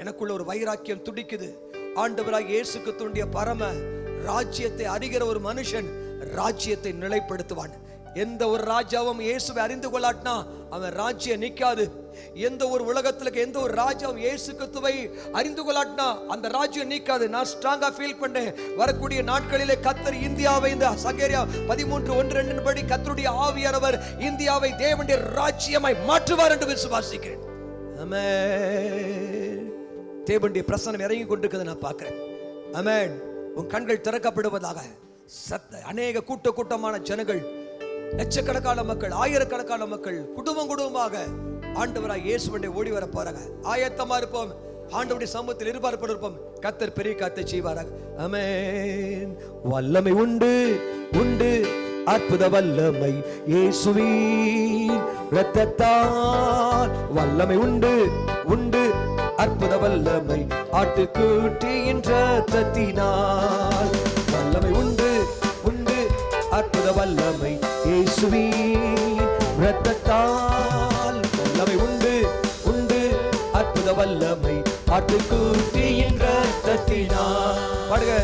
எனக்குள்ள ஒரு வைராக்கியம் துடிக்குது. ஆண்டவராகிய இயேசு கிறிஸ்துவின் பரம ராஜ்யத்தை அறிகிற ஒரு மனுஷன் ராஜ்யத்தை நிலைப்படுத்துவான். எந்த ஒரு ராஜாவும் இயேசுவை அறிந்து கொள்ளாட்டினா அவன் ராஜ்யம் நிக்காது. எந்த ஒரு உலகத்துல எந்த ஒரு ராஜாவும் இயேசு கிறிஸ்துவை அறிந்து கொள்ளாட்டினா அந்த ராஜ்யம் நிக்காது. நான் ஸ்ட்ராங்கா ஃபீல் பண்ணேன், வரக்கூடிய நாட்களிலே கர்த்தர் இந்தியாவை, இந்த சகரியா 13:1-2 படி கர்த்தருடைய ஆவியானவர் இந்தியாவை தேவனுடைய ராஜ்யமாய் மாற்றுவார் என்று விசுவாசிக்கிறேன். ஆமென். தேவனுடைய பிரசன்னம் இறங்கி கொண்டிருக்கிறதை நான் பார்க்கிறேன். ஆமென். உன் கண்கள் திறக்கப்படுவதாக. அநேக கூட்டமான ஜனங்கள், லட்சக்கணக்கான மக்கள், ஆயிரக்கணக்கான மக்கள் குடும்பமாக ஆண்டவராய் இயேசுவை ஓடி வர போறாங்க. ஆயத்தமா இருப்போம், ஆண்டவருடைய சமூகத்தில் எதிர்பார்ப்பு இருப்போம். கர்த்தர் பெரிய காரியத்தை செய்வாராக. ஆமென். வல்லமை உண்டு அற்புத வல்லமை இயேசுவின் இரத்தத்தால். வல்லமை உண்டு அற்புத வல்லமை ஆட்டுக்குட்டியின் இரத்தத்தினால். வல்லமை உண்டு அற்புத வல்லமை இயேசுவின் இரத்தத்தால். வல்லமை உண்டு அற்புத வல்லமை ஆட்டுக்குட்டியின் இரத்தத்தினால். பாடுங்க.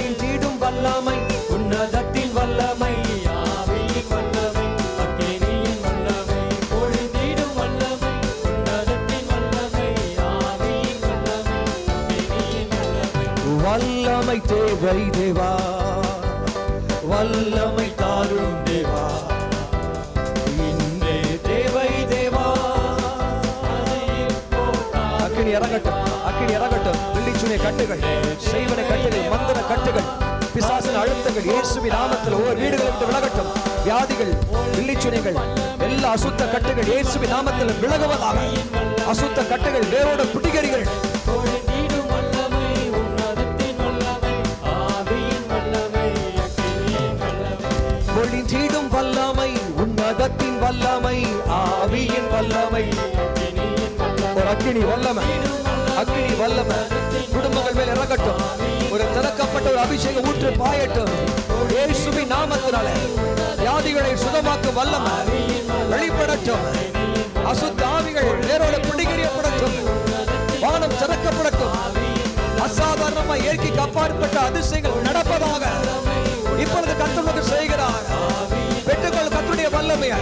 பொழிந்திடும் வல்லமை உன்னதத்தின் வல்லமை ஆவியின் வல்லமை அக்கினியின் வல்லமை பொழிந்திடும் வல்லமை உன்னதத்தின் வல்லமை ஆவியின் வல்லமை அக்கினியின் வல்லமை வல்லமை தேவை தேவா, வல்லமை தாரும் தேவா, இன்றே தேவை தேவா. அக்கினி இறங்கட்டும், அக்கினி இறங்கட்டும். பில்லிச்சுனை கட்டுகள், செய்வன கட்டுகள், மந்திர கட்டுகள், பிசாசின் அழுத்தங்கள் இயேசுவின் நாமத்தில் ஒவ்வொரு வீடுகளை விட்டு விலகட்டும். வியாதிகள், பில்லிச்சுனைகள், எல்லா அசுத்த கட்டுகள் இயேசுவின் நாமத்தில் விலகுவதாக. அசுத்த கட்டுகள் வேரோட பிடிகரிகள். பொழிந்திடும் வல்லமை உன்னதத்தின் வல்லமை ஆவியின் வல்லமை அக்கினியின் வல்லமை பொழிந்திடும் வல்லமை உன்னதத்தின் வல்லமை ஆவியின் வல்லமை. அக்கினியின் வல்லமை ஒரு அக்கினி வல்லமை, அக்கினி வல்லமை குடும்பங்கள் மேல் இறங்கட்டும். ஒரு திறக்கப்பட்ட ஒரு அபிஷேக ஊற்று பாயட்டும். இயேசுவின் நாமத்தினாலே வியாதிகளை சுகமாக்கும் வல்லமை வெளிப்படட்டும். அசுத்த ஆவிகள் வேரோட பிடிகரியப்படட்டும். வானம் திறக்கப்படட்டும். அசாதாரணமாக இயற்கைக்கு அப்பாற்பட்ட அதிசயங்கள் நடப்பதாக இப்பொழுது கர்த்தர் செய்கிறார். பெற்றுக்கொள் கர்த்தருடைய வல்லமையை,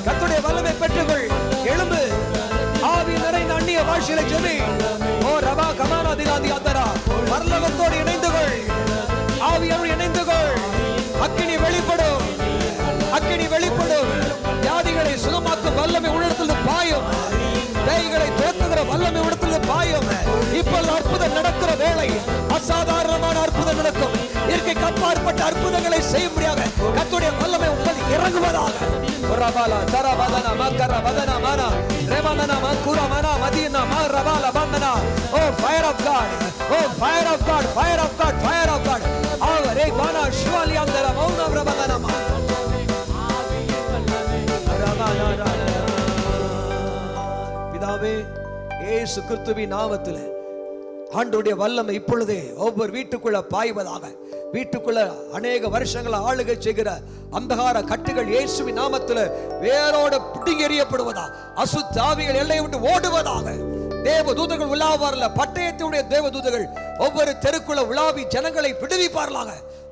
கர்த்தருடைய வல்லமை பெற்றுக்கொள். எழும்பு, ஆவி நிறைந்த அந்நிய பாஷையில ஜெபி. ஓ ரபா கமானா திகாதி அந்தரா, பரலோகத்தோடு இணைந்து கொள். ஆவியோடு இணைந்து கொள். அக்கினி வெளிப்படும், அக்கினி வெளிப்படும். வியாதிகளை சுகமாக்கும் வல்லமை உள்ளத்தில் பாயும். பேய்களை தோற்றுகிற வல்லமை உள்ளத்தில் பாயும். இப்பொழுது அற்புதம் நடக்கிற வேளை, அசாதாரணமான அற்புதம் நடக்கும். இயற்கைக்கு அப்பாற்பட்ட அற்புதங்களை செய்யும்படியாக கர்த்தருடைய வல்லமை உங்கள் இறங்குவதாக. ரபாலா தரவதனா மக்கரவதனா மனா ரெவனனா மக்குரமனா மதியனா மரபால பந்தனா. O fire of God, O fire of God, fire of God, fire of God. ஆவரே பானா ஷிவாலியந்தர மௌன ரபதனமா பிதாவே, இயேசு கிறிஸ்துவின் நாமத்திலே ஆண்டவருடைய வல்லமை இப்பொழுதே ஒவ்வொரு வீட்டுக்குள்ள பாய்வதாக. வீட்டுக்குள்ள அநேக வருஷங்களை ஆளுகை செய்கிற அந்தகார கட்டுகள் இயேசுவின் நாமத்தில் வேரோட பிடுங்கி எறியப்படுவதா. அசுத்த ஆவிகள் எல்லையை விட்டு ஓடுவதாக. தேவ தூதர்கள் உலாவார்ல, பட்டயத்தினுடைய தேவ தூதர்கள் ஒவ்வொரு தெருக்குள்ள உலாவி ஜனங்களை விடுவிப்பார்களாக.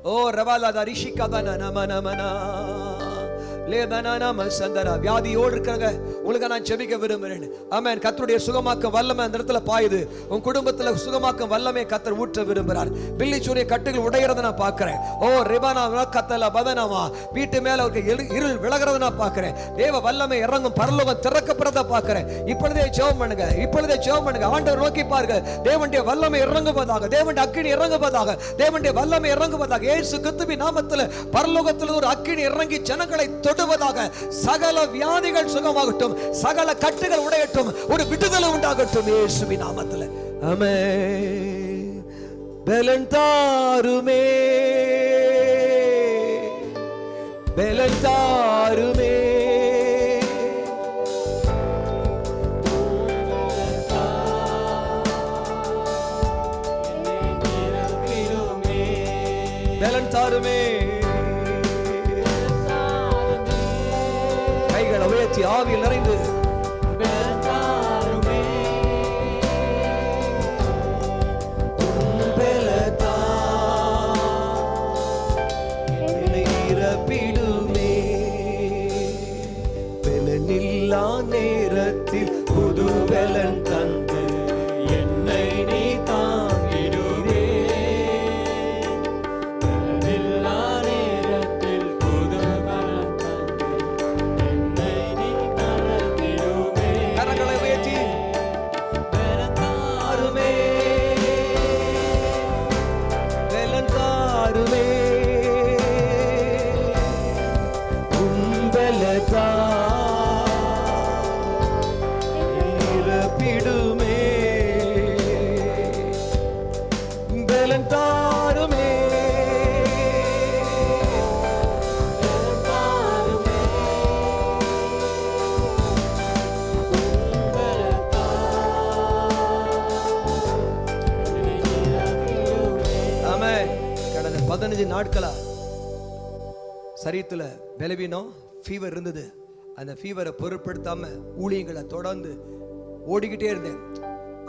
ஓ ரவாலாதா ரிஷிகாதா நம நமனா வியாதியோடு இருக்கிறாங்க, உங்களுக்கு நான் ஜெபிக்க விரும்புகிறேன். ஆமென். கர்த்தருடைய சுகமாக்க வல்லமை அந்த இடத்துல பாயுது. உன் குடும்பத்துல சுகமாக்க வல்லமை கர்த்தர் ஊற்ற விரும்புகிறார். பில்லிச்சூரிய கட்டுகள் உடையறத நான் பார்க்கிறேன். ஓ ரிபானா கத்தல பதனமா, வீட்டு மேல இருள் விலகிறத நான் பார்க்கிறேன். தேவ வல்லமை இறங்கும், பரலோகம் திறக்கப்படுறத பார்க்கிறேன். இப்பொழுதே ஜெபம் பண்ணுங்க, இப்பொழுதே ஜெபம் பண்ணுங்க. ஆண்டவர் நோக்கி பாருங்க. தேவனுடைய வல்லமை இறங்குவதாக, தேவனுடைய அக்கினி இறங்குவதாக, தேவனுடைய வல்லமை இறங்குவதாக. இயேசு கிறிஸ்துவின் நாமத்தில் பரலோகத்தில் ஒரு அக்கினி இறங்கி ஜனங்களை தொடுவதாக. சகல வியாதிகள் சுகமாகட்டும், சகல கட்டுகள் உடையட்டும், ஒரு விடுதலை உண்டாகட்டும் இயேசுவின் நாமத்தில். ஆமென். பலன் தாருமே, பலன் தாருமே, பலன் தாருமே. கைகளை உயர்த்தி ஆவியில் நிறைந்து நிரப்பிடுமே. பலனில்லா நேரத்தில் புது பலன் தந்து என்னை நீ தாங்கிடுவே. எல்லா நேரத்தில் புது பலன் தந்து என்னை நீ நடத்திடுவே. கரங்களை உயர்த்தி பலன் தாருமே, பலன் தாருமே, உம்பலதா நிரப்பிடுமே. பலன் தாருமே, ஆமென். கடந்த 15 நாட்களா சரீரத்துல பலவீனம், ஃபீவர் இருந்தது. அந்த ஃபீவரை பொருட்படுத்தாம ஊழியங்களை தொடர்ந்து ஓடிக்கிட்டே இருந்தேன்.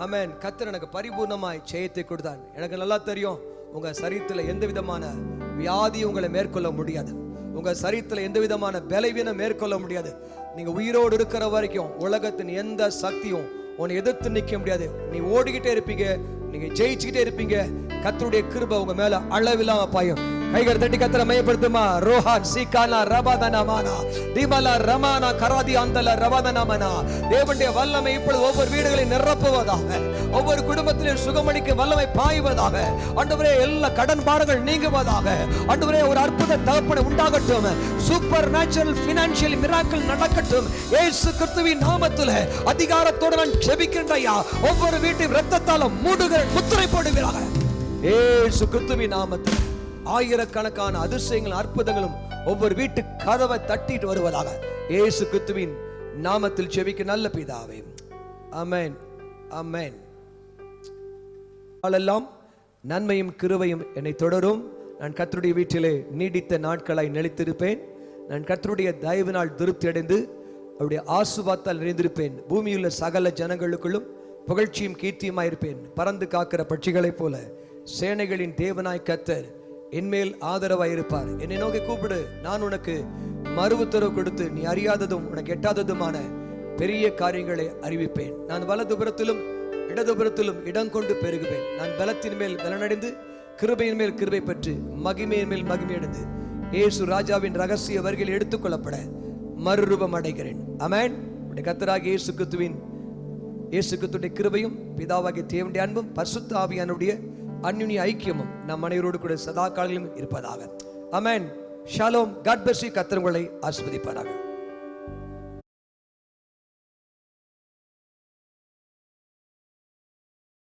ஆமென். கர்த்தர் எனக்கு பரிபூர்ணமாய் ஜெயத்தை கொடுத்தான். எனக்கு நல்லா தெரியும், உங்க சரீரத்தில் எந்த விதமான வியாதி உங்களை மேற்கொள்ள முடியாது. உங்க சரீரத்தில் எந்த விதமான பலவீனம் மேற்கொள்ள முடியாது. நீங்க உயிரோடு இருக்கிற வரைக்கும் உலகத்தின் எந்த சக்தியும் உன்னை எதிர்த்து நிற்க முடியாது. நீ ஓடிக்கிட்டே இருப்பீங்க, நீங்க ஜெயிச்சுக்கிட்டே இருப்பீங்க. கர்த்தருடைய கிருபை உங்க மேல அளவில்லாம பாயும். கைகள் தட்டி கர்த்தரை மயப்படுத்துமா. ரோஹான் சீகானா ரபாதனமானா தீமலா ரமானா கராதி அந்தல ரபாதனமானா. தேவனுடைய வல்லமை இப்பொழுது ஒவ்வொரு வீடுகளை நிரப்புவதாக, ஒவ்வொரு குடும்பத்திலும் சுகமளிக்க வல்லமை பாய்வதாக. ஆண்டவரே, எல்லா கடன் பாரங்கள் நீங்குவதாக. ஆண்டவரே, ஒரு அற்புத தகப்பனை உண்டாகட்டும். சூப்பர் நேச்சுரல் பினான்சியல் மிராக்கிள் நடக்கட்டும். இயேசு கிறிஸ்துவின் நாமத்திலே அதிகாரத்தோடு நான் ஜெபிக்கின்றேயா. ஒவ்வொரு வீட்டையும் இரத்தத்தால மூடுகிற முத்திரை போடுவீராக இயேசு கிறிஸ்துவின் நாமத்தில். ஆயிரக்கணக்கான அதிசயங்களும் அற்புதங்களும் ஒவ்வொரு வீட்டு கதவை தட்டிட்டு வருவதாக இயேசு கிறிஸ்துவின் நாமத்தில் ஜெபிக்க நல்ல பிதாவே. ஆமென், ஆமென். நாளெல்லாம் நன்மையும் கிருபையும் என்னை தொடரும். நான் கர்த்தருடைய வீட்டிலே நீடித்த நாட்களாய் நிலைத்திருப்பேன். நான் கர்த்தருடைய தயவினால் திருப்தி அடைந்து அவருடைய ஆசீர்வாதத்தால் நிறைந்திருப்பேன். பூமியுள்ள சகல ஜனங்களுக்குள்ளும் புகழ்ச்சியும் கீர்த்தியுமாயிருப்பேன். பறந்து காக்கிற பட்சிகளைப் போல சேனைகளின் தேவனாய் கர்த்தர் என்மேல் ஆதரவாயிருப்பார். என்னை நோக்கி கூப்பிடு, நான் உனக்கு மறு உத்தரவு கொடுத்து நீ அறியாததும் உனக்கு எட்டாததுமான பெரிய காரியங்களை அறிவிப்பேன். நான் வலதுபுறத்திலும் இடதுபுறத்திலும் இடம் கொண்டு பெருகுவேன். நான் பலத்தின் மேல் பலனடைந்து கிருபையின் மேல் கிருபை பெற்று மகிமையின் மேல் மகிமையடைந்து இயேசு ராஜாவின் ரகசிய வருகையில் எடுத்துக்கொள்ளப்பட மறுரூபம் அடைகிறேன். ஆமென். கர்த்தராகிய இயேசு கிறிஸ்துவின் கிருபையும் பிதாவாகிய தேவனுடைய அன்பும் பரிசுத்த ஆவியானுடைய அன்யுன்ய ஐக்கியமும் நம் அனைவரோடு கூட சதா காலங்களிலும் இருப்பதாக. ஆமென். ஷாலோம். God bless you. கர்த்தர் உங்களை ஆசீர்வதிப்பாராக.